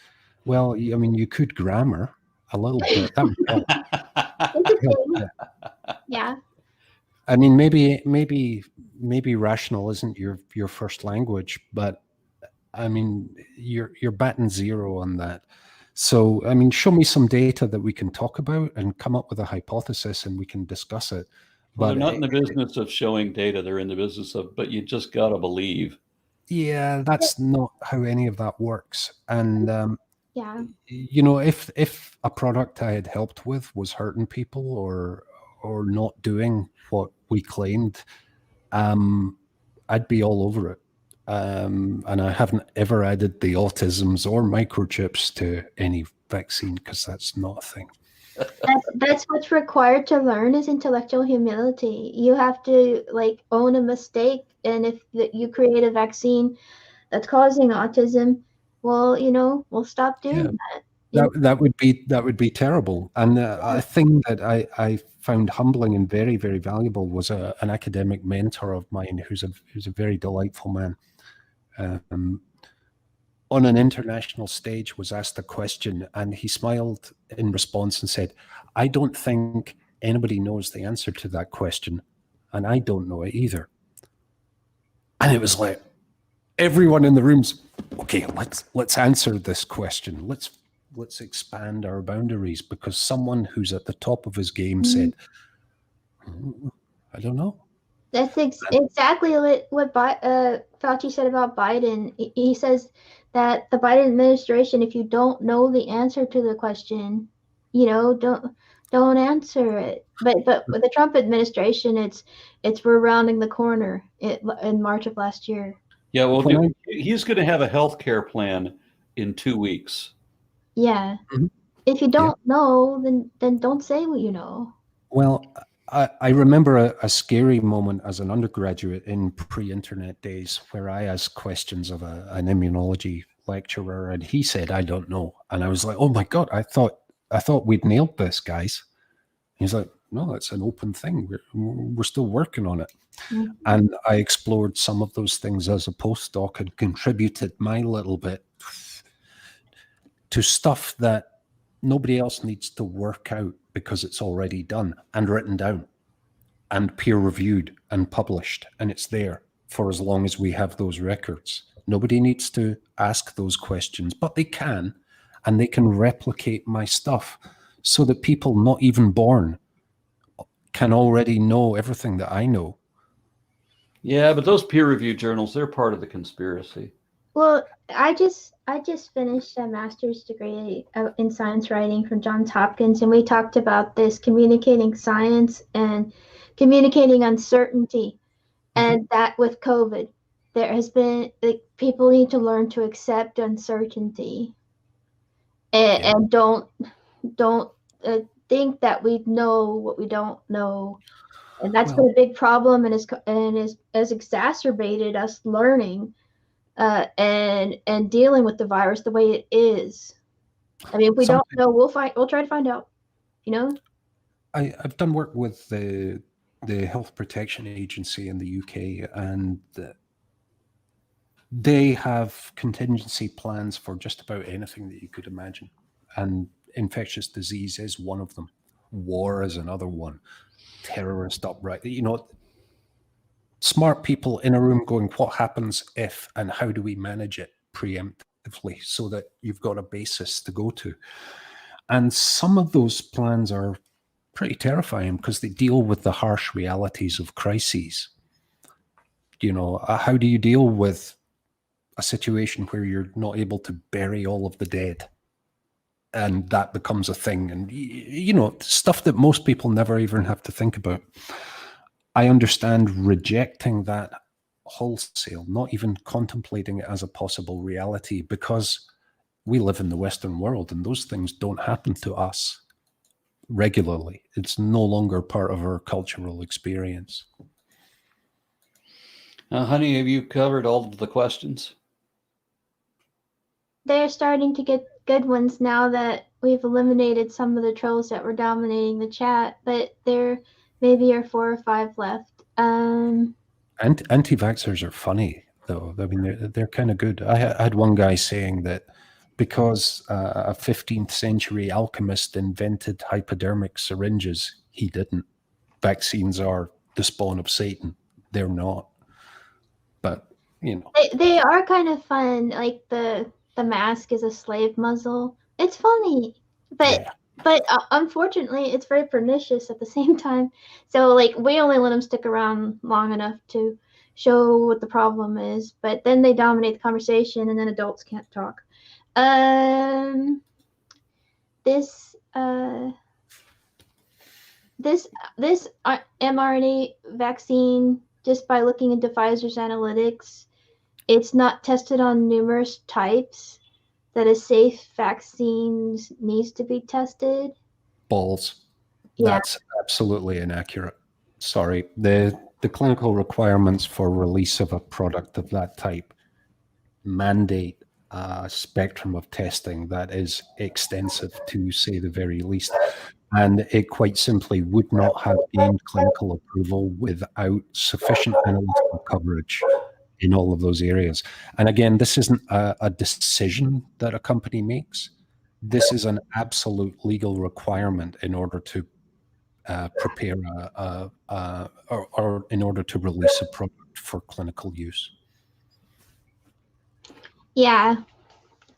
Well, I mean, you could grammar a little bit. That would help. Yeah. I mean, maybe rational isn't your first language, but I mean, you're batting zero on that. So, I mean, show me some data that we can talk about and come up with a hypothesis and we can discuss it. Well, they're not in the business of showing data. They're in the business of, but you just got to believe. Yeah, that's not how any of that works. And, yeah, if a product I had helped with was hurting people or not doing what we claimed, I'd be all over it. And I haven't ever added the autisms or microchips to any vaccine because that's not a thing. That's what's required to learn is intellectual humility. You have to own a mistake, and if you create a vaccine that's causing autism, well, we'll stop doing that. That would be terrible. And a thing that I found humbling and very, very valuable was an academic mentor of mine who's a very delightful man. On an international stage was asked a question and he smiled in response and said, I don't think anybody knows the answer to that question, and I don't know it either. And it was like, everyone in the room's, okay, let's answer this question. Let's expand our boundaries, because someone who's at the top of his game said, I don't know. That's exactly what Fauci said about Biden. He says that the Biden administration, if you don't know the answer to the question, don't answer it. But with the Trump administration, it's we're rounding the corner in March of last year. Yeah, well, he's going to have a health care plan in 2 weeks. Yeah. Mm-hmm. If you don't know, then don't say what you know. Well, I remember a scary moment as an undergraduate in pre-internet days where I asked questions of an immunology lecturer and he said, I don't know. And I was like, oh my God, I thought we'd nailed this, guys. He's like, no, it's an open thing. We're still working on it. Mm-hmm. And I explored some of those things as a postdoc and contributed my little bit. to stuff that nobody else needs to work out because it's already done and written down and peer reviewed and published, and it's there for as long as we have those records. Nobody needs to ask those questions, but they can, and they can replicate my stuff so that people not even born can already know everything that I know. Yeah, but those peer-reviewed journals, they're part of the conspiracy. Well, I just finished a master's degree in science writing from Johns Hopkins, and we talked about this, communicating science and communicating uncertainty. And that with COVID, there has been, like, people need to learn to accept uncertainty and don't think that we know what we don't know. And that's been a big problem, and has exacerbated us learning and dealing with the virus the way it is. I mean, if we don't know, we'll try to find out, you know? I've done work with the Health Protection Agency in the UK, and they have contingency plans for just about anything that you could imagine. And infectious disease is one of them. War is another one. Terrorist uprising. You know, smart people in a room going, what happens if, and how do we manage it preemptively so that you've got a basis to go to? And some of those plans are pretty terrifying because they deal with the harsh realities of crises. You know, how do you deal with a situation where you're not able to bury all of the dead? And that becomes a thing. And, you know, stuff that most people never even have to think about. I understand rejecting that wholesale, not even contemplating it as a possible reality, because we live in the Western world and those things don't happen to us regularly. It's no longer part of our cultural experience. Honey, have you covered all of the questions? They're starting to get good ones now that we've eliminated some of the trolls that were dominating the chat, but there maybe are 4 or 5 left. Anti-vaxxers are funny, though. I mean, they're kind of good. I had one guy saying that because a 15th century alchemist invented hypodermic syringes, he didn't. Vaccines are the spawn of Satan. They're not. But, you know. They are kind of fun. Like the mask is a slave muzzle. It's funny, but unfortunately, it's very pernicious at the same time. So, like, we only let them stick around long enough to show what the problem is, but then they dominate the conversation, and then adults can't talk. This mRNA vaccine, just by looking into Pfizer's analytics, it's not tested on numerous types that a safe vaccine needs to be tested. Balls. Yeah. That's absolutely inaccurate. Sorry. The clinical requirements for release of a product of that type mandate a spectrum of testing that is extensive, to say the very least. And it quite simply would not have gained clinical approval without sufficient analytical coverage in all of those areas. And again, this isn't a decision that a company makes. This is an absolute legal requirement in order to prepare or in order to release a product for clinical use. Yeah.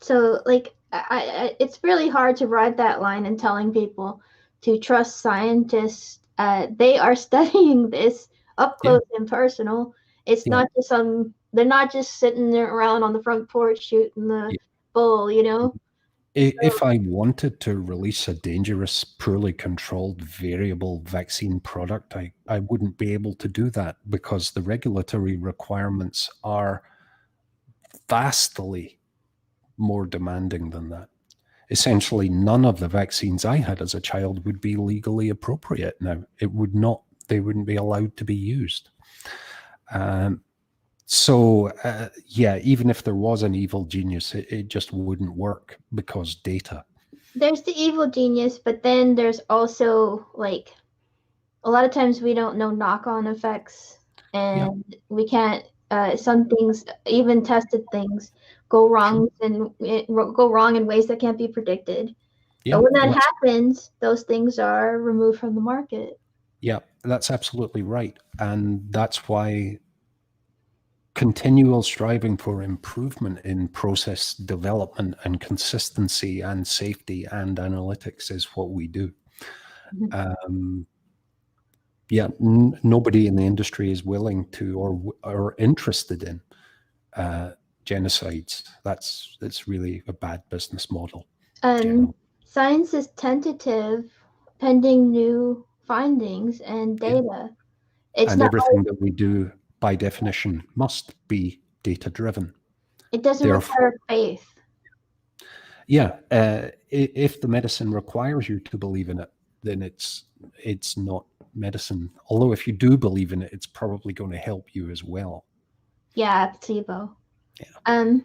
So, like, it's really hard to ride that line and telling people to trust scientists. They are studying this up close and personal. It's not just they're not just sitting there around on the front porch shooting the bull, you know? If I wanted to release a dangerous, poorly controlled, variable vaccine product, I wouldn't be able to do that because the regulatory requirements are vastly more demanding than that. Essentially, none of the vaccines I had as a child would be legally appropriate now. They wouldn't be allowed to be used. Even if there was an evil genius, it just wouldn't work because data. There's the evil genius, but then there's also, like, a lot of times we don't know knock-on effects, and we can't some things, even tested things, go wrong go wrong in ways that can't be predicted. Yeah, But when that and happens, those things are removed from the market. yeah, that's absolutely right. And that's why continual striving for improvement in process development and consistency and safety and analytics is what we do. Yeah, nobody in the industry is willing to or interested in genocides. It's really a bad business model. Generally. Science is tentative pending new findings and data. It's And not everything that we do, by definition, must be data-driven. It doesn't require faith. Yeah, if the medicine requires you to believe in it, then it's not medicine. Although if you do believe in it, it's probably going to help you as well. Yeah, placebo. Yeah.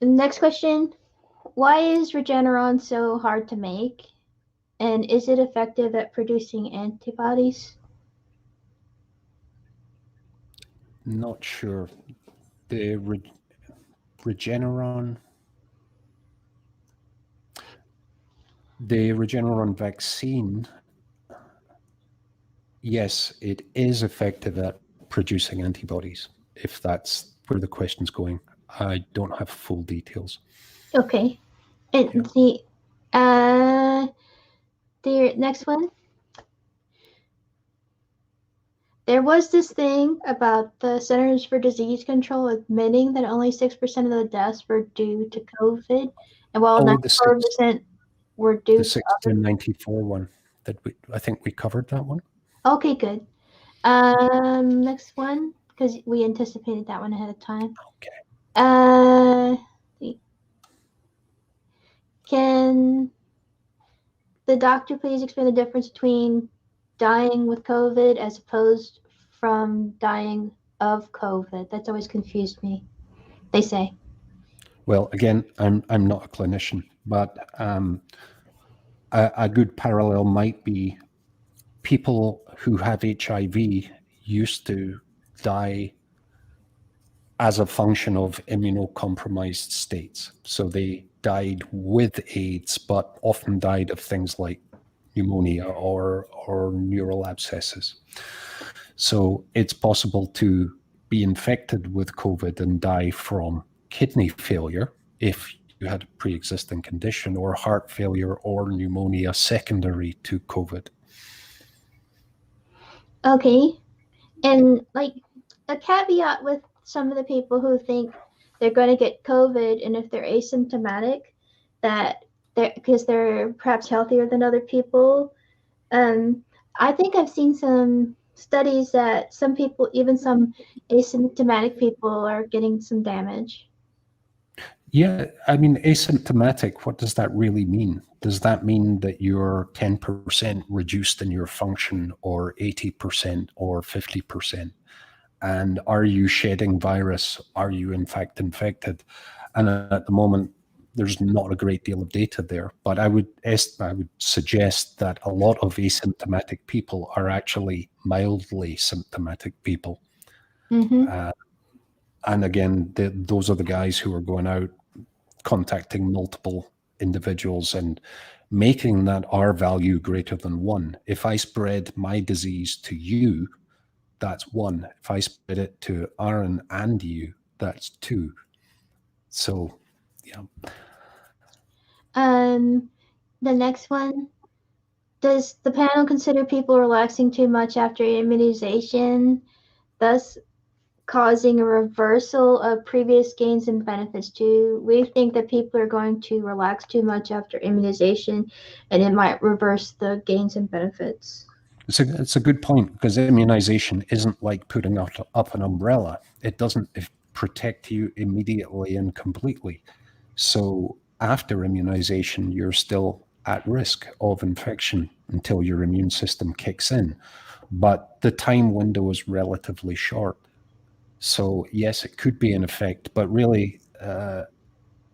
Next question. Why is Regeneron so hard to make? And is it effective at producing antibodies? Not sure. The Regeneron vaccine, yes, it is effective at producing antibodies, if that's where the question's going. I don't have full details. Okay. And the next one. There was this thing about the Centers for Disease Control admitting that only 6% of the deaths were due to COVID, and while 94% were due to the 94 one that I think we covered that one. Okay, good. Next one, because we anticipated that one ahead of time. Okay. Can the doctor please explain the difference between dying with COVID as opposed from dying of COVID? That's always confused me. They say. Well, again, I'm not a clinician, but a good parallel might be people who have HIV used to die as a function of immunocompromised states. So they died with AIDS, but often died of things like pneumonia or neural abscesses. So it's possible to be infected with COVID and die from kidney failure if you had a pre-existing condition, or heart failure or pneumonia secondary to COVID. Okay. And like a caveat with some of the people who think they're going to get COVID, and if they're asymptomatic, that because they're perhaps healthier than other people. I think I've seen some studies that some people, even some asymptomatic people, are getting some damage. Yeah, I mean, asymptomatic, what does that really mean? Does that mean that you're 10% reduced in your function, or 80% or 50%? And are you shedding virus? Are you in fact infected? And at the moment, there's not a great deal of data there, but I would suggest that a lot of asymptomatic people are actually mildly symptomatic people. Mm-hmm. And again, those are the guys who are going out, contacting multiple individuals and making that R value greater than 1. If I spread my disease to you, that's 1. If I spread it to Aaron and you, that's 2. So, yeah. The next one. Does the panel consider people relaxing too much after immunization, thus causing a reversal of previous gains and benefits? Do we think that people are going to relax too much after immunization, and it might reverse the gains and benefits? It's a good point, because immunization isn't like putting up an umbrella. It doesn't protect you immediately and completely. So after immunization, you're still at risk of infection until your immune system kicks in. But the time window is relatively short. So yes, it could be an effect, but really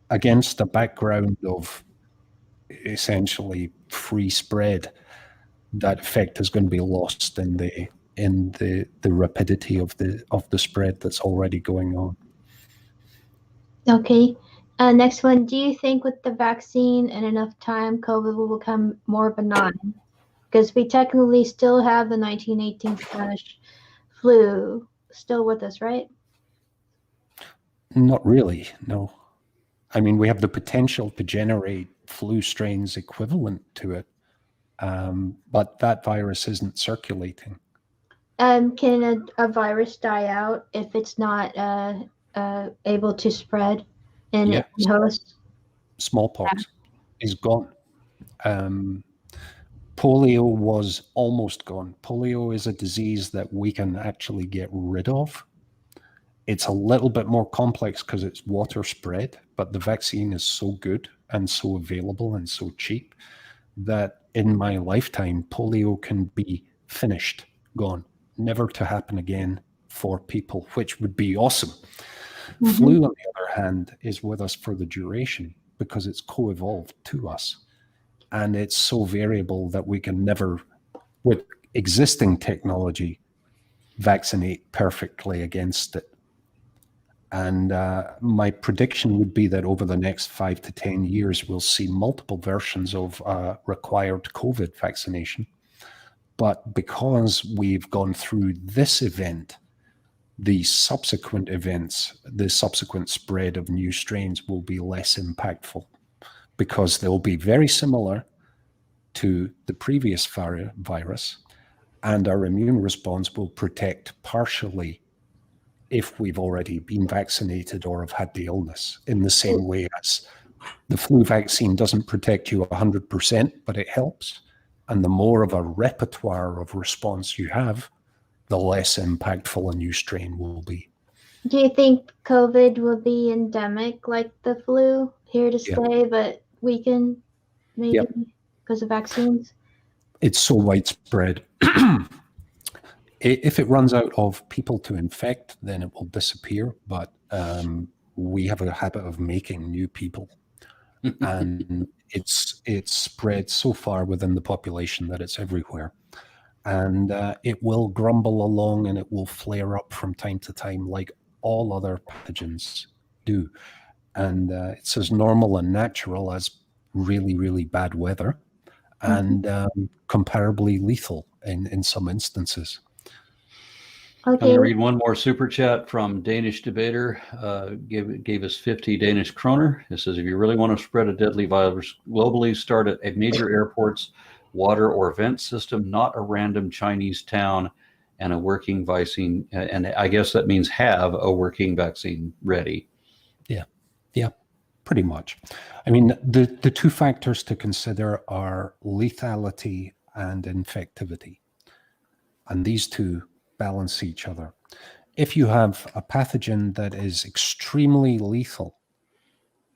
against the background of essentially free spread, that effect is going to be lost in the in the rapidity of the spread that's already going on. Okay. Next one. Do you think with the vaccine and enough time, COVID will become more benign? Because we technically still have the 1918 Spanish flu still with us, right? Not really, no. I mean, we have the potential to generate flu strains equivalent to it, but that virus isn't circulating. Can a virus die out if it's not able to spread in Yeah. hosts? Smallpox is gone. Polio was almost gone. Polio is a disease that we can actually get rid of. It's a little bit more complex because it's water spread, but the vaccine is so good and so available and so cheap that in my lifetime, polio can be finished, gone, never to happen again for people, which would be awesome. Mhm. Flu, on the other hand, is with us for the duration because it's co-evolved to us. And it's so variable that we can never, with existing technology, vaccinate perfectly against it. And my prediction would be that over the next 5 to 10 years, we'll see multiple versions of required COVID vaccination. But because we've gone through this event, the subsequent events, the subsequent spread of new strains will be less impactful because they'll be very similar to the previous virus, and our immune response will protect partially if we've already been vaccinated or have had the illness, in the same way as the flu vaccine doesn't protect you 100%, but it helps. And the more of a repertoire of response you have, the less impactful a new strain will be. Do you think COVID will be endemic like the flu, here to Yeah. stay, but weaken maybe because of vaccines? It's so widespread. If it runs out of people to infect, then it will disappear. But we have a habit of making new people, and it's spread so far within the population that it's everywhere. And it will grumble along and it will flare up from time to time like all other pathogens do. And it's as normal and natural as really, really bad weather, and comparably lethal in some instances. I'm Okay. going to read one more super chat from Danish debater. Gave us 50 Danish kroner. It says, if you really want to spread a deadly virus globally, start at a major airport's water or vent system, not a random Chinese town, and a working vaccine. And I guess that means have a working vaccine ready. Yeah, pretty much. I mean, the two factors to consider are lethality and infectivity. And these two balance each other. If you have a pathogen that is extremely lethal,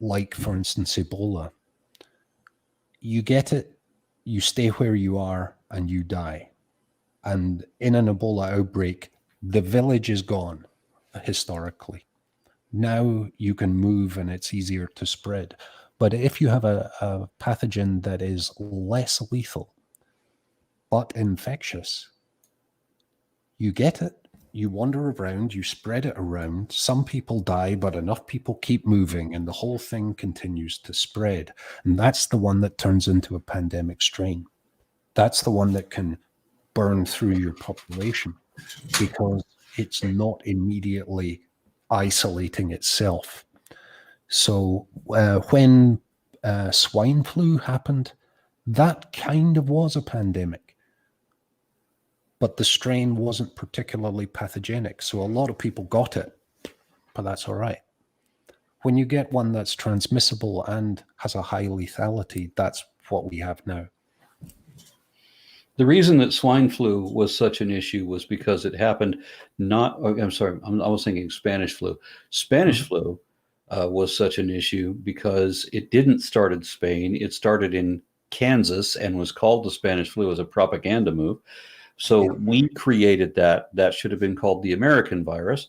like, for instance, Ebola, you get it, you stay where you are, and you die. And in an Ebola outbreak, the village is gone, historically. Now you can move and it's easier to spread. But if you have a pathogen that is less lethal, but infectious, you get it, you wander around, you spread it around, some people die, but enough people keep moving and the whole thing continues to spread. And that's the one that turns into a pandemic strain. That's the one that can burn through your population because it's not immediately isolating itself. So when swine flu happened, that kind of was a pandemic. But the strain wasn't particularly pathogenic. So a lot of people got it, but that's all right. When you get one that's transmissible and has a high lethality, that's what we have now. The reason that swine flu was such an issue was because it happened I was thinking Spanish flu. Spanish flu was such an issue because it didn't start in Spain. It started in Kansas and was called the Spanish flu as a propaganda move. So we created that. That should have been called the American virus.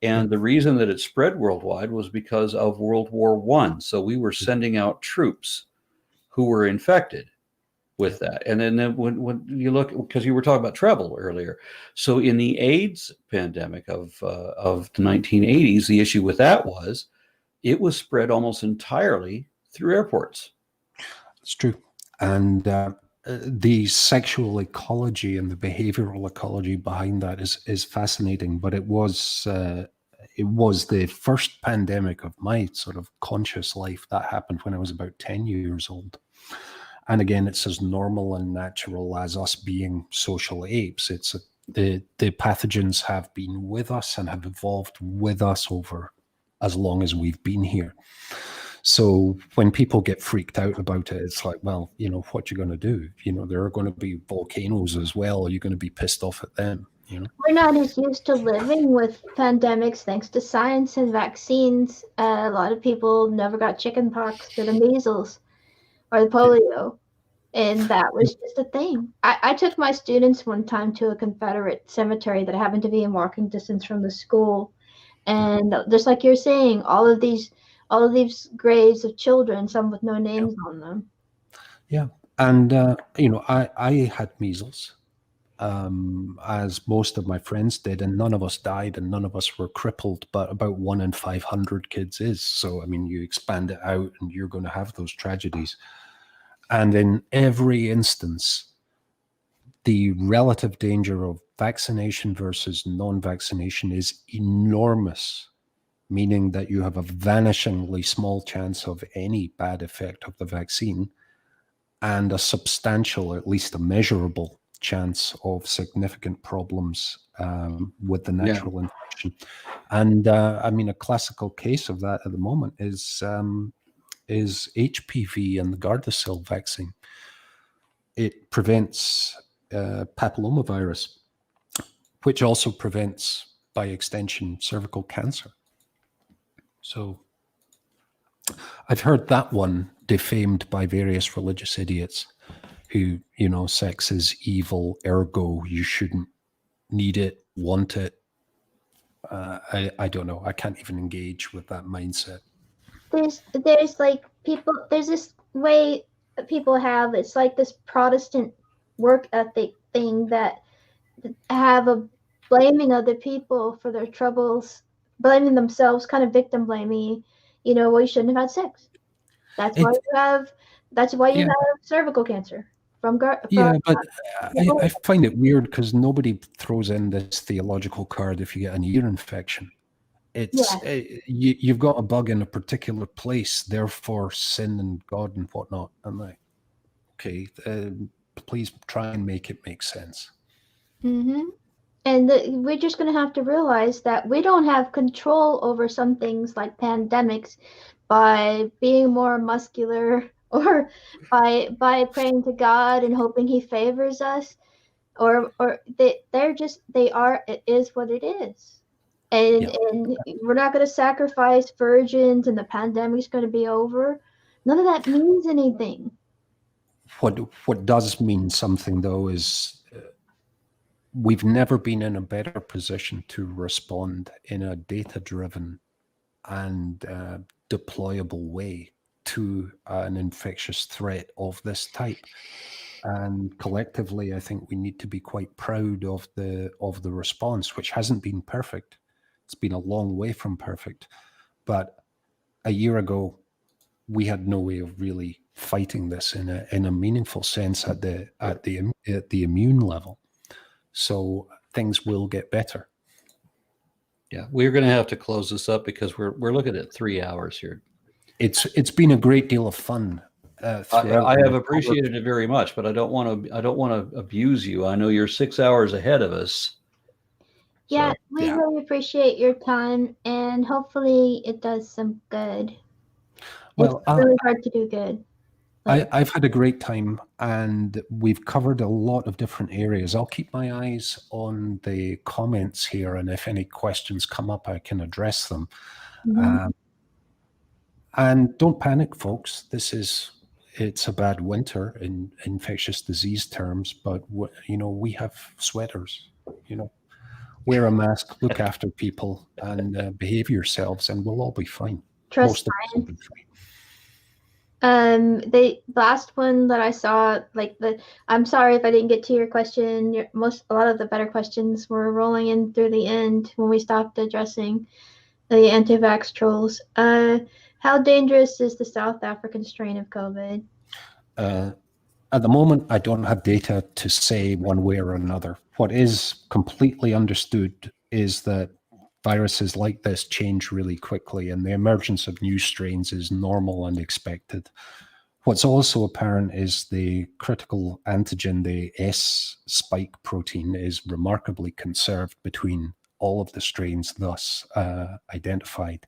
And the reason that it spread worldwide was because of World War I. So we were sending out troops who were infected. with that. And then when you look, because you were talking about travel earlier, so in the AIDS pandemic of the 1980s, the issue with that was it was spread almost entirely through airports. It's true. And the sexual ecology and the behavioral ecology behind that is fascinating. But it was the first pandemic of my sort of conscious life that happened when I was about 10 years old. And again, it's as normal and natural as us being social apes. It's the pathogens have been with us and have evolved with us over as long as we've been here. So when people get freaked out about it, it's like, well, you know, what you're going to do? You know, there are going to be volcanoes as well. Are you going to be pissed off at them? You know, We're not as used to living with pandemics thanks to science and vaccines. A lot of people never got chickenpox or the measles or the polio, and that was just a thing. I took my students one time to a Confederate cemetery that happened to be in walking distance from the school, and just like you're saying, all of these graves of children, some with no names on them. yeah. And you know, I had measles, as most of my friends did, and none of us died and none of us were crippled, but about 1 in 500 kids is. So, I mean, you expand it out and you're going to have those tragedies. And in every instance, the relative danger of vaccination versus non-vaccination is enormous, meaning that you have a vanishingly small chance of any bad effect of the vaccine and a substantial, at least a measurable chance of significant problems with the natural infection. And I mean, a classical case of that at the moment is HPV and the Gardasil vaccine. It prevents papillomavirus, which also prevents, by extension, cervical cancer. So I've heard that one defamed by various religious idiots who, you know, sex is evil, ergo you shouldn't need it, want it. I don't know. I can't even engage with that mindset. There's like people, there's this way that people have, it's like this Protestant work ethic thing that have a blaming other people for their troubles, blaming themselves, kind of victim blaming. You know, well, you shouldn't have had sex. That's why you have cervical cancer from but I find it weird because nobody throws in this theological card if you get an ear infection. It's you've got a bug in a particular place, therefore sin and God and whatnot. I'm like, okay, please try and make it make sense. Mm-hmm. And we're just going to have to realize that we don't have control over some things like pandemics by being more muscular or by praying to God and hoping He favors us, or it is what it is. And we're not going to sacrifice virgins and the pandemic's going to be over. None of that means anything. What does mean something, though, is we've never been in a better position to respond in a data-driven and deployable way to an infectious threat of this type. And collectively, I think we need to be quite proud of the response, which hasn't been perfect. It's been a long way from perfect. But a year ago, we had no way of really fighting this in a meaningful sense at the immune level. So things will get better. Yeah, we're going to have to close this up because we're looking at 3 hours here. It's been a great deal of fun. I have appreciated it very much, but I don't want to abuse you. I know you're 6 hours ahead of us. Yeah, we really appreciate your time, and hopefully it does some good. Well, it's really hard to do good. I've had a great time, and we've covered a lot of different areas. I'll keep my eyes on the comments here, and if any questions come up, I can address them. Mm-hmm. And don't panic, folks. It's a bad winter in infectious disease terms, but we have sweaters. Wear a mask, look after people, and behave yourselves, and we'll all be fine. Trust science. The last one that I saw, I'm sorry if I didn't get to your question. A lot of the better questions were rolling in through the end when we stopped addressing the anti-vax trolls. How dangerous is the South African strain of COVID? At the moment, I don't have data to say one way or another. What is completely understood is that viruses like this change really quickly, and the emergence of new strains is normal and expected. What's also apparent is the critical antigen, the S spike protein, is remarkably conserved between all of the strains thus identified,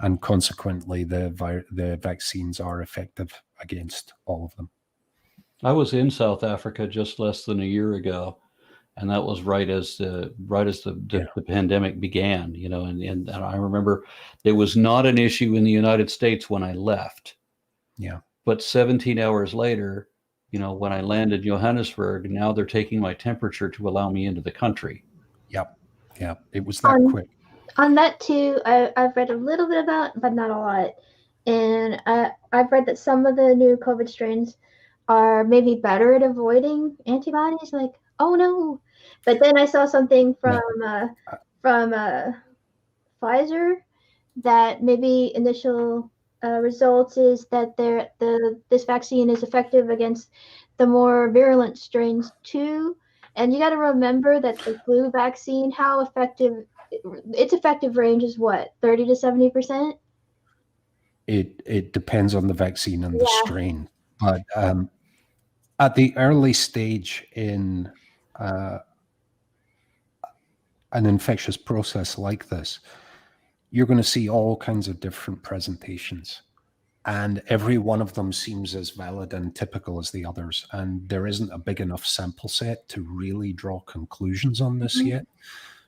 and consequently the vaccines are effective against all of them. I was in South Africa just less than a year ago, and that was right as the pandemic began. And I remember it was not an issue in the United States when I left. Yeah. But 17 hours later, when I landed in Johannesburg, now they're taking my temperature to allow me into the country. Yep. Yeah. It was that quick. On that too, I've read a little bit about, but not a lot. And I've read that some of the new COVID strains are maybe better at avoiding antibodies. Like, oh no! But then I saw something from Pfizer that maybe initial results is that this vaccine is effective against the more virulent strains too. And you got to remember that the flu vaccine, how effective its effective range is, what, 30 to 70%? It depends on the vaccine and the strain, but at the early stage in an infectious process like this, you're going to see all kinds of different presentations, and every one of them seems as valid and typical as the others. And there isn't a big enough sample set to really draw conclusions on this yet.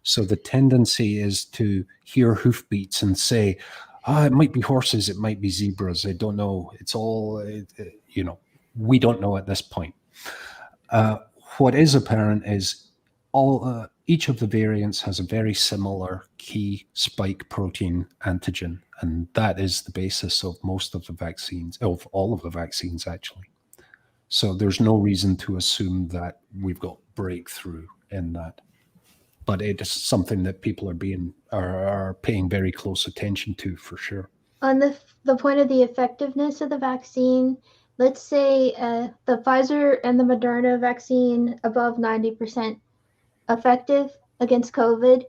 So the tendency is to hear hoofbeats and say, it might be horses, it might be zebras. I don't know. It's all, we don't know at this point. What is apparent is each of the variants has a very similar key spike protein antigen, and that is the basis of most of the vaccines, of all of the vaccines actually. So there's no reason to assume that we've got breakthrough in that. But it is something that people are paying very close attention to, for sure. On the point of the effectiveness of the vaccine, let's say the Pfizer and the Moderna vaccine above 90% effective against COVID,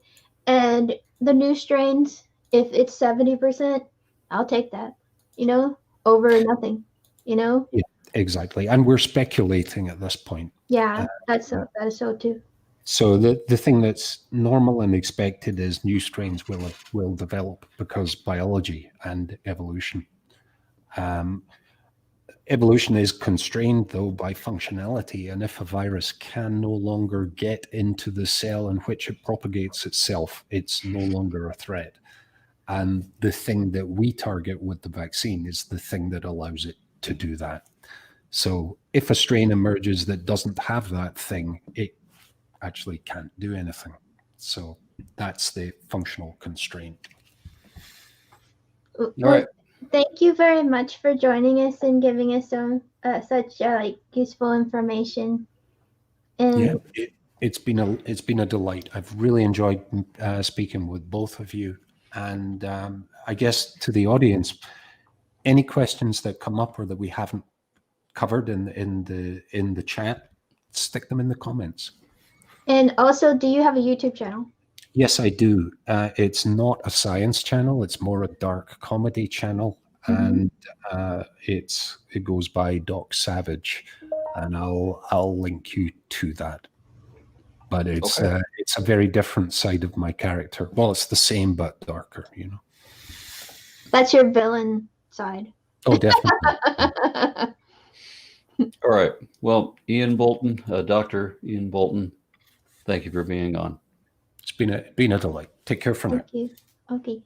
and the new strains, if it's 70%, I'll take that, over nothing, Yeah, exactly. And we're speculating at this point. Yeah, that is so too. So the thing that's normal and expected is new strains will develop because biology and evolution. Evolution is constrained, though, by functionality. And if a virus can no longer get into the cell in which it propagates itself, it's no longer a threat. And the thing that we target with the vaccine is the thing that allows it to do that. So if a strain emerges that doesn't have that thing, it actually can't do anything. So that's the functional constraint. All right. Thank you very much for joining us and giving us such useful information. And yeah, it's been a delight. I've really enjoyed speaking with both of you. And I guess to the audience, any questions that come up or that we haven't covered in the chat, stick them in the comments. And also, do you have a YouTube channel? Yes, I do. It's not a science channel. It's more a dark comedy channel. And it goes by Doc Savage, and I'll link you to that. But it's a very different side of my character. Well, it's the same but darker, That's your villain side. Oh, definitely. All right. Well, Ian Boulton, Dr. Ian Boulton, thank you for being on. It's been a delight. Take care for now. Thank you. Okay.